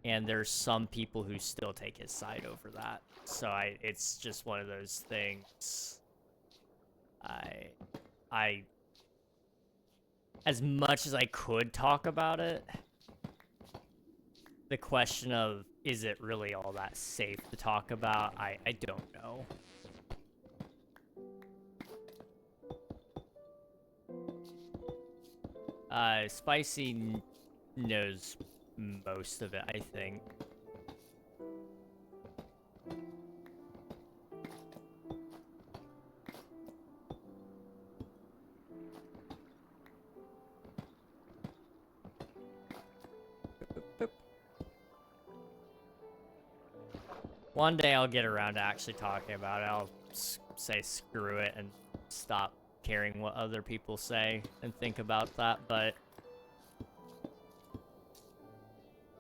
And there's some people who still take his side over that. So it's just one of those things. as much as I could talk about it, the question of, is it really all that safe to talk about? I don't know. Spicy knows most of it, I think. One day I'll get around to actually talking about it. I'll say screw it and stop caring what other people say and think about that, but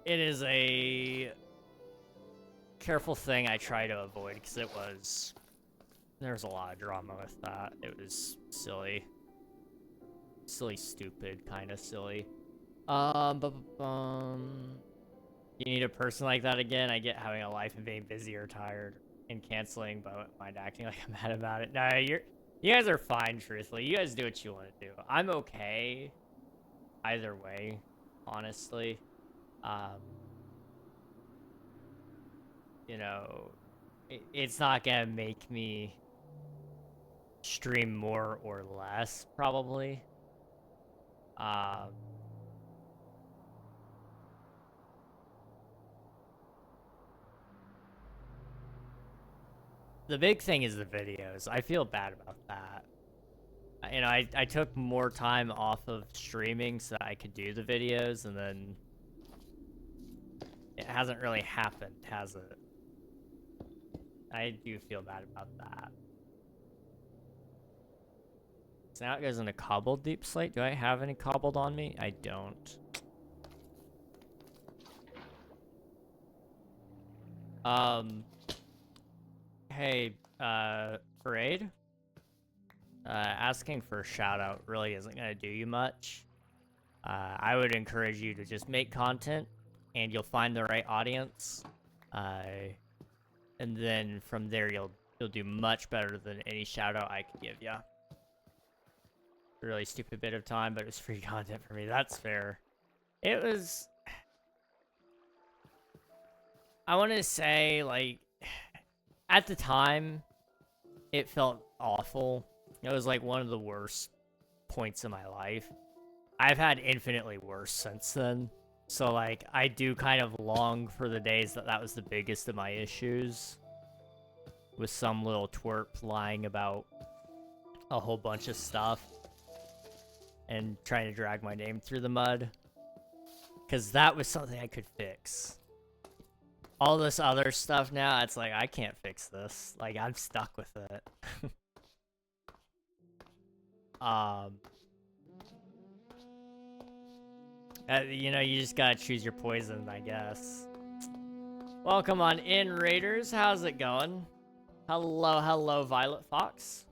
it is a careful thing I try to avoid because there's a lot of drama with that. It was silly, stupid, kind of silly. You need a person like that again? I get having a life and being busy or tired and canceling, but I don't mind acting like I'm mad about it. No, you guys are fine, truthfully. You guys do what you want to do. I'm okay either way, honestly. You know, it's not gonna make me stream more or less, probably. The big thing is the videos. I feel bad about that. You know, I took more time off of streaming so that I could do the videos, and then it hasn't really happened, has it? I do feel bad about that. So now it goes into cobbled deep slate. Do I have any cobbled on me? I don't. Hey, Parade? Asking for a shout out really isn't gonna do you much. I would encourage you to just make content and you'll find the right audience. And then from there you'll do much better than any shout out I could give you. Really stupid bit of time, but it was free content for me. That's fair. It was... I want to say, like, at the time, it felt awful. It was like one of the worst points in my life. I've had infinitely worse since then. So, like, I do kind of long for the days that was the biggest of my issues. With some little twerp lying about a whole bunch of stuff. And trying to drag my name through the mud. Because that was something I could fix. All this other stuff now, it's like, I can't fix this. Like, I'm stuck with it. You know, you just gotta choose your poison, I guess. Welcome on in, Raiders. How's it going? Hello, Violet Fox.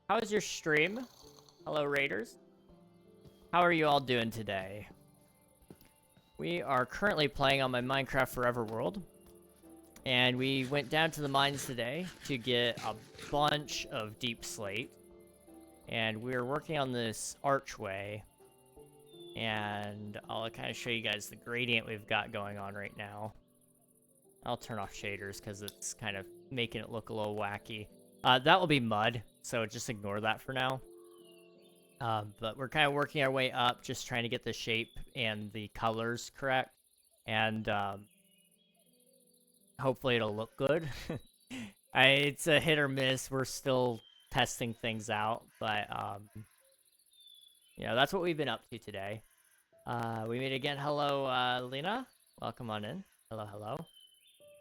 How is your stream? Hello, Raiders. How are you all doing today? We are currently playing on my Minecraft Forever world. And we went down to the mines today to get a bunch of deep slate. And we're working on this archway. And I'll kind of show you guys the gradient we've got going on right now. I'll turn off shaders because it's kind of making it look a little wacky. That will be mud, so just ignore that for now. But we're kind of working our way up, just trying to get the shape and the colors correct. And hopefully it'll look good. It's a hit or miss. We're still testing things out, but you know, that's what we've been up to today. We meet again. Hello, Lena. Welcome on in. Hello.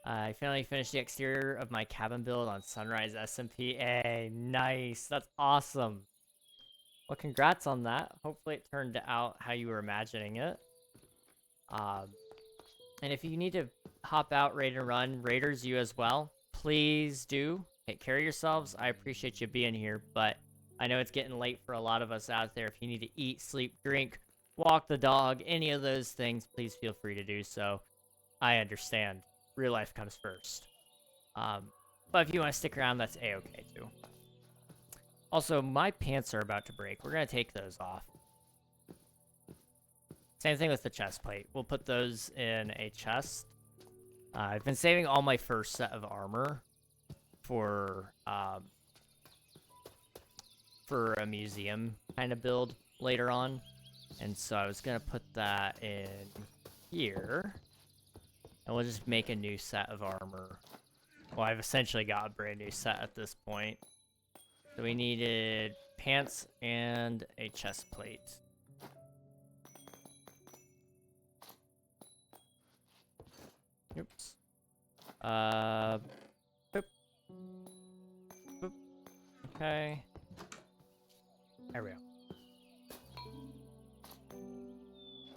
I finally finished the exterior of my cabin build on Sunrise SMP. Hey, nice. That's awesome. Well, congrats on that. Hopefully it turned out how you were imagining it. And if you need to hop out, raid and run, Raiders, you as well, please do. Take care of yourselves. I appreciate you being here, but I know it's getting late for a lot of us out there. If you need to eat, sleep, drink, walk the dog, any of those things, please feel free to do so. I understand. Real life comes first. But if you want to stick around, that's a-okay too. Also, my pants are about to break. We're going to take those off. Same thing with the chest plate. We'll put those in a chest. I've been saving all my first set of armor for a museum kind of build later on. And so I was going to put that in here. And we'll just make a new set of armor. Well, I've essentially got a brand new set at this point. So we needed pants and a chest plate. Oops. Boop. Boop. Okay. There we go.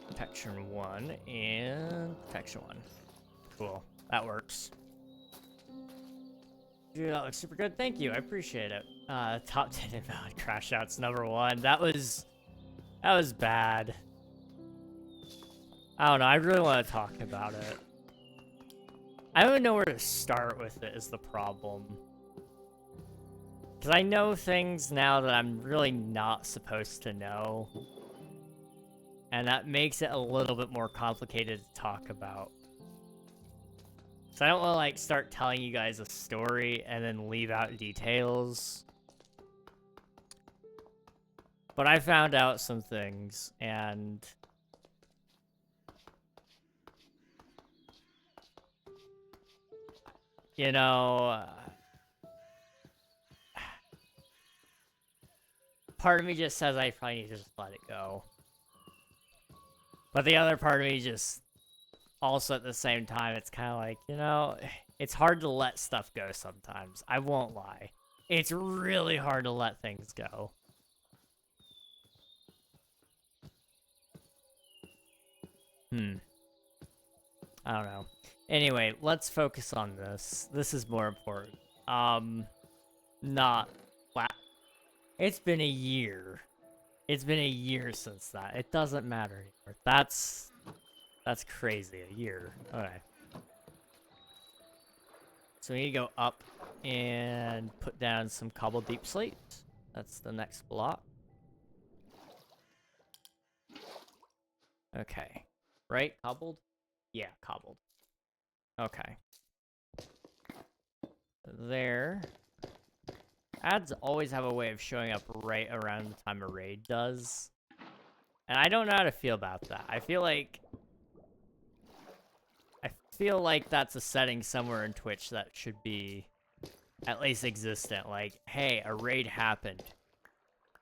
Protection 1 and protection 1. Cool. That works. Dude, that looks super good. Thank you. I appreciate it. Top 10 invalid crash outs #1. That was bad. I don't know. I really want to talk about it. I don't even know where to start with it is the problem. Because I know things now that I'm really not supposed to know. And that makes it a little bit more complicated to talk about. So I don't want to like start telling you guys a story and then leave out details. But I found out some things and you know, part of me just says I probably need to just let it go. But the other part of me just also at the same time, it's kind of like, you know, it's hard to let stuff go sometimes. I won't lie. It's really hard to let things go. I don't know. Anyway, let's focus on this. This is more important. Not... Wow. It's been a year. It's been a year since that. It doesn't matter anymore. That's crazy. A year. Okay. So we need to go up and put down some cobbled deep slate. That's the next block. Okay. Right? Cobbled? Yeah, cobbled. Okay. There. Ads always have a way of showing up right around the time a raid does. And I don't know how to feel about that. I feel like that's a setting somewhere in Twitch that should be at least existent. Like, hey, a raid happened.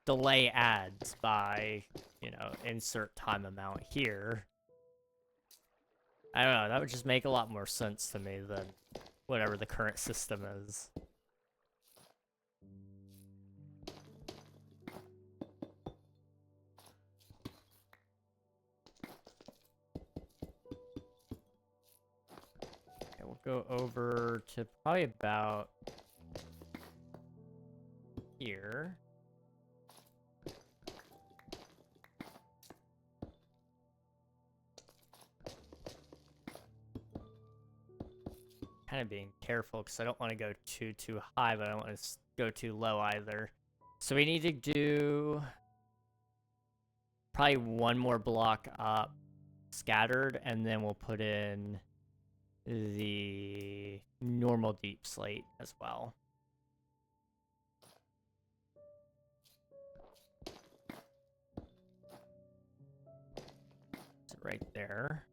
Delay ads by, you know, insert time amount here. I don't know, that would just make a lot more sense to me than whatever the current system is. Okay, we'll go over to probably about here. Kind of being careful because I don't want to go too high, but I don't want to go too low either. So we need to do probably one more block up scattered, and then we'll put in the normal deep slate as well. So right there.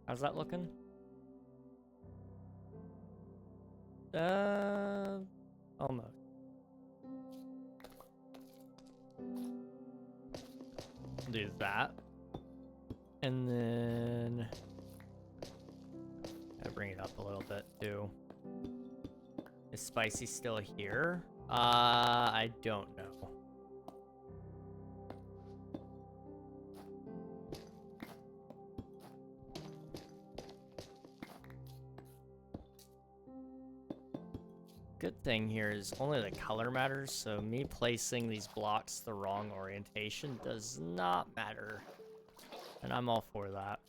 How's that looking? Almost. Do that. And then I bring it up a little bit too. Is Spicy still here? I don't know. Good thing here is only the color matters, so me placing these blocks the wrong orientation does not matter. And I'm all for that.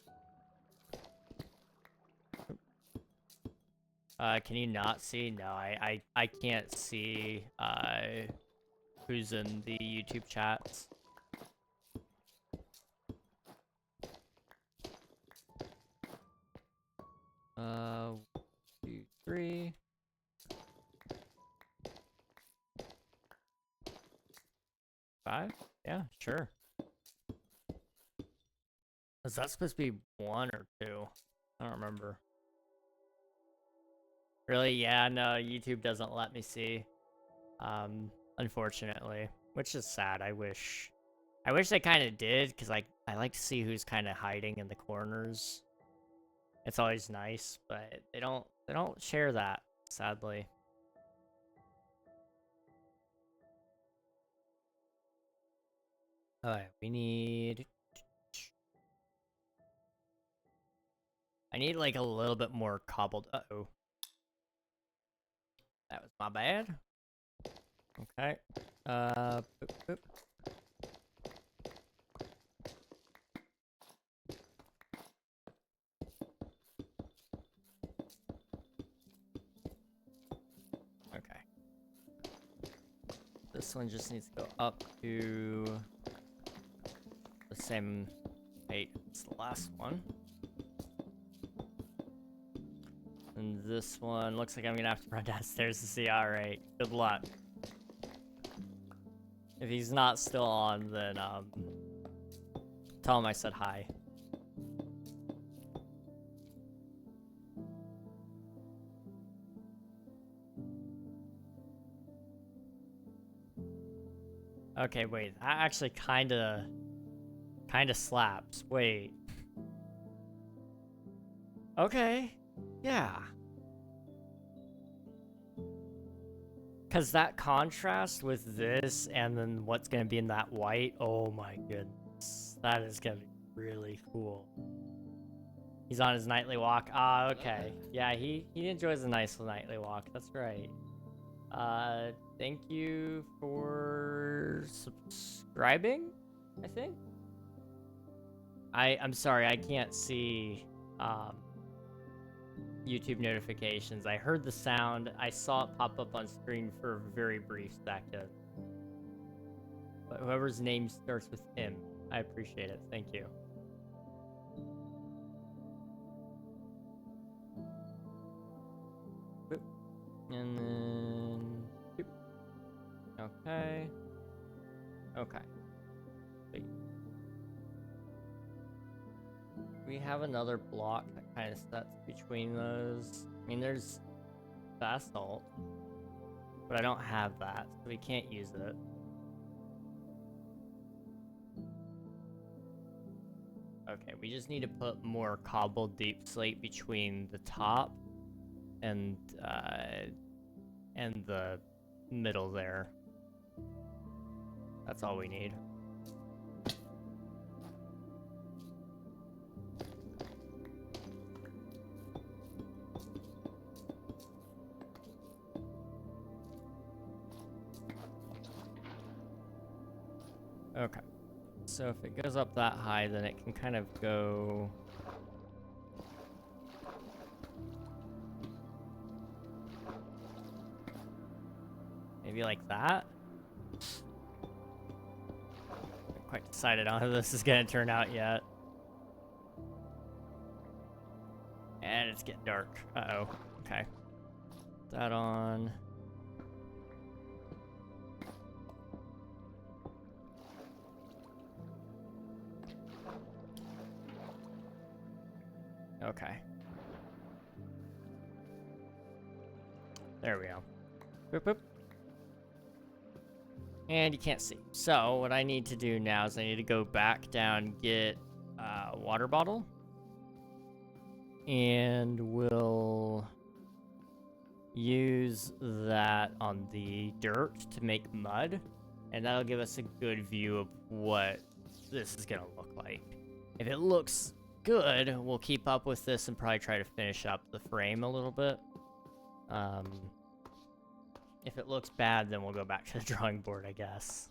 Can you not see? No, I can't see, who's in the YouTube chats. Uh, 2, 3. 5? Yeah, sure. Is that supposed to be 1 or 2? I don't remember. Really? Yeah, no, YouTube doesn't let me see. Unfortunately. Which is sad. I wish they kind of did, because I like to see who's kind of hiding in the corners. It's always nice, but they don't share that, sadly. Alright, I need like a little bit more cobbled. Uh-oh. That was my bad. Okay. Boop, boop. Okay. This one just needs to go up to the same height as the last one. And this one looks like I'm gonna have to run downstairs to see. Alright, good luck. If he's not still on, then tell him I said hi. Okay, wait, that actually kinda slaps. Wait. Okay. Yeah. Because that contrast with this and then what's going to be in that white, oh my goodness. That is going to be really cool. He's on his nightly walk. Ah, okay. Yeah, he enjoys a nice nightly walk. That's right. Thank you for subscribing, I think. I'm sorry, I can't see, YouTube notifications. I heard the sound. I saw it pop up on screen for a very brief second. But whoever's name starts with M, I appreciate it. Thank you. Boop. And then... Boop. Okay. Okay. Wait. We have another block that kind of sets between those. I mean, there's basalt, but I don't have that, so we can't use it. Okay, we just need to put more cobbled deep slate between the top and the middle there. That's all we need. Okay, so if it goes up that high, then it can kind of go... maybe like that? I'm quite decided on how this is gonna turn out yet. And it's getting dark. Uh-oh. Okay. Put that on. Okay. There we go. Boop, boop. And you can't see. So what I need to do now is I need to go back down, get a water bottle. And we'll use that on the dirt to make mud. And that'll give us a good view of what this is gonna look like. If it looks good, we'll keep up with this and probably try to finish up the frame a little bit. If it looks bad, then we'll go back to the drawing board, I guess.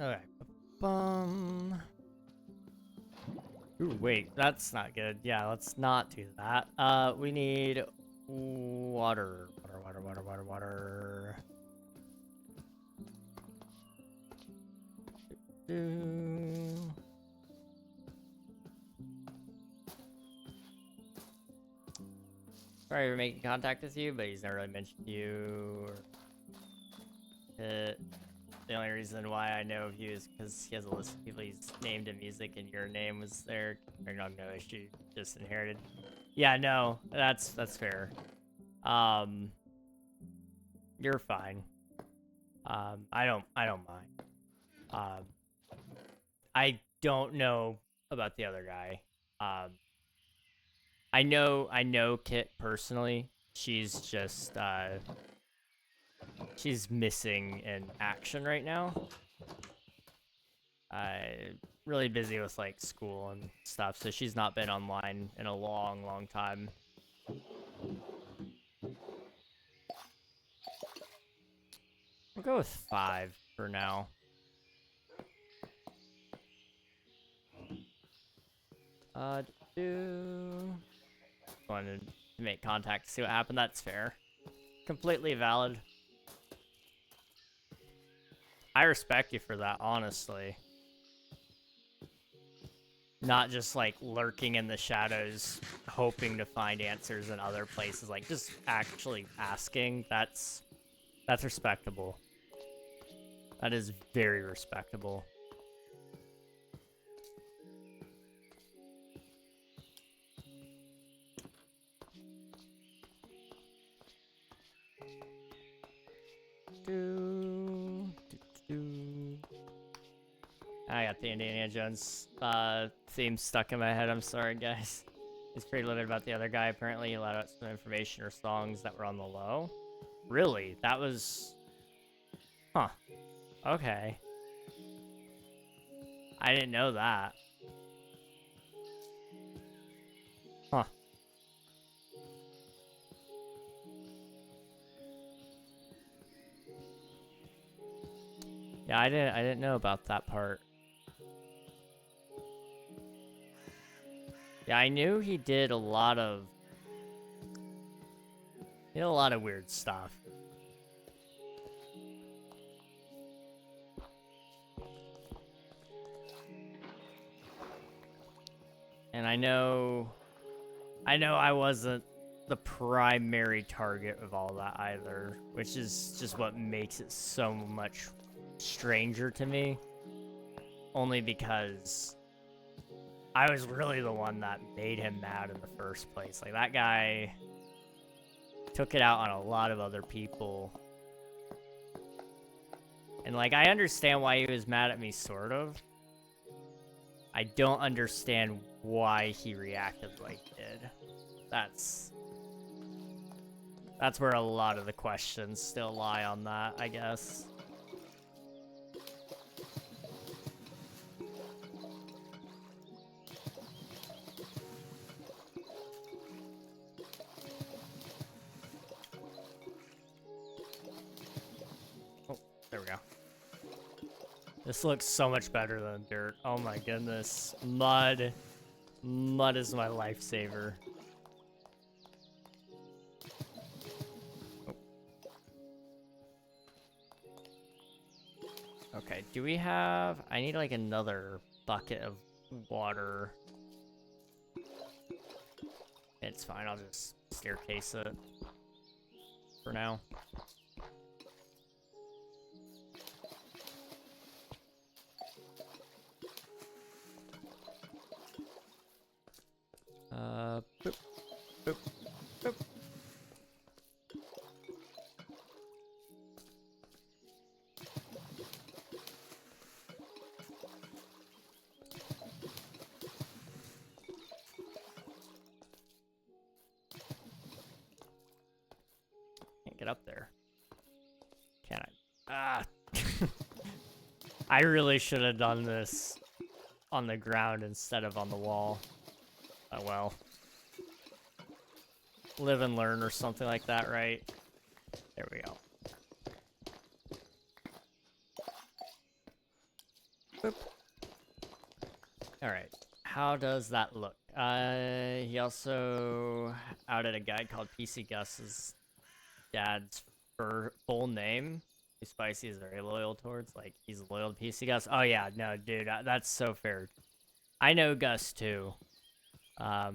Okay. Ooh, wait, that's not good. Yeah, let's not do that. We need water. Water. Sorry for making contact with you, but he's never really mentioned you. The only reason why I know of you is because he has a list of people he's named in music and your name was there. Or no issue, just inherited. Yeah, no, that's fair. You're fine. I don't mind. I don't know about the other guy. I know Kit personally. She's just she's missing in action right now. Really busy with like school and stuff, so she's not been online in a long time. We'll go with 5 for now. Wanted to make contact to see what happened. That's fair. Completely valid. I respect you for that, honestly. Not just like lurking in the shadows, hoping to find answers in other places. Like just actually asking. That's respectable. That is very respectable. I got the Indiana Jones theme stuck in my head. I'm sorry, guys. He's pretty limited about the other guy. Apparently, he let out some information or songs that were on the low. Really? That was... Huh. Okay. I didn't know that. Huh. Yeah, I didn't know about that part. Yeah, I knew he did a lot of... He did a lot of weird stuff. And I know I wasn't the primary target of all that either, which is just what makes it so much stranger to me. Only because I was really the one that made him mad in the first place. Like, that guy took it out on a lot of other people. And, like, I understand why he was mad at me, sort of. I don't understand why he reacted like he did. That's where a lot of the questions still lie on that, I guess. Oh, there we go. This looks so much better than dirt. Oh my goodness. Mud. Mud is my lifesaver. Oh. Okay, do we have... I need like another bucket of water. It's fine, I'll just staircase it for now. Boop, boop, boop. Can't get up there. Can I? Ah! I really should have done this on the ground instead of on the wall. Oh well. Live and learn or something like that, right? There we go. Boop. Alright. how does that look? He also outed a guy called PC Gus's dad's full name. Who Spicy is very loyal towards. Like, he's loyal to PC Gus. Oh, yeah, no, dude, that's so fair. I know Gus, too. Yeah,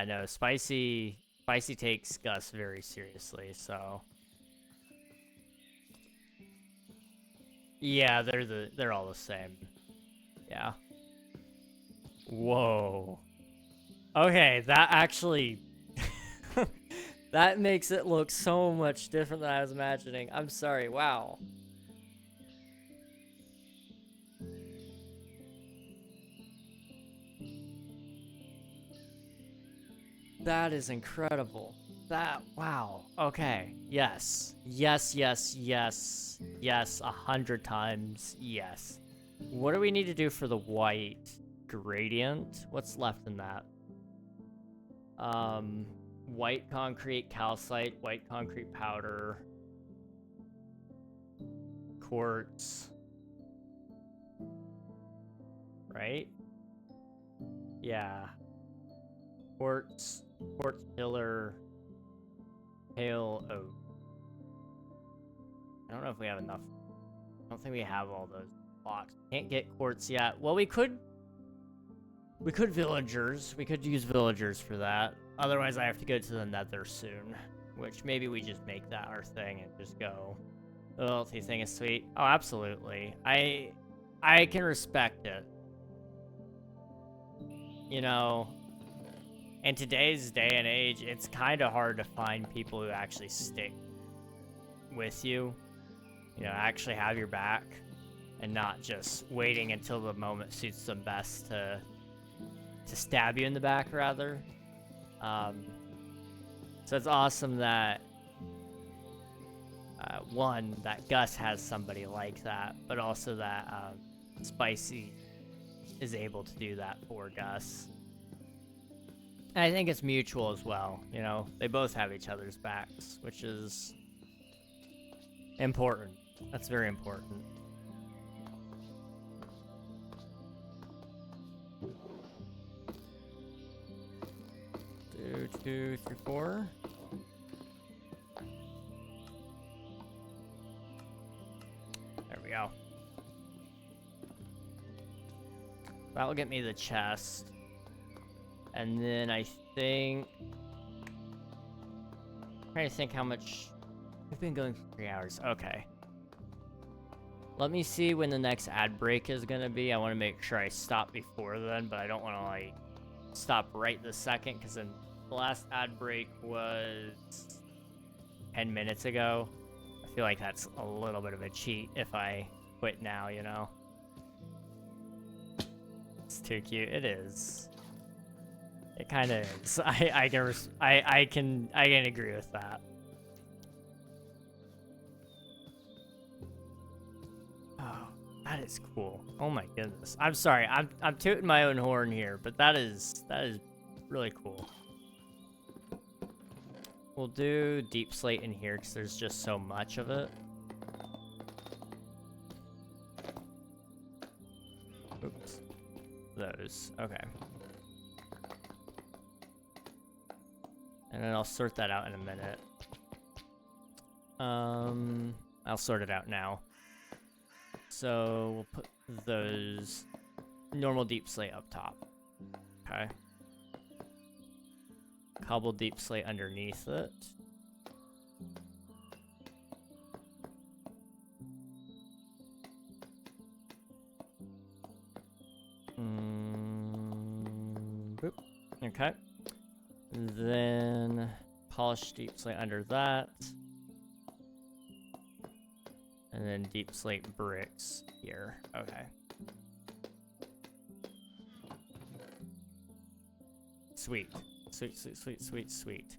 no, Spicy takes Gus very seriously, so. Yeah, they're all the same. Yeah. Whoa. Okay, that actually that makes it look so much different than I was imagining. I'm sorry. Wow. That is incredible. Wow. Okay. Yes. Yes, yes, yes. Yes, 100 times. Yes. What do we need to do for the white gradient? What's left in that? White concrete calcite, white concrete powder, quartz. Right? Yeah. Quartz pillar, pale oak. I don't know if we have enough. I don't think we have all those blocks. Can't get quartz yet. Well, we could villagers. We could use villagers for that. Otherwise, I have to go to the nether soon. Which maybe we just make that our thing and just go. The loyalty thing is sweet. Oh, absolutely. I can respect it. You know, in today's day and age, it's kind of hard to find people who actually stick with you. You know, actually have your back and not just waiting until the moment suits them best to stab you in the back, rather. So it's awesome that one, that Gus has somebody like that, but also that Spicy is able to do that for Gus. And I think it's mutual as well. You know, they both have each other's backs, which is important. That's very important. Two, three, four. There we go. That'll get me the chest. And then I think... I'm trying to think how much... We've been going for 3 hours. Okay. Let me see when the next ad break is going to be. I want to make sure I stop before then, but I don't want to, like, stop right this second, because then the last ad break was 10 minutes ago. I feel like that's a little bit of a cheat if I quit now, you know? It's too cute. It is. It kind of is. I can agree with that. Oh, that is cool. Oh my goodness. I'm sorry. I'm tooting my own horn here, but that is really cool. We'll do deep slate in here because there's just so much of it. Oops. Those. Okay. And then I'll sort that out in a minute. I'll sort it out now. So we'll put those normal deep slate up top. Okay. Cobble deep slate underneath it. Boop. Okay. Then polish deep slate under that. And then deep slate bricks here. Okay. Sweet. Sweet, sweet, sweet, sweet, sweet.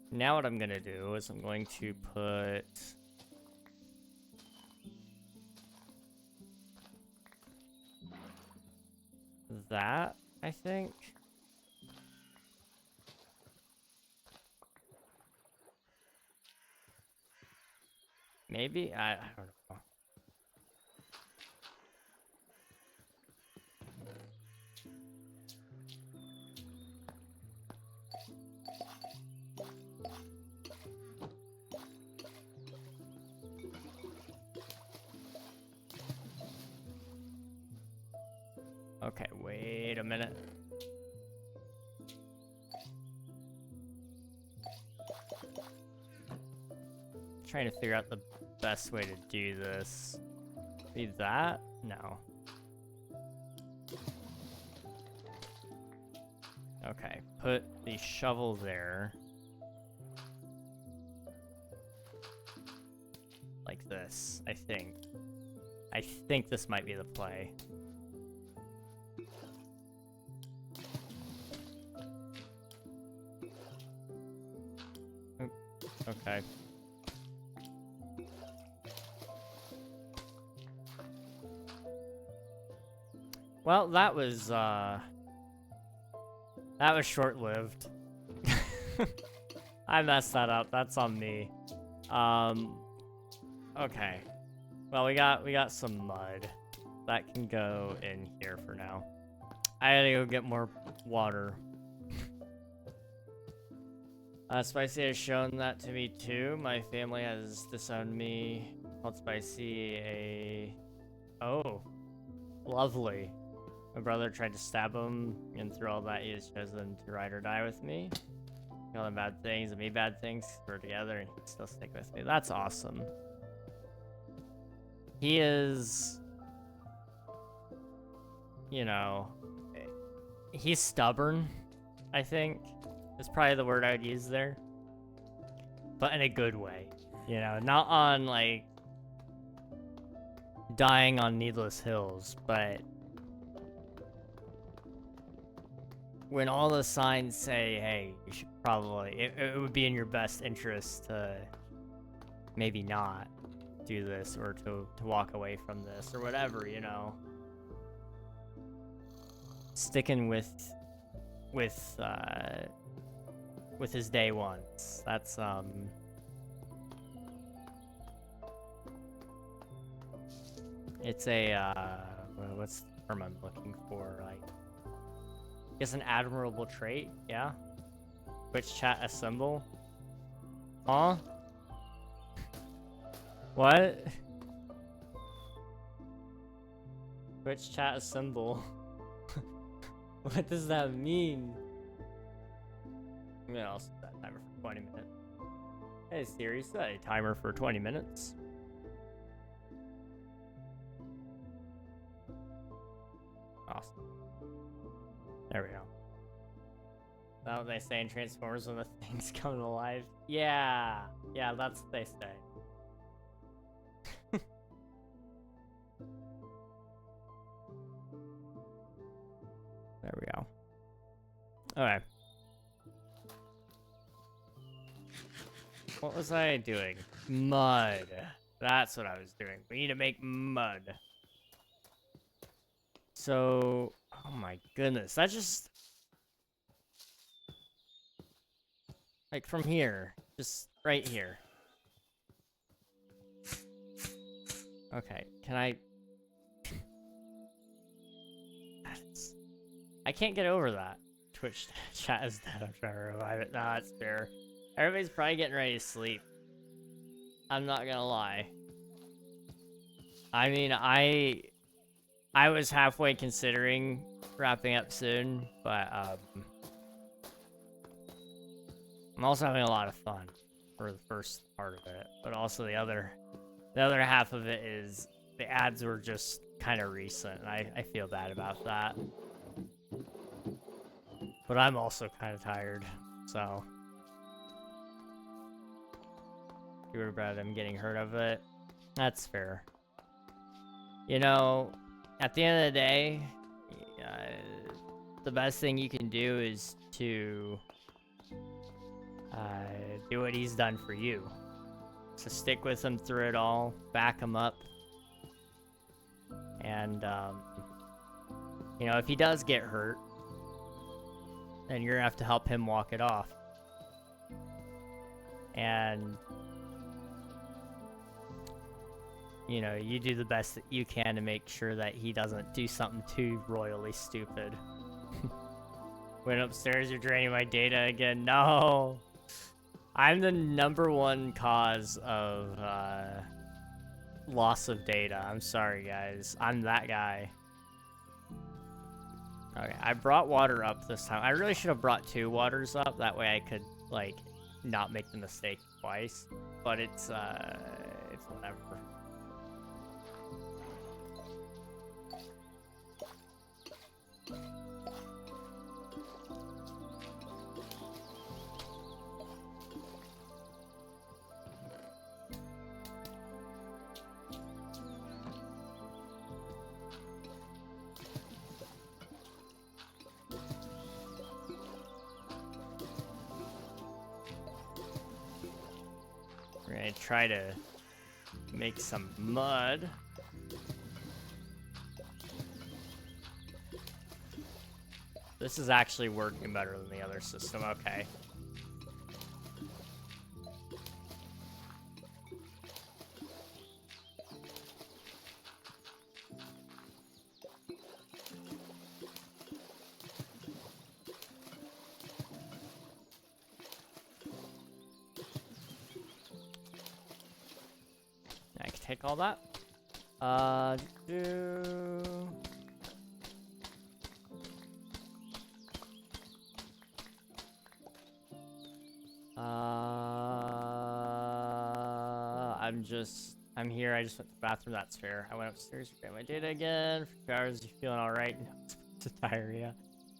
Now what I'm gonna do is I'm going to put that, I think. Maybe? I don't know. wait a minute. Trying to figure out the best way to do this. Be that? No. Okay, put the shovel there. Like this, I think. I think this might be the play. Okay. Well, that was short-lived. I messed that up. That's on me. Okay. Well, we got some mud. That can go in here for now. I gotta go get more water. Spicy has shown that to me too. My family has disowned me. Called Spicy Oh. Lovely. My brother tried to stab him, and through all that, he has chosen to ride or die with me. All the bad things and me bad things, we're together, and he'd still stick with me. That's awesome. He is, you know, he's stubborn, I think. Is probably the word I would use there. But in a good way. You know, not on, like, dying on needless hills, but when all the signs say, hey, you should probably, it would be in your best interest to maybe not do this, or to walk away from this, or whatever, you know. Sticking with his day ones. That's, it's a, what's the term I'm looking for? Like, I guess an admirable trait, yeah? Twitch chat a symbol? Huh? What? Twitch chat a symbol? What does that mean? I'm gonna also set a timer for 20 minutes. Hey Siri, set a timer for 20 minutes. Awesome. There we go. That's what they say in Transformers when the things come to life. Yeah, yeah, that's what they say. There we go. Okay. What was I doing? Mud. That's what I was doing. We need to make mud. So, oh my goodness, that just, like, from here, just right here. Okay, can I can't get over that. Twitch chat is dead. I'm trying to revive it. Nah, it's fair. Everybody's probably getting ready to sleep. I'm not gonna lie. I mean, I was halfway considering wrapping up soon, but I'm also having a lot of fun for the first part of it. But also the other half of it is the ads were just kind of recent, and I feel bad about that. But I'm also kind of tired, so you were about him getting hurt of it. That's fair. You know, at the end of the day, the best thing you can do is to do what he's done for you. So stick with him through it all, back him up, and you know, if he does get hurt, then you're gonna have to help him walk it off. And you know, you do the best that you can to make sure that he doesn't do something too royally stupid. Went upstairs, you're draining my data again. No! I'm the #1 cause of loss of data. I'm sorry, guys. I'm that guy. Okay, I brought water up this time. I really should have brought 2 waters up. That way I could, like, not make the mistake twice. But it's whatever. We're gonna try to make some mud. This is actually working better than the other system. Okay. I can take all that. I'm here. I just went to the bathroom. That's fair. I went upstairs, got my data again. For 2 hours, you feeling all right? No, it's diarrhea.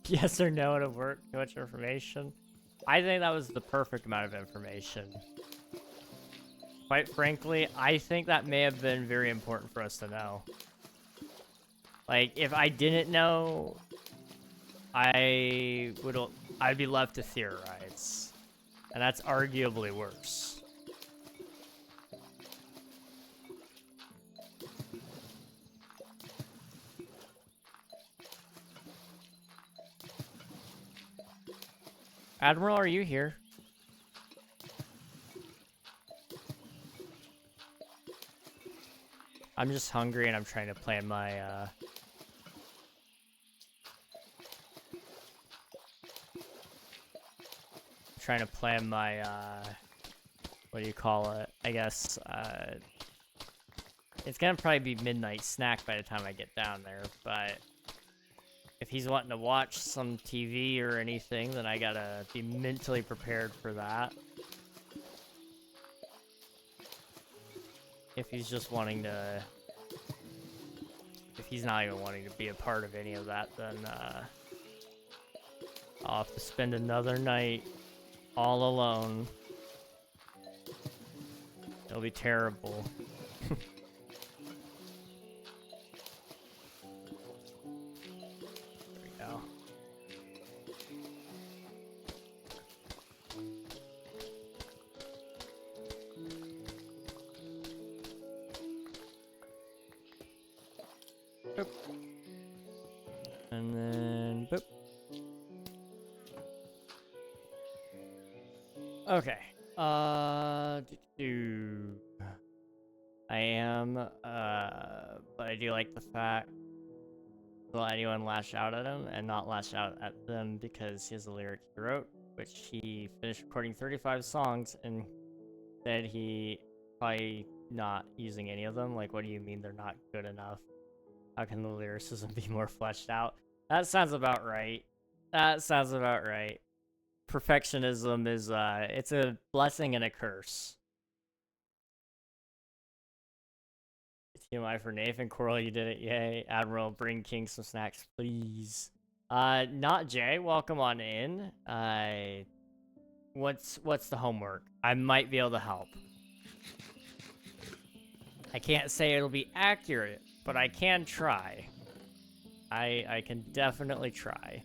Yes or no to work? Too much information? I think that was the perfect amount of information. Quite frankly, I think that may have been very important for us to know. Like, if I didn't know, I'd be left to theorize. And that's arguably worse. Admiral, are you here? I'm just hungry and I'm trying to plan my, what do you call it? I guess, it's gonna probably be midnight snack by the time I get down there, but if he's wanting to watch some TV or anything, then I gotta be mentally prepared for that. If he's just wanting to... If he's not even wanting to be a part of any of that, then, I'll have to spend another night all alone. It'll be terrible. Boop. And then boop. Okay. I am, but I do like the fact, will anyone lash out at him and not lash out at them because he has a lyric he wrote, which he finished recording 35 songs and said he probably not using any of them. Like, what do you mean they're not good enough? How can the lyricism be more fleshed out? That sounds about right. That sounds about right. Perfectionism is, it's a blessing and a curse. TMI for Nathan. Coral, you did it. Yay. Admiral, bring King some snacks, please. Not Jay. Welcome on in. What's the homework? I might be able to help. I can't say it'll be accurate, but I can try. I can definitely try.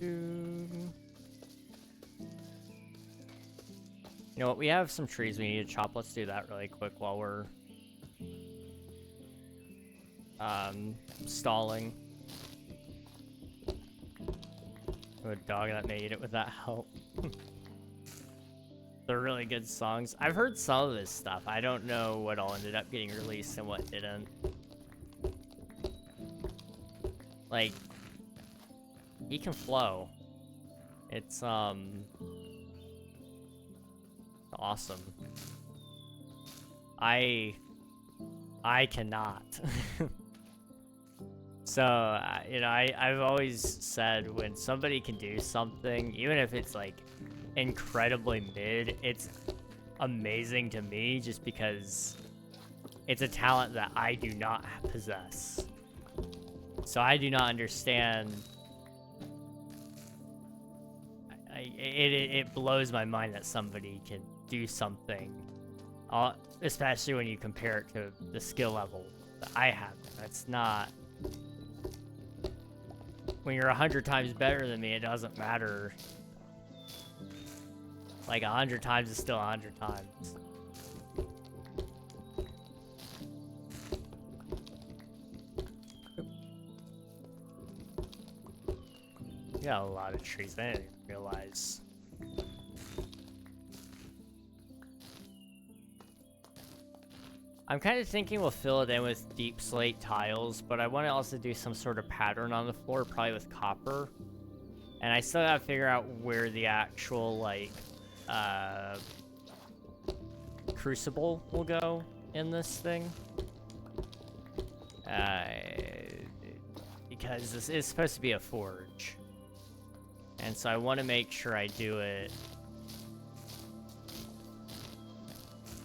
You know what? We have some trees we need to chop. Let's do that really quick while we're stalling. A dog that may eat it with that help. They're really good songs. I've heard some of his stuff. I don't know what all ended up getting released and what didn't. Like, he can flow. It's awesome. I cannot. So, you know, I've always said when somebody can do something, even if it's like incredibly mid, it's amazing to me just because it's a talent that I do not possess. So I do not understand. It blows my mind that somebody can do something, especially when you compare it to the skill level that I have. That's not. When you're 100 times better than me, it doesn't matter. Like 100 times is still 100 times. We got a lot of trees. I didn't even realize. I'm kind of thinking we'll fill it in with deep slate tiles, but I want to also do some sort of pattern on the floor, probably with copper. And I still gotta figure out where the actual, like, crucible will go in this thing. Because this is supposed to be a forge. And so I want to make sure I do it.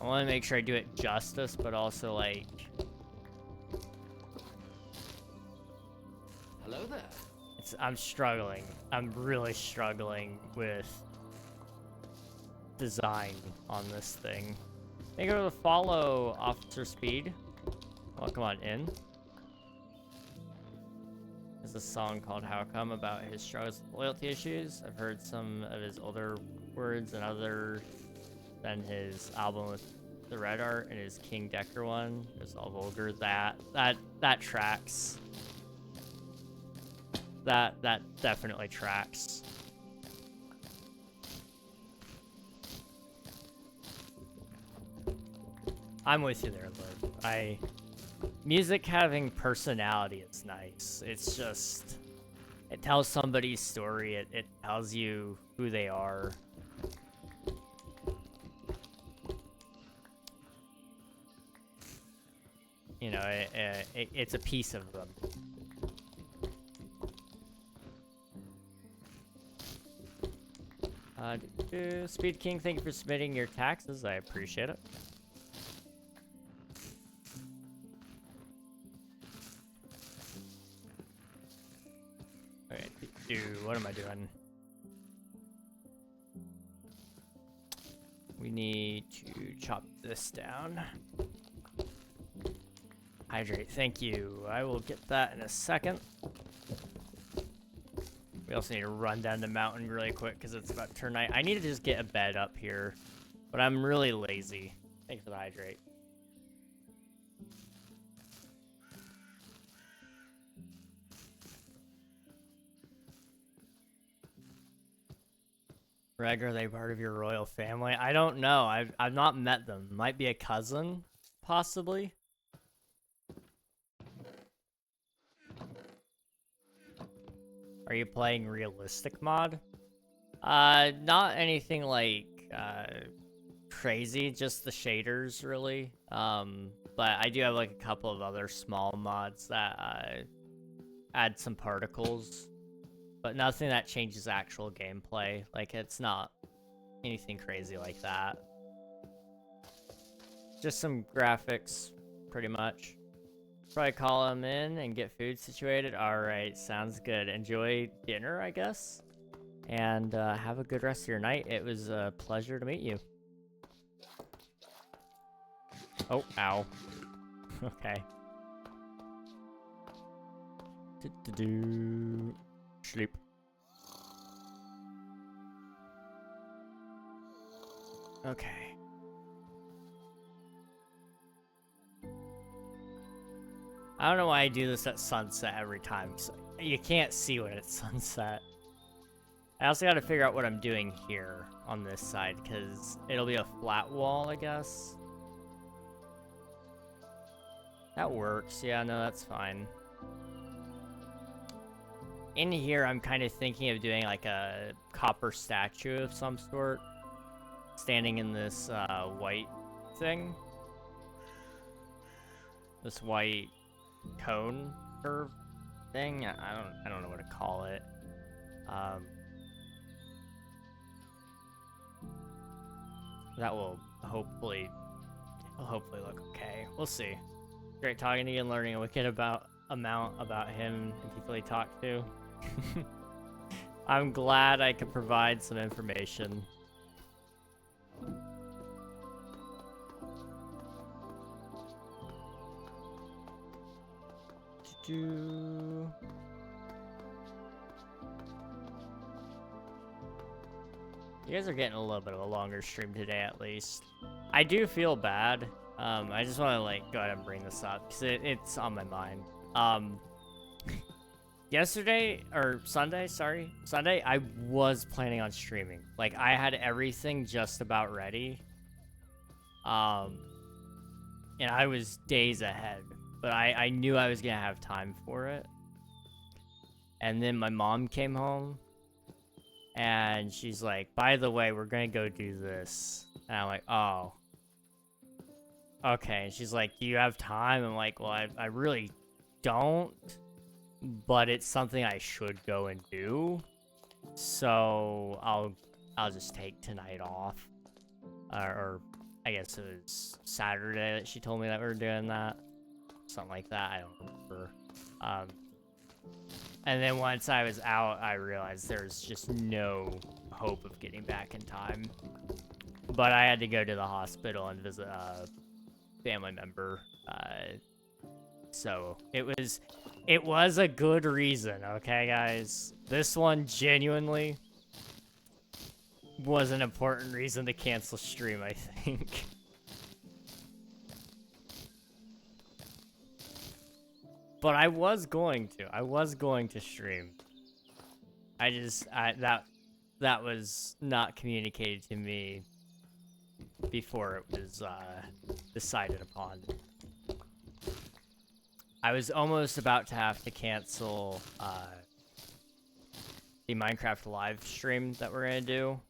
I want to make sure I do it justice, but also, like... Hello there. I'm struggling. I'm really struggling with design on this thing. Thank you for the follow, Officer Speed. Welcome on in. There's a song called How Come about his struggles with loyalty issues. I've heard some of his older words and other than his album with the red art and his King Decker one. It's all vulgar. That tracks. That definitely tracks. I'm with you there, Liv. Music having personality is nice. It's just, it tells somebody's story. It tells you who they are. You know, it's a piece of them. Speed King, thank you for submitting your taxes. I appreciate it. Okay, what am I doing? We need to chop this down. Hydrate, thank you. I will get that in a second. We also need to run down the mountain really quick because it's about to turn night. I need to just get a bed up here, but I'm really lazy. Thank you for the hydrate. Reg, are they part of your royal family? I don't know. I've not met them. Might be a cousin, possibly. Are you playing realistic mod? Not anything like crazy, just the shaders really. But I do have like a couple of other small mods that add some particles, but nothing that changes actual gameplay. Like it's not anything crazy like that. Just some graphics, pretty much. Probably call him in and get food situated. Alright, sounds good. Enjoy dinner, I guess. And have a good rest of your night. It was a pleasure to meet you. Oh, ow. Okay. Sleep. Okay. I don't know why I do this at sunset every time. So you can't see when it's sunset. I also gotta figure out what I'm doing here on this side, because it'll be a flat wall, I guess. That works. Yeah, no, that's fine. In here, I'm kind of thinking of doing like a copper statue of some sort. standing in this white thing. This white cone curve thing. I don't know what to call it. That will hopefully look okay. We'll see. Great talking to you and learning a wicked amount about him and people he talked to. I'm glad I could provide some information. You guys are getting a little bit of a longer stream today, at least. I do feel bad. I just want to like go ahead and bring this up because it's on my mind. Yesterday or Sunday, I was planning on streaming. Like I had everything just about ready. And I was days ahead, but I knew I was gonna have time for it. And then my mom came home. And she's like, by the way, we're gonna go do this. And I'm like, oh. Okay. And she's like, do you have time? I'm like, well, I really don't. But it's something I should go and do. So I'll just take tonight off. Or I guess it was Saturday that she told me that we were doing that. Something like that. I don't remember. And then once I was out, I realized there's just no hope of getting back in time. But I had to go to the hospital and visit a family member. So it was a good reason, okay, guys? This one genuinely was an important reason to cancel stream, I think. But I was going to stream. That was not communicated to me before it was decided upon. I was almost about to have to cancel the Minecraft live stream that we're gonna do,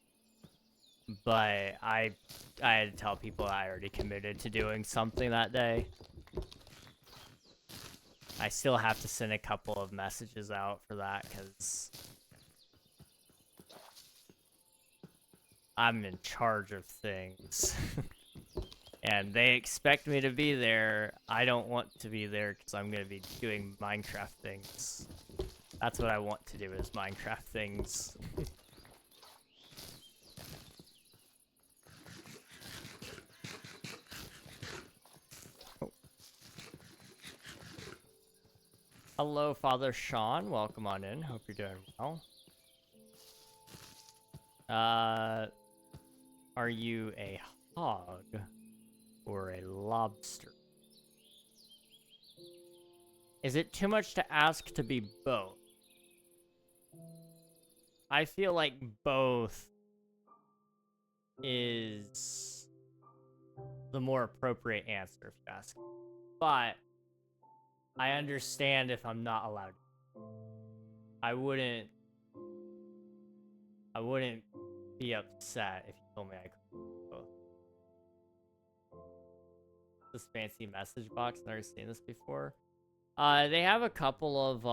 but I had to tell people I already committed to doing something that day. I still have to send a couple of messages out for that because I'm in charge of things. And they expect me to be there. I don't want to be there because I'm going to be doing Minecraft things. That's what I want to do, is Minecraft things. Hello, Father Sean. Welcome on in. Hope you're doing well. Are you a hog or a lobster? Is it too much to ask to be both? I feel like both is the more appropriate answer, if you ask. But I understand if I'm not allowed. I wouldn't be upset if you told me I could both. This fancy message box, never seen this before. They have a couple of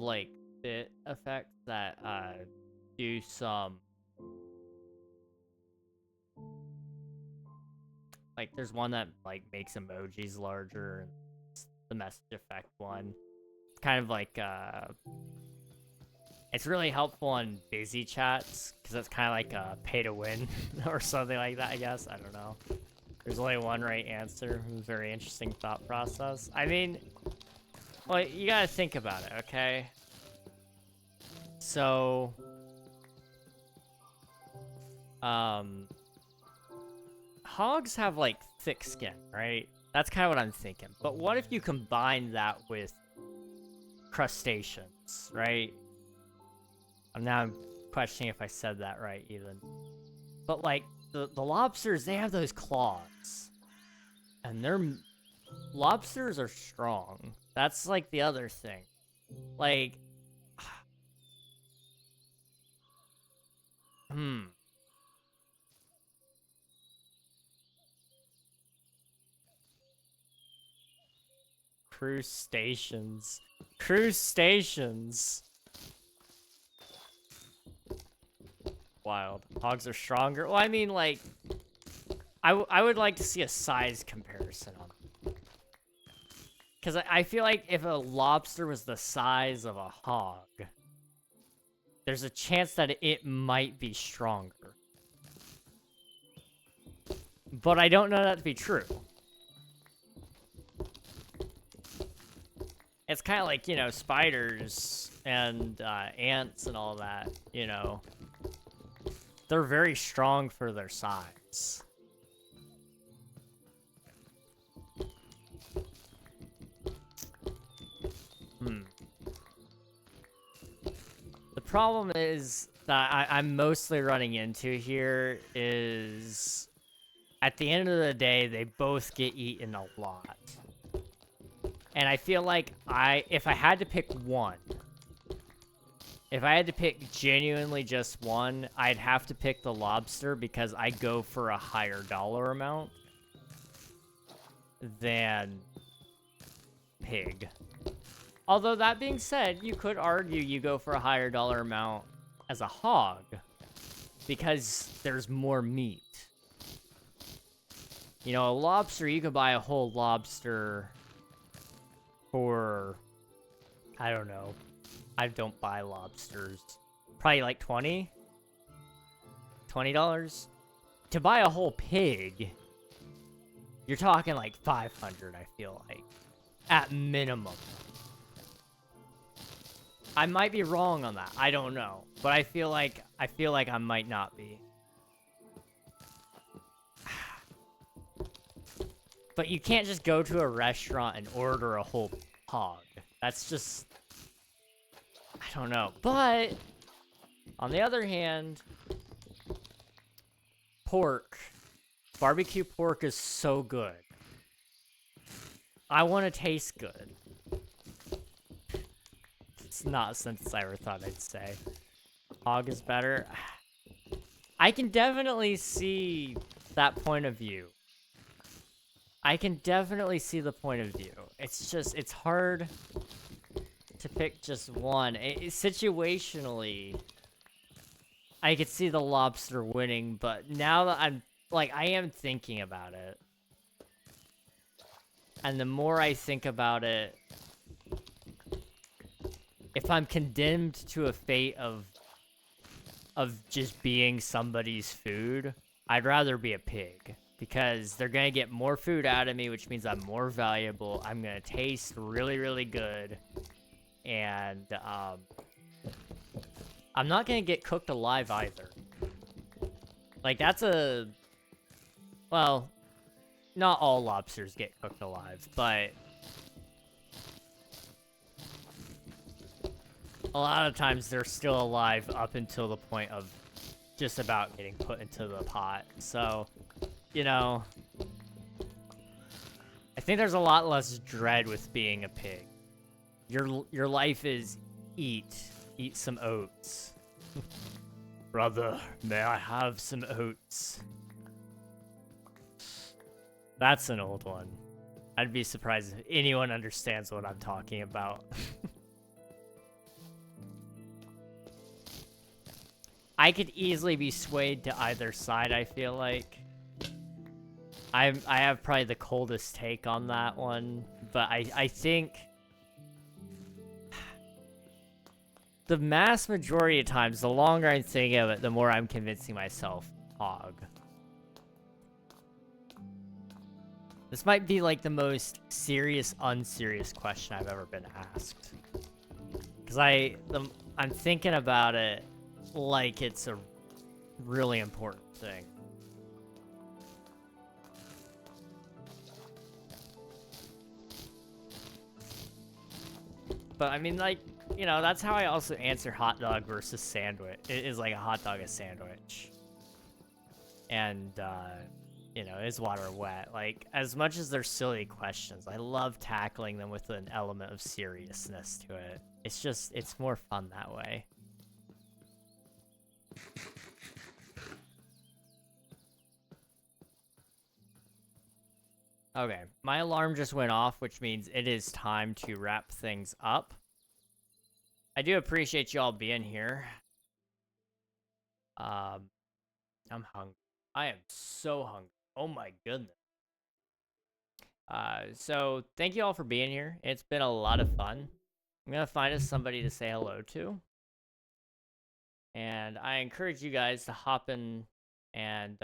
like bit effects that do some, like there's one that like makes emojis larger. It's the message effect one. It's kind of like it's really helpful on busy chats because it's kind of like a pay to win or something like that, I guess. I don't know. There's only one right answer. Very interesting thought process. I mean, well, you gotta think about it, okay? So, hogs have like thick skin, right? That's kind of what I'm thinking. But what if you combine that with crustaceans, right? Now I'm questioning if I said that right even. But like the lobsters, they have those claws. And lobsters are strong. That's like the other thing. Like Hmm. Crustaceans. Crustaceans. Wild. Hogs are stronger. Well, I mean, like, I would like to see a size comparison on them. Because I feel like if a lobster was the size of a hog, there's a chance that it might be stronger. But I don't know that to be true. It's kind of like, you know, spiders and ants and all that, you know. They're very strong for their size. The problem is that I'm mostly running into here is, at the end of the day, they both get eaten a lot. And I feel like if I had to pick one, if I had to pick genuinely just one, I'd have to pick the lobster because I go for a higher dollar amount than pig. Although that being said, you could argue you go for a higher dollar amount as a hog because there's more meat. You know, a lobster, you could buy a whole lobster for, I don't know. I don't buy lobsters. Probably like $20? $20? To buy a whole pig, you're talking like $500, I feel like. At minimum. I might be wrong on that. I don't know. But I feel like I might not be. But you can't just go to a restaurant and order a whole hog. That's just, I don't know. But on the other hand, pork. Barbecue pork is so good. I want to taste good. It's not a sentence I ever thought I'd say. Hog is better. I can definitely see that point of view. I can definitely see the point of view. It's just, it's hard to pick just one. Situationally, I could see the lobster winning, but now that I am thinking about it. And the more I think about it, if I'm condemned to a fate of just being somebody's food, I'd rather be a pig. Because they're going to get more food out of me, which means I'm more valuable. I'm going to taste really, really good. And I'm not going to get cooked alive either. Like, that's a... Well, not all lobsters get cooked alive, but... a lot of times they're still alive up until the point of just about getting put into the pot. So... you know, I think there's a lot less dread with being a pig. Your life is eat some oats. Brother, may I have some oats? That's an old one. I'd be surprised if anyone understands what I'm talking about. I could easily be swayed to either side, I feel like. I have probably the coldest take on that one, but I think the mass majority of times, the longer I'm thinking of it, the more I'm convincing myself hog. This might be like the most serious, unserious question I've ever been asked. Because I'm thinking about it like it's a really important thing. But I mean, like, you know, that's how I also answer hot dog versus sandwich. It is like a hot dog a sandwich. And, you know, is water wet? Like, as much as they're silly questions, I love tackling them with an element of seriousness to it. It's just, it's more fun that way. Okay, my alarm just went off, which means it is time to wrap things up. I do appreciate y'all being here. I'm hungry. I am so hungry. Oh my goodness. So thank you all for being here. It's been a lot of fun. I'm gonna find us somebody to say hello to. And I encourage you guys to hop in and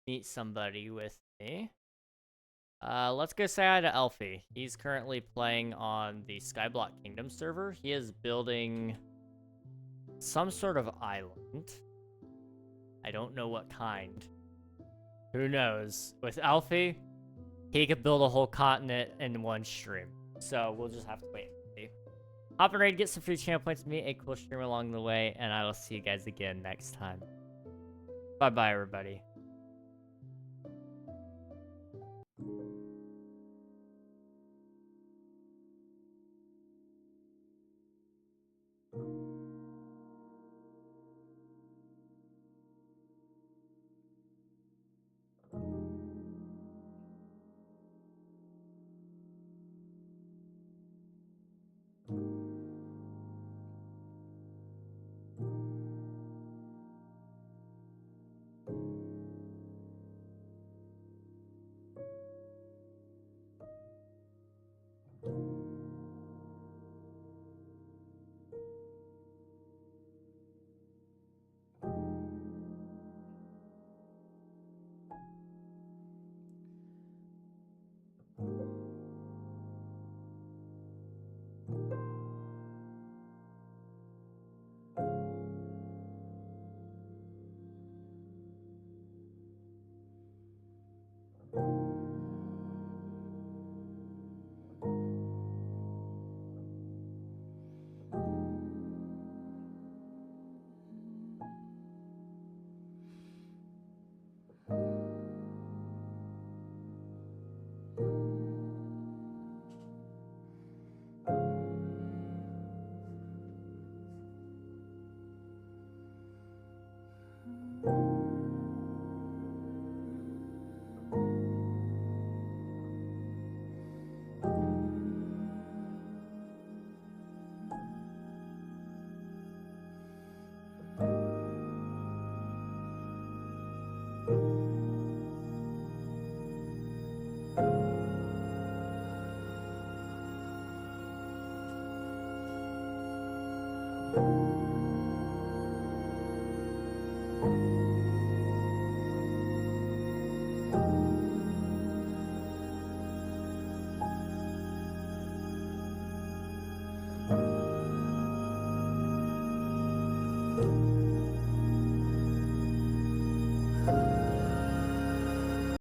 meet somebody with me. Let's go say hi to Elfie. He's currently playing on the Skyblock Kingdom server. He is building some sort of island. I don't know what kind. Who knows? With Alfie, he could build a whole continent in one stream. So we'll just have to wait and see. Hop and raid, get some free channel points, meet a cool stream along the way, and I will see you guys again next time. Bye-bye, everybody.